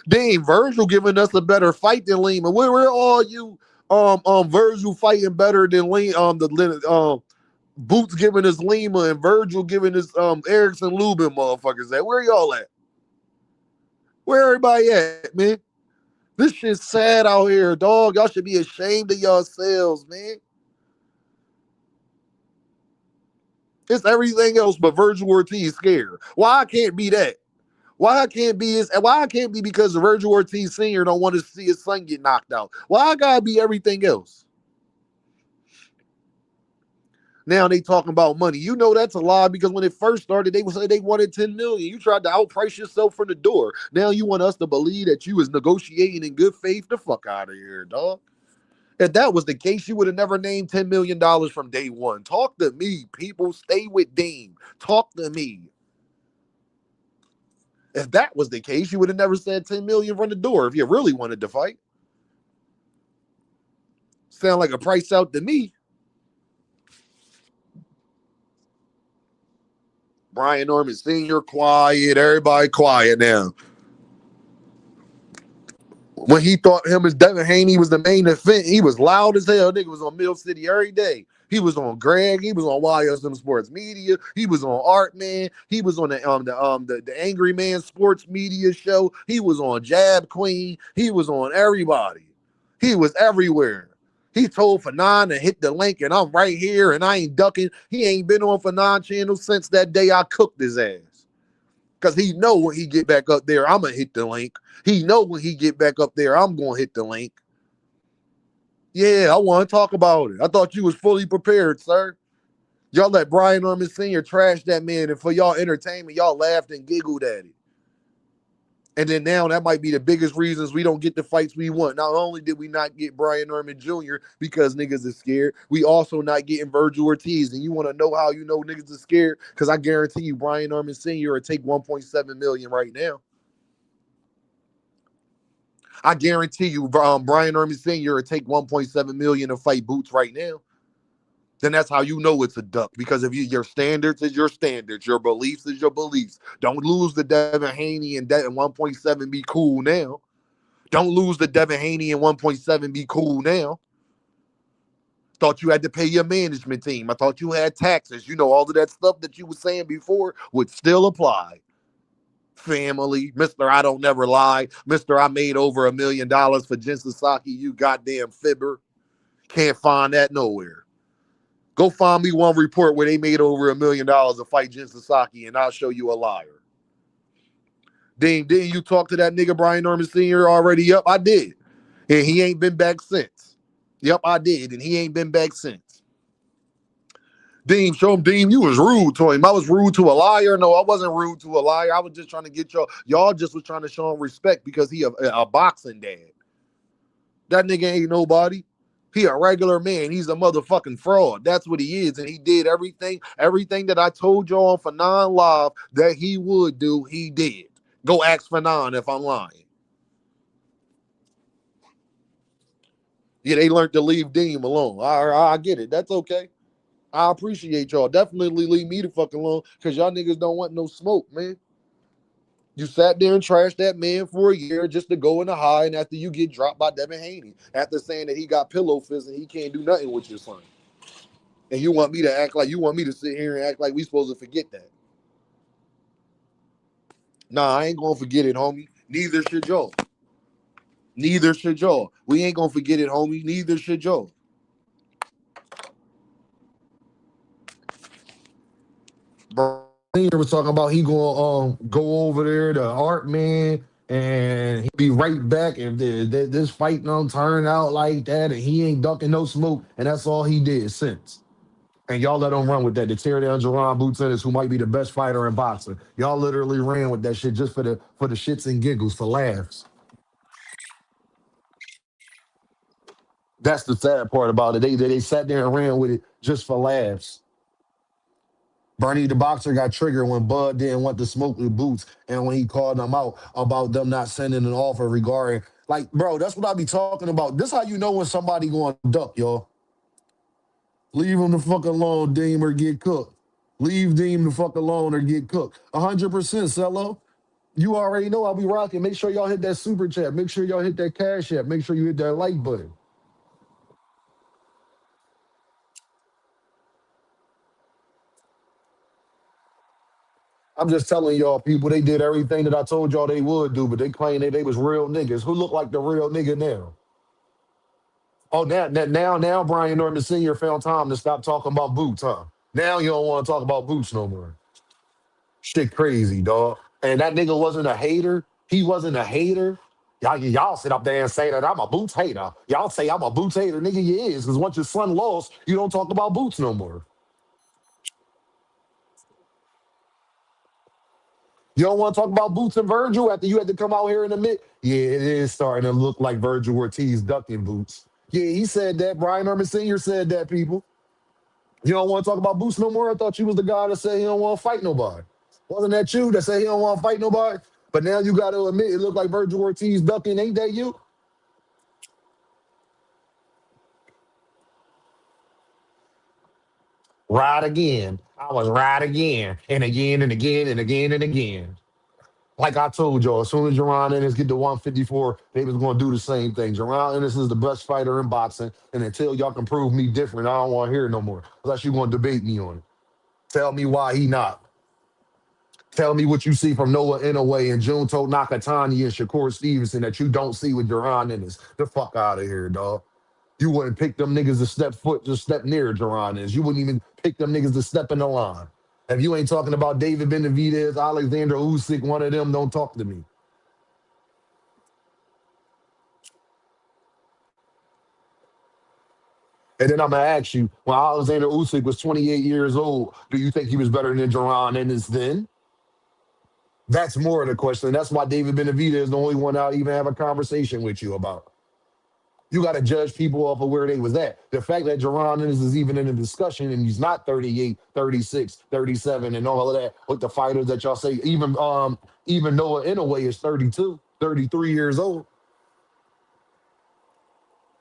Dang, Virgil giving us a better fight than Lima. Where all you Virgil fighting better than Boots giving us Lima and Virgil giving us Erickson Lubin motherfuckers at? Where y'all at? Where everybody at, man? This shit's sad out here, dog. Y'all should be ashamed of yourselves, man. It's everything else but Virgil Ortiz scared. Why I can't be that? Why I can't be because Virgil Ortiz Sr. don't want to see his son get knocked out? Why I gotta be everything else? Now they talking about money. You know that's a lie because when it first started, they said they wanted $10 million. You tried to outprice yourself from the door. Now you want us to believe that you was negotiating in good faith? The fuck out of here, dog. If that was the case, you would have never named $10 million from day one. Talk to me, people. Stay with Dean. Talk to me. If that was the case, you would have never said $10 million from the door if you really wanted to fight. Sound like a price out to me. Brian Norman Sr. quiet. Everybody quiet now. When he thought him as Devin Haney was the main event, he was loud as hell. Nigga was on Mill City every day. He was on Greg. He was on YSM Sports Media. He was on Art Man. He was on the Angry Man Sports Media show. He was on Jab Queen. He was on everybody. He was everywhere. He told Fanon to hit the link, and I'm right here, and I ain't ducking. He ain't been on Fanon channel since that day I cooked his ass. Because he know when he get back up there, I'm going to hit the link. He know when he get back up there, I'm going to hit the link. Yeah, I want to talk about it. I thought you was fully prepared, sir. Y'all let Brian Norman Sr. trash that man, and for y'all entertainment, y'all laughed and giggled at it. And then now that might be the biggest reasons we don't get the fights we want. Not only did we not get Brian Norman Jr. because niggas are scared, we also not getting Vergil Ortiz. And you want to know how you know niggas are scared? Because I guarantee you Brian Norman Sr. will take 1.7 million right now. I guarantee you Brian Norman Sr. will take 1.7 million to fight Boots right now. Then that's how you know it's a duck. Because if your standards is your standards, your beliefs is your beliefs. Don't lose the Devin Haney and 1.7 be cool now. Don't lose the Devin Haney and 1.7 be cool now. Thought you had to pay your management team. I thought you had taxes. You know, all of that stuff that you were saying before would still apply. Family, Mr. I don't never lie. Mr. I made over $1 million for Jen Sasaki, you goddamn fibber. Can't find that nowhere. Go find me one report where they made over $1 million to fight Jen Sasaki, and I'll show you a liar. Didn't you talk to that nigga Brian Norman Sr. already? Yep, I did. And he ain't been back since. Yep, I did. And he ain't been back since. Deem, show him, Deem, you was rude to him. I was rude to a liar. No, I wasn't rude to a liar. I was just trying to get y'all just was trying to show him respect because he a boxing dad. That nigga ain't nobody. He a regular man. He's a motherfucking fraud. That's what he is. And he did everything that I told y'all on Fanon Live that he would do, he did. Go ask Fanon if I'm lying. Yeah, they learned to leave Deem alone. I get it. That's okay. I appreciate y'all. Definitely leave me the fuck alone because y'all niggas don't want no smoke, man. You sat there and trashed that man for a year just to go in the high, and after you get dropped by Devin Haney, after saying that he got pillow fists and he can't do nothing with your son. And you want me to sit here and act like we supposed to forget that. Nah, I ain't gonna forget it, homie. Neither should y'all. Neither should y'all. We ain't gonna forget it, homie. Neither should y'all. Senior was talking about he gonna go over there to Art Man and he be right back if this fight don't turn out like that and he ain't ducking no smoke and that's all he did since. And y'all let him run with that to tear down Jaron Ennis, who might be the best fighter in boxing. Y'all literally ran with that shit just for the shits and giggles, for laughs. That's the sad part about it. They sat there and ran with it just for laughs. Bernie the boxer got triggered when Bud didn't want to smoke with Boots and when he called them out about them not sending an offer regarding, like, bro, that's what I be talking about. This how you know when somebody going to duck, y'all. Leave him the fuck alone, Deem, or get cooked. Leave Deem the fuck alone or get cooked. 100%, Cello. You already know I'll be rocking. Make sure y'all hit that super chat. Make sure y'all hit that cash app. Make sure you hit that like button. I'm just telling y'all, people, they did everything that I told y'all they would do, but they claimed they was real niggas. Who look like the real nigga now? Oh, now, Brian Norman Sr. found time to stop talking about Boots, huh? Now you don't want to talk about Boots no more. Shit crazy, dog. And that nigga wasn't a hater. He wasn't a hater. Y'all sit up there and say that I'm a Boots hater. Y'all say I'm a Boots hater. Nigga, you is. Because once your son lost, you don't talk about Boots no more. You don't want to talk about Boots and Vergil after you had to come out here in the mid? Yeah, it is starting to look like Vergil Ortiz ducking Boots. Yeah, he said that. Brian Norman Sr. said that, people. You don't want to talk about Boots no more? I thought you was the guy that said he don't want to fight nobody. Wasn't that you that said he don't want to fight nobody? But now you got to admit it looked like Vergil Ortiz ducking. Ain't that you? Right again. I was right again and again and again and again and again. Like I told y'all, as soon as Jaron Ennis get to 154, they was going to do the same thing. Jaron Ennis is the best fighter in boxing, and until y'all can prove me different, I don't want to hear it no more. Unless you going to debate me on it. Tell me why he not. Tell me what you see from Noah Inouye and Junto Nakatani and Shakur Stevenson that you don't see with Jaron Ennis. The fuck out of here, dog. You wouldn't pick them niggas to step near Jaron Ennis. You wouldn't even pick them niggas to step in the line. If you ain't talking about David Benavidez, Alexander Usyk, one of them, don't talk to me. And then I'm gonna ask you, when Alexander Usyk was 28 years old, do you think he was better than Jaron Ennis then? That's more of the question. That's why David Benavidez is the only one I'll even have a conversation with you about. You got to judge people off of where they was at. The fact that Jaron Ennis is even in the discussion and he's not 38, 36, 37, and all of that with the fighters that y'all say, even Noah Inouye is 32, 33 years old.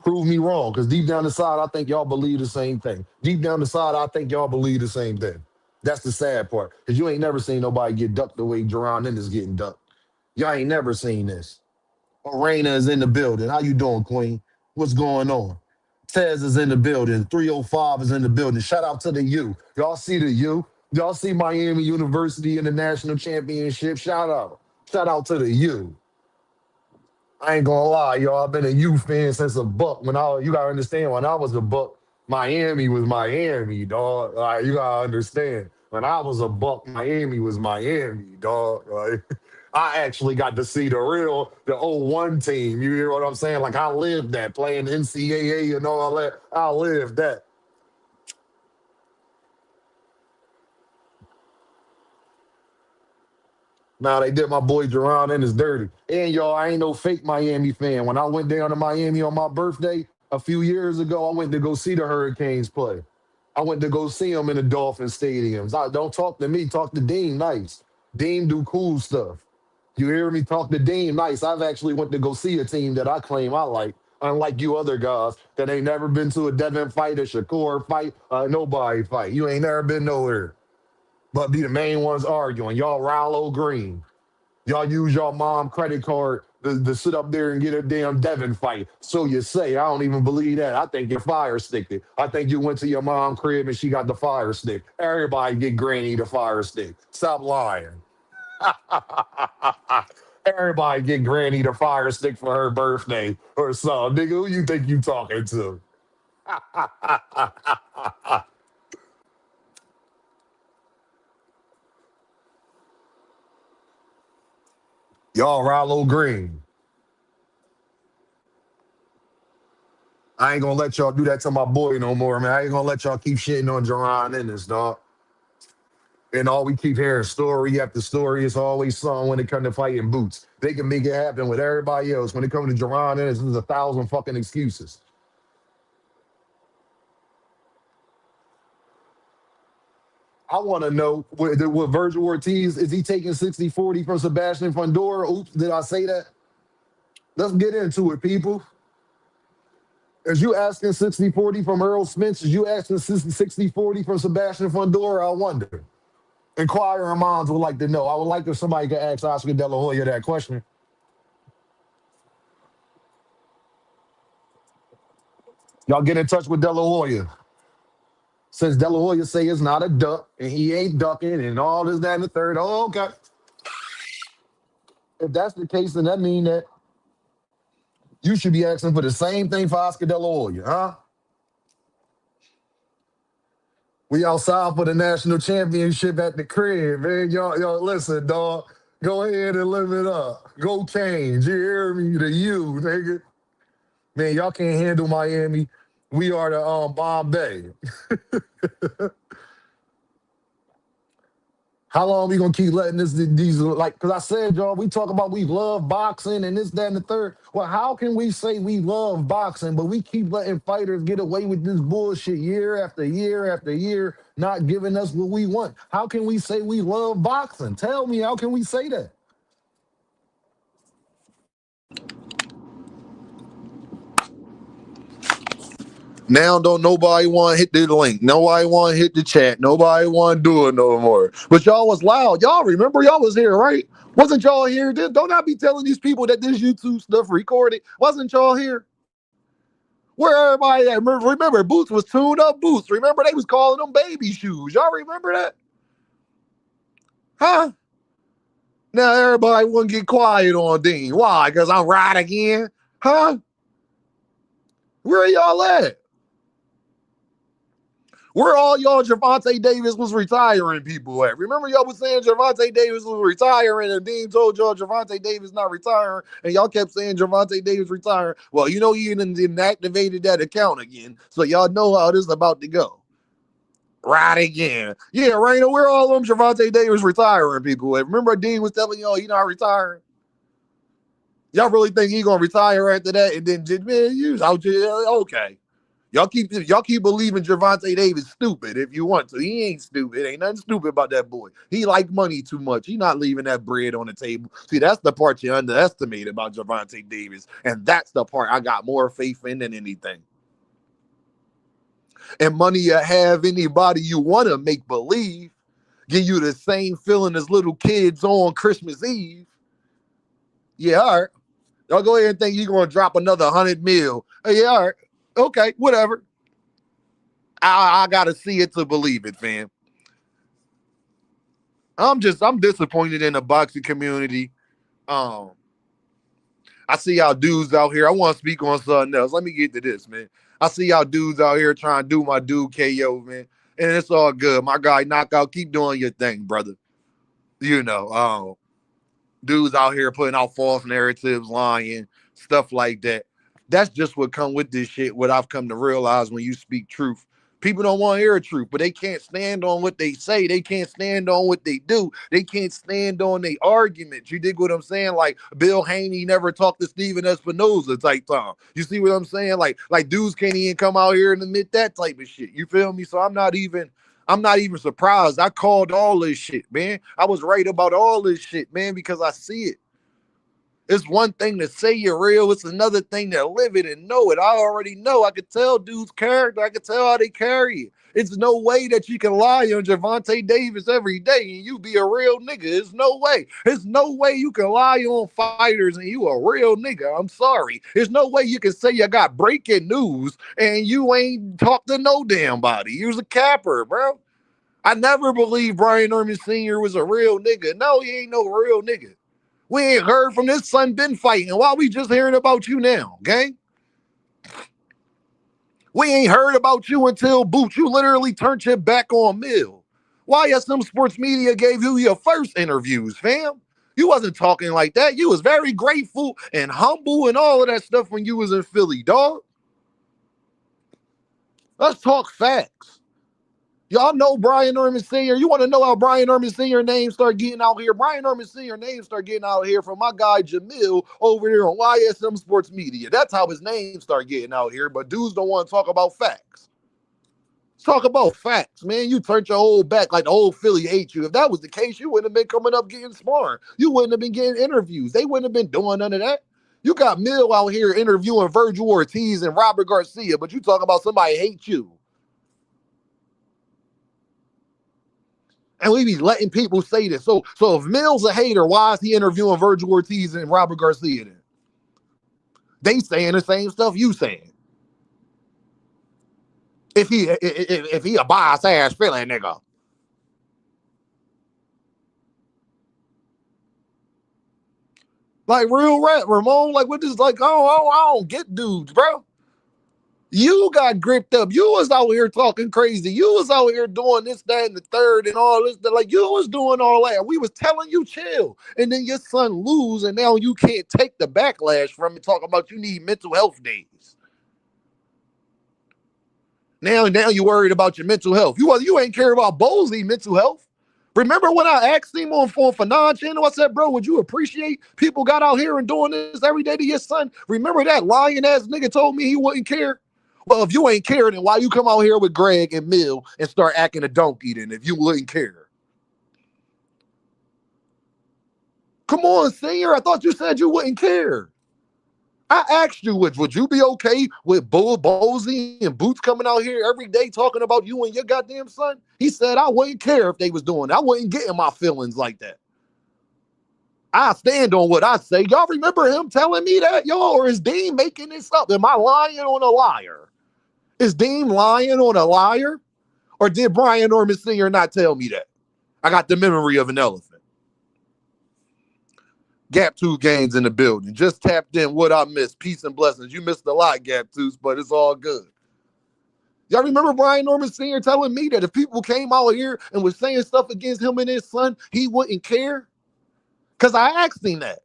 Prove me wrong, because deep down inside, I think y'all believe the same thing. Deep down inside, I think y'all believe the same thing. That's the sad part, because you ain't never seen nobody get ducked the way Jaron Ennis getting ducked. Y'all ain't never seen this. Arena is in the building. How you doing, Queen? What's going on? Tez is in the building. 305 is in the building. Shout out to the U. Y'all see the U? Y'all see Miami University in the national championship? Shout out. Shout out to the U. I ain't gonna lie, y'all. I've been a U fan since a buck. You gotta understand, when I was a buck, Miami was Miami, dog. Like, you gotta understand. When I was a buck, Miami was Miami, dog. Like, I actually got to see the 01 team. You hear what I'm saying? Like, I lived that, playing NCAA and all that. I lived that. Now they did my boy Jaron Ennis dirty. And y'all, I ain't no fake Miami fan. When I went down to Miami on my birthday a few years ago, I went to go see the Hurricanes play. I went to go see them in the Dolphin stadiums. Don't talk to me, talk to Dean Nice. Dean do cool stuff. You hear me? Talk to Dean Nice. I've actually went to go see a team that I claim I like, unlike you other guys that ain't never been to a Devin fight, a Shakur fight, nobody fight. You ain't never been nowhere. But be the main ones arguing. Y'all Rallo Green. Y'all use your mom credit card to sit up there and get a damn Devin fight. So you say. I don't even believe that. I think you're fire sticked it. I think you went to your mom crib and she got the fire stick. Everybody get Granny the fire stick. Stop lying. Everybody get Granny the fire stick for her birthday or something. Nigga, who you think you talking to? Y'all Rallo Green. I ain't gonna let y'all do that to my boy no more, man. I ain't gonna let y'all keep shitting on Jaron Ennis, dog. And all we keep hearing story after story is always something when it comes to fighting boots. They can make it happen with everybody else. When it comes to Jaron Ennis, there's 1,000 fucking excuses. I want to know with Virgil Ortiz, is he taking 60-40 from Sebastian Fundora? Oops, did I say that? Let's get into it, people. Is you asking 60-40 from Earl Spence? Is you asking 60-40 from Sebastian Fundora? I wonder. Inquiring minds would like to know. I would like if somebody could ask Oscar De La Hoya that question. Y'all get in touch with De La Hoya. Since De La Hoya say it's not a duck, and he ain't ducking, and all this, that, and the third. Oh, okay. If that's the case, then that means that you should be asking for the same thing for Oscar De La Hoya, huh? We outside for the national championship at the crib, man. Y'all, listen, dog. Go ahead and live it up. Go Canes. You hear me? The U, nigga. Man, y'all can't handle Miami. We are the Bombay. How long we gonna keep letting these like? Because I said, y'all, we talk about we love boxing and this, that, and the third. Well, how can we say we love boxing, but we keep letting fighters get away with this bullshit year after year after year, not giving us what we want? How can we say we love boxing? Tell me, how can we say that? Now don't nobody want to hit the link. Nobody want to hit the chat. Nobody want to do it no more. But y'all was loud. Y'all remember y'all was here, right? Wasn't y'all here? Don't I be telling these people that this YouTube stuff recorded? Wasn't y'all here? Where everybody at? Remember, Boots was tuned up Boots. Remember they was calling them baby shoes. Y'all remember that? Huh? Now everybody want to get quiet on Dean. Why? Because I'm right again? Huh? Where y'all at? Where all y'all Gervonta Davis was retiring people at? Remember y'all was saying Gervonta Davis was retiring and Dean told y'all Gervonta Davis not retiring and y'all kept saying Gervonta Davis retiring. Well, you know he didn't activated that account again, so y'all know how this is about to go. Right again. Yeah, Raina, where all them Gervonta Davis retiring people at? Remember Dean was telling y'all he not retiring? Y'all really think he gonna retire after that and then man, you out here? Okay. Y'all keep believing Gervonta Davis stupid if you want to. He ain't stupid. Ain't nothing stupid about that boy. He like money too much. He not leaving that bread on the table. See, that's the part you underestimate about Gervonta Davis. And that's the part I got more faith in than anything. And money you have anybody you want to make believe give you the same feeling as little kids on Christmas Eve. Yeah, all right. Y'all go ahead and think you're going to drop another 100 mil. Yeah, all right. Okay, whatever. I gotta see it to believe it, fam. I'm disappointed in the boxing community. I see y'all dudes out here. I want to speak on something else. Let me get to this, man. I see y'all dudes out here trying to do my dude KO, man. And it's all good. My guy Knockout, keep doing your thing, brother. You know, dudes out here putting out false narratives, lying, stuff like that. That's just what come with this shit. What I've come to realize when you speak truth. People don't want to hear the truth, but they can't stand on what they say. They can't stand on what they do. They can't stand on their arguments. You dig what I'm saying? Like Bill Haney never talked to Steven Espinoza type time. You see what I'm saying? Like dudes can't even come out here and admit that type of shit. You feel me? So I'm not even surprised. I called all this shit, man. I was right about all this shit, man, because I see it. It's one thing to say you're real. It's another thing to live it and know it. I already know. I could tell dudes' character. I could tell how they carry it. It's no way that you can lie on Gervonta Davis every day and you be a real nigga. There's no way. There's no way you can lie on fighters and you a real nigga. I'm sorry. There's no way you can say you got breaking news and you ain't talked to no damn body. You's a capper, bro. I never believed Brian Norman Sr. was a real nigga. No, he ain't no real nigga. We ain't heard from this son been fighting. Why we just hearing about you now, gang? We ain't heard about you until Boots. You literally turned your back on Mill. Why SM Sports Media gave you your first interviews, fam? You wasn't talking like that. You was very grateful and humble and all of that stuff when you was in Philly, dog. Let's talk facts. Y'all know Brian Norman Sr. You want to know how Brian Norman Sr. name start getting out here? Brian Norman Sr. name start getting out here from my guy Jamil over there on YSM Sports Media. That's how his name start getting out here, but dudes don't want to talk about facts. Let's talk about facts, man. You turned your whole back like the whole Philly hate you. If that was the case, you wouldn't have been coming up getting sparring. You wouldn't have been getting interviews. They wouldn't have been doing none of that. You got Mill out here interviewing Vergil Ortiz and Robert Garcia, but you talk about somebody hate you. And we be letting people say this. So if Mill's a hater, why is he interviewing Vergil Ortiz and Robert Garcia then? They saying the same stuff you saying. If he a bias ass feeling nigga. Like real rap, Ramon. Like what this like? I don't get dudes, bro. You got gripped up. You was out here talking crazy. You was out here doing this, that, and the third and all this. Like you was doing all that. We was telling you chill. And then your son lose and now you can't take the backlash from it talking about you need mental health days. Now you worried about your mental health. You ain't care about Bowlesy mental health. Remember when I asked him on Fanon channel, I said, bro, would you appreciate people got out here and doing this every day to your son? Remember that lying ass nigga told me he wouldn't care? Well, if you ain't caring, then why you come out here with Greg and Mill and start acting a donkey then if you wouldn't care? Come on, Senior. I thought you said you wouldn't care. I asked you, would you be okay with Bull Bosey and Boots coming out here every day talking about you and your goddamn son? He said, I wouldn't care if they was doing it. I wouldn't get in my feelings like that. I stand on what I say. Y'all remember him telling me that, y'all? Or is Dean making this up? Am I lying on a liar? Is Dean lying on a liar? Or did Brian Norman Sr. not tell me that? I got the memory of an elephant. Gap 2 games in the building. Just tapped in what I missed. Peace and blessings. You missed a lot, Gap 2s, but it's all good. Y'all remember Brian Norman Sr. telling me that if people came out here and was saying stuff against him and his son, he wouldn't care? Because I asked him that.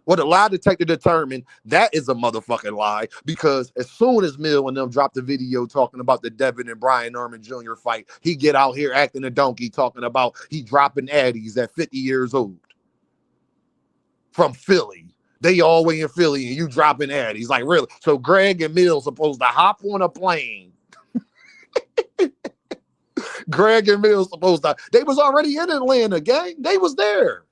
Well, the lie detector determined that is a motherfucking lie, because as soon as Mill and them dropped the video talking about the Devin and Brian Norman Jr. fight, he get out here acting a donkey talking about he dropping addies at 50 years old. From Philly. They all way in Philly and you dropping addies. Like, really? So Greg and Mill supposed to hop on a plane. Greg and Mill supposed to. They was already in Atlanta, gang. They was there.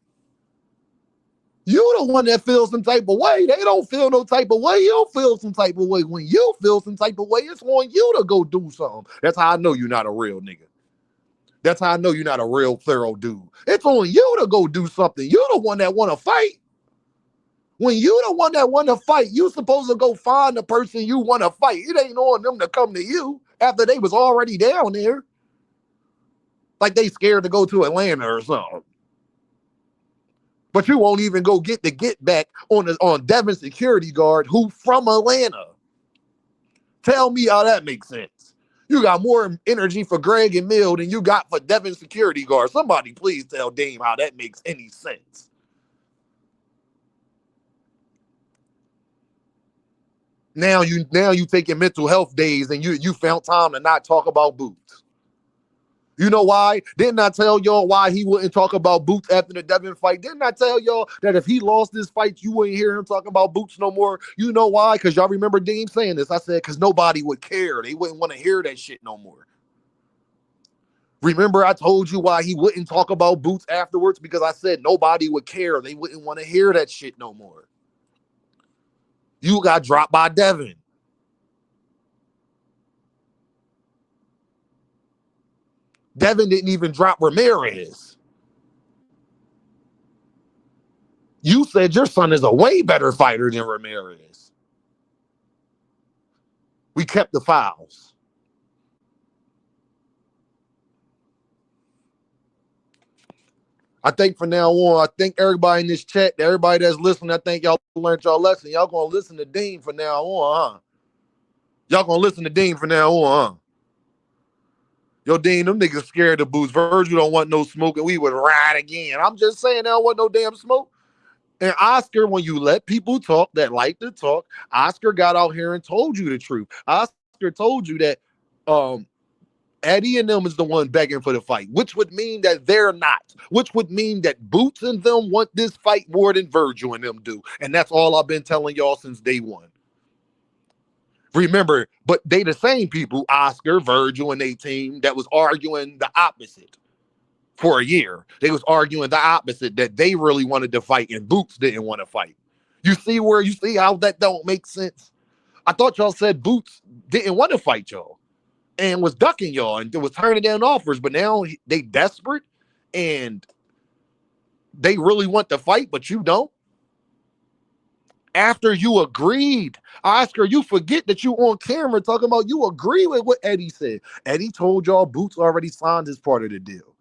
You the one that feels some type of way. They don't feel no type of way. You don't feel some type of way. When you feel some type of way, it's on you to go do something. That's how I know you're not a real nigga. That's how I know you're not a real thorough dude. It's on you to go do something. You're the one that want to fight. When you the one that want to fight, you supposed to go find the person you want to fight. It ain't on them to come to you after they was already down there. Like they scared to go to Atlanta or something. But you won't even go get the get back on Devin's security guard who from Atlanta. Tell me how that makes sense. You got more energy for Greg and Mill than you got for Devin's security guard. Somebody please tell Dame how that makes any sense. Now you taking mental health days and you found time to not talk about Boots. You know why? Didn't I tell y'all why he wouldn't talk about Boots after the Devin fight? Didn't I tell y'all that if he lost this fight, you wouldn't hear him talking about Boots no more? You know why? Because y'all remember Dean saying this. I said, because nobody would care. They wouldn't want to hear that shit no more. Remember I told you why he wouldn't talk about Boots afterwards? Because I said nobody would care. They wouldn't want to hear that shit no more. You got dropped by Devin. Devin didn't even drop Ramirez. You said your son is a way better fighter than Ramirez. We kept the files. I think from now on, I think everybody in this chat, everybody that's listening, I think y'all learned y'all lesson. Y'all gonna listen to Dean from now on, huh? Y'all gonna listen to Dean from now on, huh? Yo, Dean, them niggas scared of Boots. Virgil don't want no smoke, and we would ride again. I'm just saying, they don't want no damn smoke. And Oscar, when you let people talk that like to talk, Oscar got out here and told you the truth. Oscar told you that Eddie and them is the one begging for the fight, which would mean that they're not, which would mean that Boots and them want this fight more than Virgil and them do. And that's all I've been telling y'all since day one. Remember, but they the same people, Oscar, Virgil, and they team that was arguing the opposite for a year. They was arguing the opposite, that they really wanted to fight and Boots didn't want to fight. You see how that don't make sense? I thought y'all said Boots didn't want to fight y'all and was ducking y'all and was turning down offers, but now they desperate and they really want to fight, but you don't. After you agreed, Oscar, you forget that you on camera talking about you agree with what Eddie said. Eddie told y'all Boots already signed his part of the deal.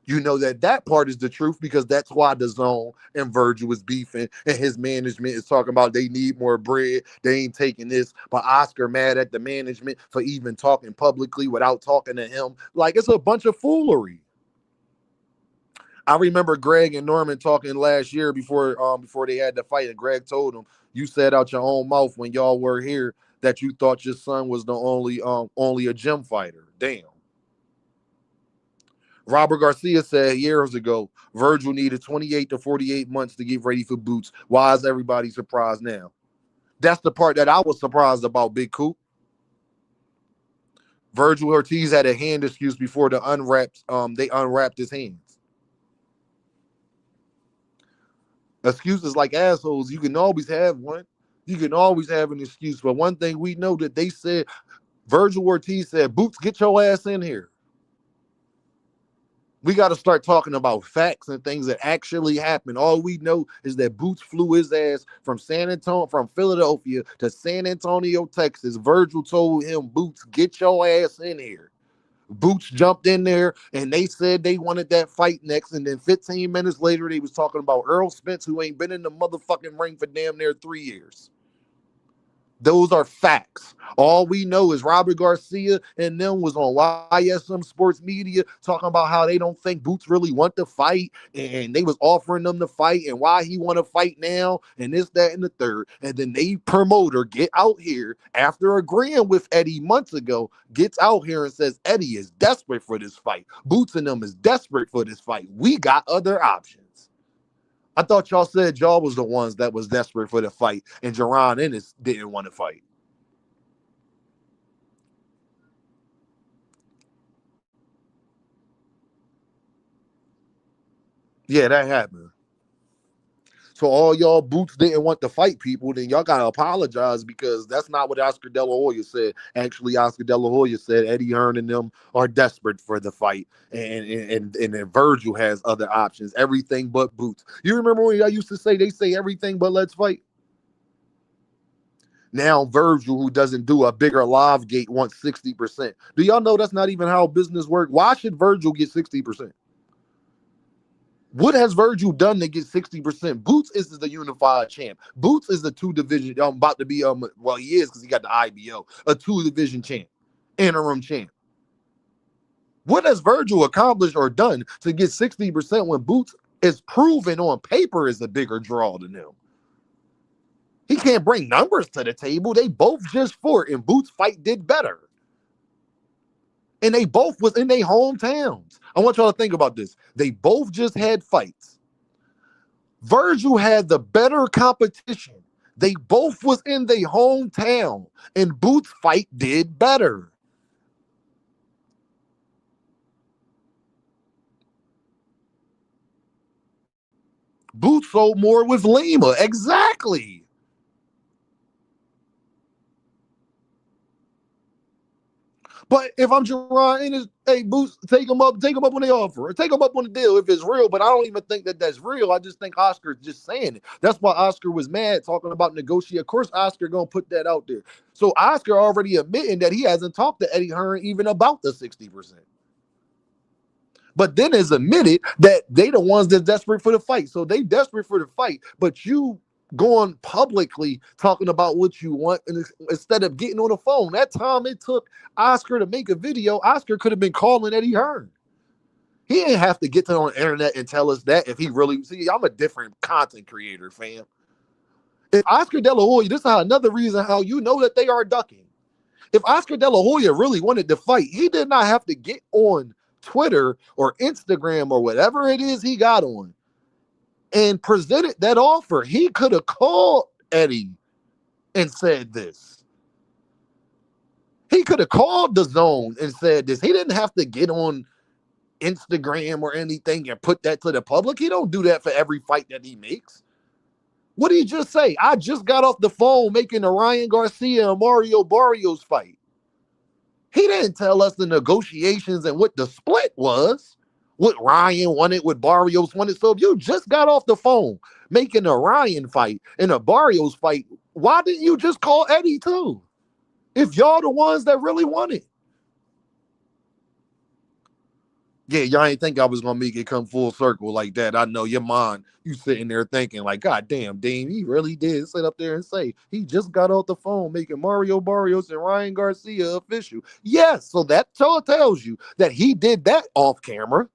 You know that part is the truth because that's why the Zone and Virgil was beefing and his management is talking about they need more bread. They ain't taking this. But Oscar mad at the management for even talking publicly without talking to him. Like, it's a bunch of foolery. I remember Greg and Norman talking last year before they had the fight, and Greg told him, you said out your own mouth when y'all were here that you thought your son was the only a gym fighter. Damn. Robert Garcia said years ago, Virgil needed 28 to 48 months to get ready for Boots. Why is everybody surprised now? That's the part that I was surprised about, Big Coop. Virgil Ortiz had a hand excuse before they unwrapped his hands. Excuses like assholes, you can always have one. You can always have an excuse. But one thing we know that they said, Virgil Ortiz said, Boots, get your ass in here. We got to start talking about facts and things that actually happened. All we know is that Boots flew his ass from Philadelphia to San Antonio, Texas. Virgil told him, Boots, get your ass in here. Boots jumped in there, and they said they wanted that fight next. And then 15 minutes later, they was talking about Earl Spence, who ain't been in the motherfucking ring for damn near 3 years. Those are facts. All we know is Robert Garcia and them was on YSM Sports Media talking about how they don't think Boots really want to fight, and they was offering them to fight and why he want to fight now and this, that, and the third. And then they promoter get out here after agreeing with Eddie months ago, gets out here and says Eddie is desperate for this fight. Boots and them is desperate for this fight. We got other options. I thought y'all said y'all was the ones that was desperate for the fight, and Jaronennis didn't want to fight. Yeah, that happened. So all y'all Boots didn't want to fight people, then y'all gotta apologize, because that's not what Oscar De La Hoya said. Actually, Oscar De La Hoya said Eddie Hearn and them are desperate for the fight, and then Virgil has other options, everything but Boots. You remember when I used to say they say everything but let's fight? Now Virgil, who doesn't do a bigger live gate, wants 60%. Do y'all know that's not even how business works? Why should Virgil get 60%? What has Virgil done to get 60%? Boots is the unified champ. Boots is the 2-division. About to be well, he is, because he got the IBO, a 2-division champ, interim champ. What has Virgil accomplished or done to get 60% when Boots is proven on paper is a bigger draw than him? He can't bring numbers to the table. They both just fought, and Boots' fight did better. And they both was in their hometowns. I want y'all to think about this. They both just had fights. Virgil had the better competition. They both was in their hometown, and Boots' fight did better. Boots sold more with Lima. Exactly. But if I'm Jaron, hey, Boots, take him up when they offer, take him up on the deal if it's real. But I don't even think that that's real. I just think Oscar's just saying it. That's why Oscar was mad talking about negotiate. Of course, Oscar gonna put that out there. So Oscar already admitting that he hasn't talked to Eddie Hearn even about the 60%. But then it's admitted that they the ones that's desperate for the fight. So they desperate for the fight, but you going publicly talking about what you want, and instead of getting on the phone. That time it took Oscar to make a video, Oscar could have been calling Eddie Hearn. He didn't have to get to on the internet and tell us that if he really, see, I'm a different content creator, fam. If Oscar De La Hoya, this is another reason how you know that they are ducking. If Oscar De La Hoya really wanted to fight, he did not have to get on Twitter or Instagram or whatever it is he got on and presented that offer. He could have called Eddie and said this. He could have called the Zone and said this. He didn't have to get on Instagram or anything and put that to the public. He don't do that for every fight that he makes. What did he just say? I just got off the phone making a Ryan Garcia and Mario Barrios fight. He didn't tell us the negotiations and what the split was. What Ryan wanted, what Barrios wanted. So if you just got off the phone making a Ryan fight and a Barrios fight, why didn't you just call Eddie too? If y'all the ones that really want it. Yeah, y'all ain't think I was going to make it come full circle like that. I know your mind, you sitting there thinking like, God damn, Dean, he really did sit up there and say he just got off the phone making Mario Barrios and Ryan Garcia official. Yes, so that tells you that he did that off camera.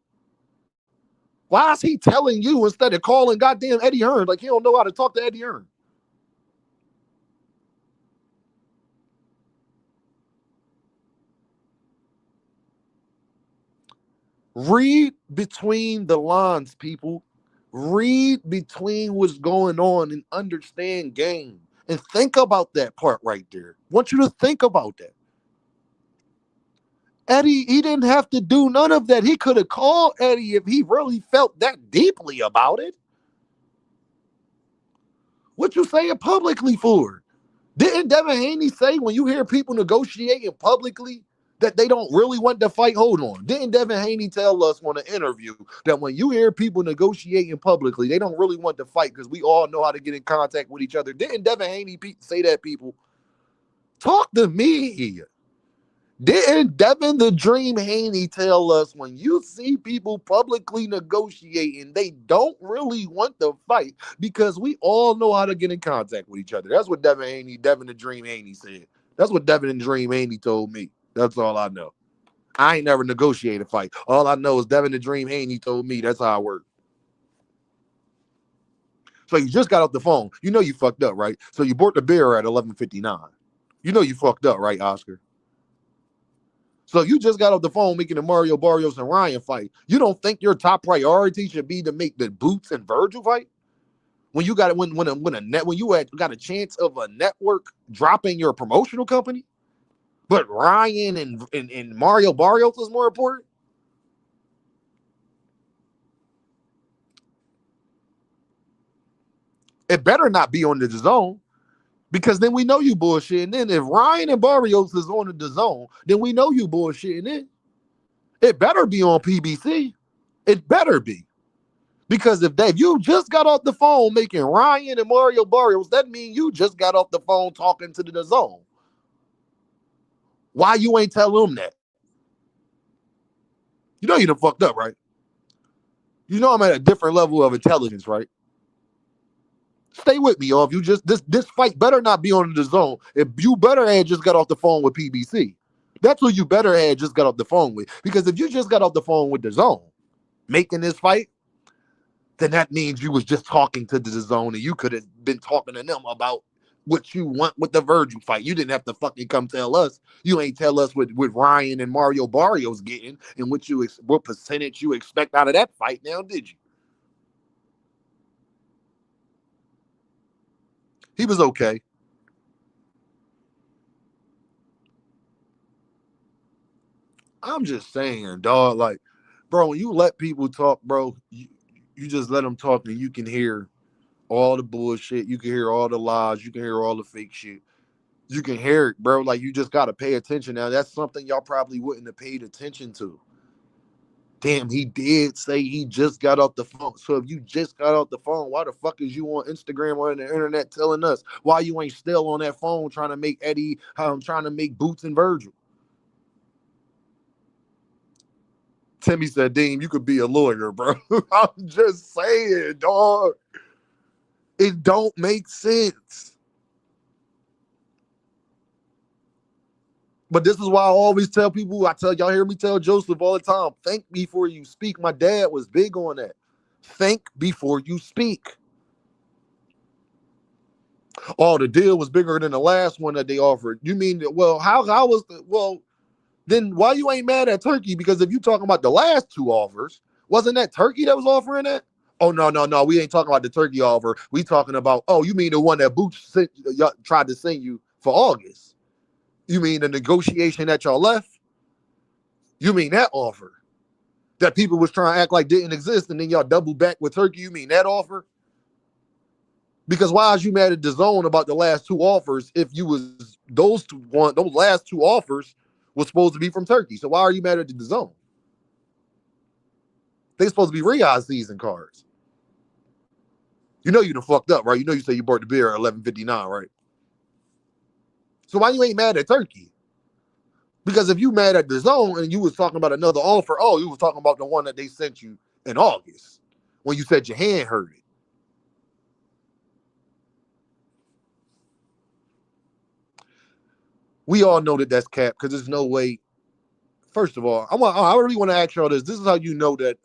Why is he telling you instead of calling goddamn Eddie Hearn like he don't know how to talk to Eddie Hearn? Read between the lines, people. Read between what's going on and understand game. And think about that part right there. I want you to think about that. Eddie, he didn't have to do none of that. He could have called Eddie if he really felt that deeply about it. What you saying publicly for? Didn't Devin Haney say when you hear people negotiating publicly that they don't really want to fight? Hold on. Didn't Devin Haney tell us on an interview that when you hear people negotiating publicly, they don't really want to fight because we all know how to get in contact with each other? Didn't Devin Haney say that, people? Talk to me. Didn't Devin the Dream Haney tell us when you see people publicly negotiating, they don't really want to fight because we all know how to get in contact with each other? That's what Devin the Dream Haney said. That's what Devin and Dream Haney told me. That's all I know. I ain't never negotiated a fight. All I know is Devin the Dream Haney told me that's how it worked. So you just got off the phone. You know you fucked up, right? So you bought the beer at 11:59. You know you fucked up, right, Oscar? So you just got off the phone making the Mario Barrios and Ryan fight. You don't think your top priority should be to make the Boots and Virgil fight? When you got it, when you got a chance of a network dropping your promotional company, but Ryan and Mario Barrios is more important. It better not be on the DAZN. Because then we know you bullshitting. Then if Ryan and Barrios is on the DAZN, then we know you bullshitting in. It better be on PBC. It better be. Because if you just got off the phone making Ryan and Mario Barrios, that means you just got off the phone talking to the DAZN. Why you ain't tell them that? You know you done fucked up, right? You know I'm at a different level of intelligence, right? Stay with me, y'all. If you just this fight better not be on the DAZN. If you better had just got off the phone with PBC, that's who you better had just got off the phone with. Because if you just got off the phone with the DAZN making this fight, then that means you was just talking to the DAZN and you could have been talking to them about what you want with the Virgil fight. You didn't have to fucking come tell us. You ain't tell us what Ryan and Mario Barrios getting and what percentage you expect out of that fight now, did you? He was okay. I'm just saying, dog, like, bro, when you let people talk, bro, you just let them talk and you can hear all the bullshit. You can hear all the lies. You can hear all the fake shit. You can hear it, bro. Like, you just got to pay attention. Now, that's something y'all probably wouldn't have paid attention to. Damn, he did say he just got off the phone. So if you just got off the phone, why the fuck is you on Instagram or on the internet telling us why you ain't still on that phone trying to make trying to make Boots and Virgil? Timmy said, Dean, you could be a lawyer, bro. I'm just saying, dog. It don't make sense. But this is why I always tell people, y'all hear me tell Joseph all the time, think before you speak. My dad was big on that. Think before you speak. Oh, the deal was bigger than the last one that they offered. You mean, well, how was then why you ain't mad at Turkey? Because if you talking about the last two offers, wasn't that Turkey that was offering that? Oh, no. We ain't talking about the Turkey offer. We talking about, oh, you mean the one that Boots tried to send you for August? You mean the negotiation that y'all left? You mean that offer that people was trying to act like didn't exist and then y'all double back with Turkey? You mean that offer? Because why is you mad at DAZN about the last two offers if you was those last two offers was supposed to be from Turkey? So why are you mad at the DAZN? They supposed to be Riyadh season cards. You know you done fucked up, right? You know you say you bought the beer at 11:59, right? So why you ain't mad at Turkey? Because if you mad at DAZN and you was talking about another offer, oh, you was talking about the one that they sent you in August when you said your hand hurted. We all know that that's cap because there's no way. First of all, I really want to ask y'all this. This is how you know that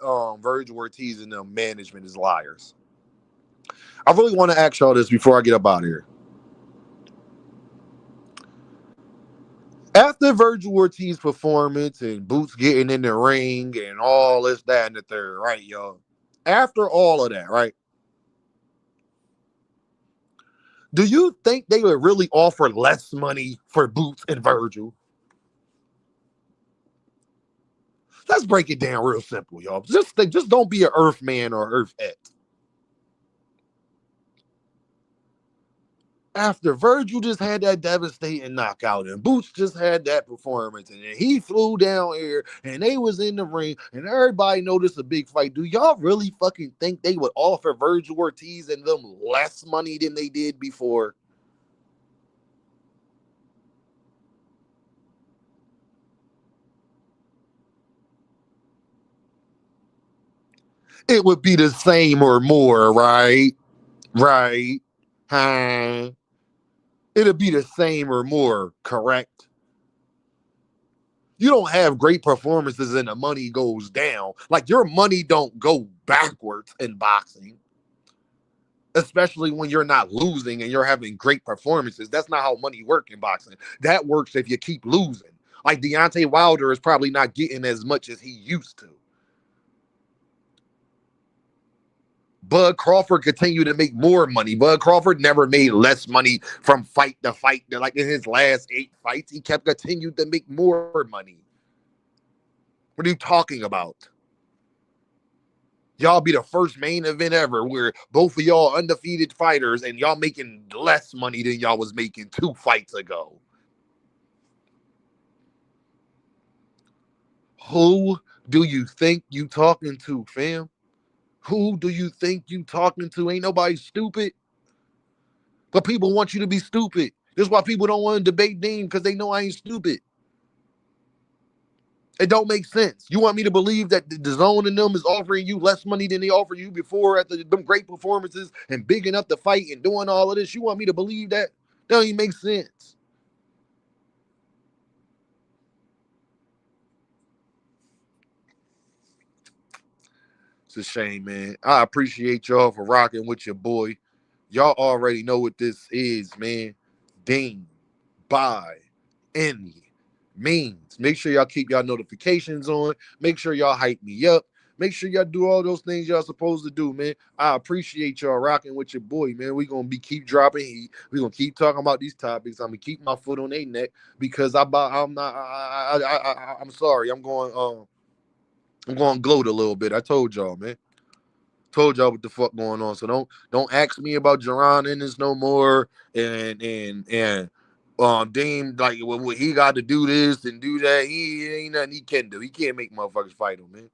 Virgil Ortiz and the management is liars. I really want to ask y'all this before I get up out of here. After Virgil Ortiz performance and Boots getting in the ring and all this, that, and the third, right, y'all? After all of that, right? Do you think they would really offer less money for Boots and Virgil? Let's break it down real simple, y'all. Just don't be an Earth man or Earth et. after Virgil just had that devastating knockout and Boots just had that performance and then he flew down here and they was in the ring and everybody noticed a big fight, do y'all really fucking think they would offer Virgil Ortiz and them less money than they did before? It would be the same or more, right? Right. Huh? It'll be the same or more, correct? You don't have great performances and the money goes down. Like, your money don't go backwards in boxing, especially when you're not losing and you're having great performances. That's not how money works in boxing. That works if you keep losing. Like, Deontay Wilder is probably not getting as much as he used to. Bud Crawford continued to make more money. Bud Crawford never made less money from fight to fight. Like, in his last 8 fights, he continued to make more money. What are you talking about? Y'all be the first main event ever where both of y'all undefeated fighters and y'all making less money than y'all was making 2 fights ago. Who do you think you talking to, fam? Who do you think you talking to? Ain't nobody stupid. But people want you to be stupid. That's why people don't want to debate Dean, because they know I ain't stupid. It don't make sense. You want me to believe that the zone in them is offering you less money than they offered you before at them great performances and big enough to fight and doing all of this? You want me to believe that? That don't even make sense. It's a shame, man. I appreciate y'all for rocking with your boy. Y'all already know what this is, man. Dean, by any means. Make sure y'all keep y'all notifications on. Make sure y'all hype me up. Make sure y'all do all those things y'all supposed to do, man. I appreciate y'all rocking with your boy, man. We're going to keep dropping heat. We're going to keep talking about these topics. I'm going to keep my foot on their neck because I'm sorry. I'm going to gloat a little bit. I told y'all, man. Told y'all what the fuck going on. So don't ask me about jaronennis no more. And Dean, like, well, he got to do this and do that. He ain't nothing he can do. He can't make motherfuckers fight him, man.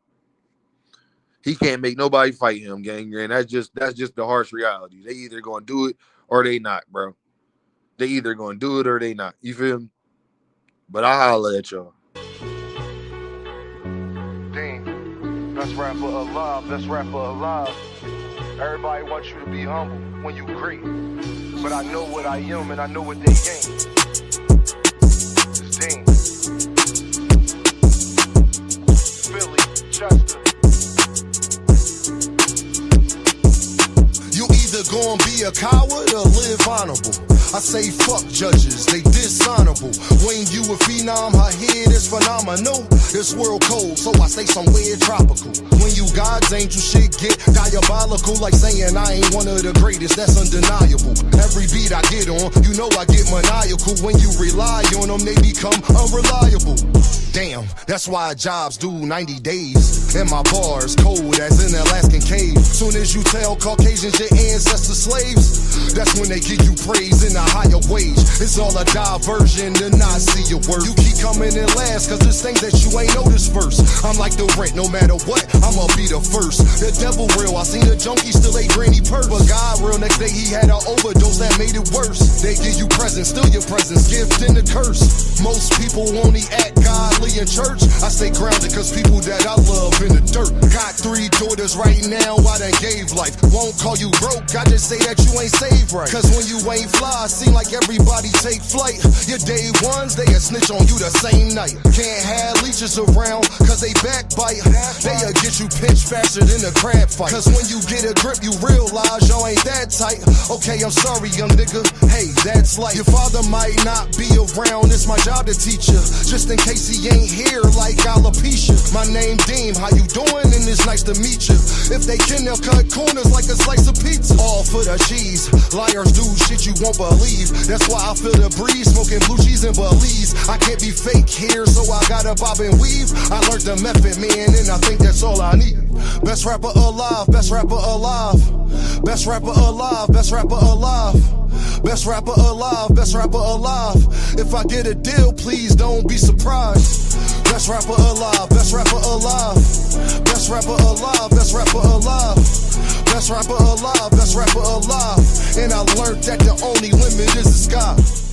He can't make nobody fight him, gang. And that's just the harsh reality. They either gonna do it or they not, bro. They either gonna do it or they not. You feel me? But I holla at y'all. Best rapper alive, best rapper alive. Everybody wants you to be humble when you great. But I know what I am and I know what they ain't. It's Dean. Philly, Chester. You either gonna be a coward or live honorable. I say fuck judges, they dishonorable. When you a phenom, her head is phenomenal. This world cold, so I stay somewhere tropical. When you God's angel, shit get diabolical. Like saying I ain't one of the greatest, that's undeniable. Every beat I get on, you know I get maniacal. When you rely on them, they become unreliable. Damn, that's why jobs do 90 days. And my bars cold as an Alaskan cave. Soon as you tell Caucasians your ancestors slaves, that's when they give you praise in a higher wage. It's all a diversion to not see your worth. You keep coming in last cause there's things that you ain't noticed first. I'm like the rent, no matter what, I'ma be the first. The devil real, I seen a junkie still ate granny purse. But God real, next day he had an overdose that made it worse. They give you presents, still your presents, gift and a curse. Most people only act godly in church. I stay grounded cause people that I love in the dirt. Got 3 daughters right now, I done gave life. Won't call you broke, I just say that you ain't saved right. Cause when you ain't fly, seem like everybody take flight. Your day ones, they a snitch on you the same night. Can't have leeches around cause they backbite. They'll get you pinched faster than a crab fight. Cause when you get a grip, you realize y'all ain't that tight. Okay, I'm sorry, young nigga. Hey, that's life. Your father might not be around, it's my job to teach you. Just in case he ain't here like alopecia. My name Deem, how you doing? And it's nice to meet you. If they can, they'll cut corners like a slice of pizza. All for the cheese. Liars do shit you won't believe. That's why I feel the breeze, smoking blue cheese and Belize. I can't be fake here, so I gotta bob and weave. I learned the method, man, and I think that's all I need. Best rapper alive, best rapper alive. Best rapper alive, best rapper alive. Best rapper alive, best rapper alive. If I get a deal, please don't be surprised. Best rapper alive, best rapper alive. Best rapper alive, best rapper alive. Best rapper alive, best rapper alive. And I learned that the only limit is the sky.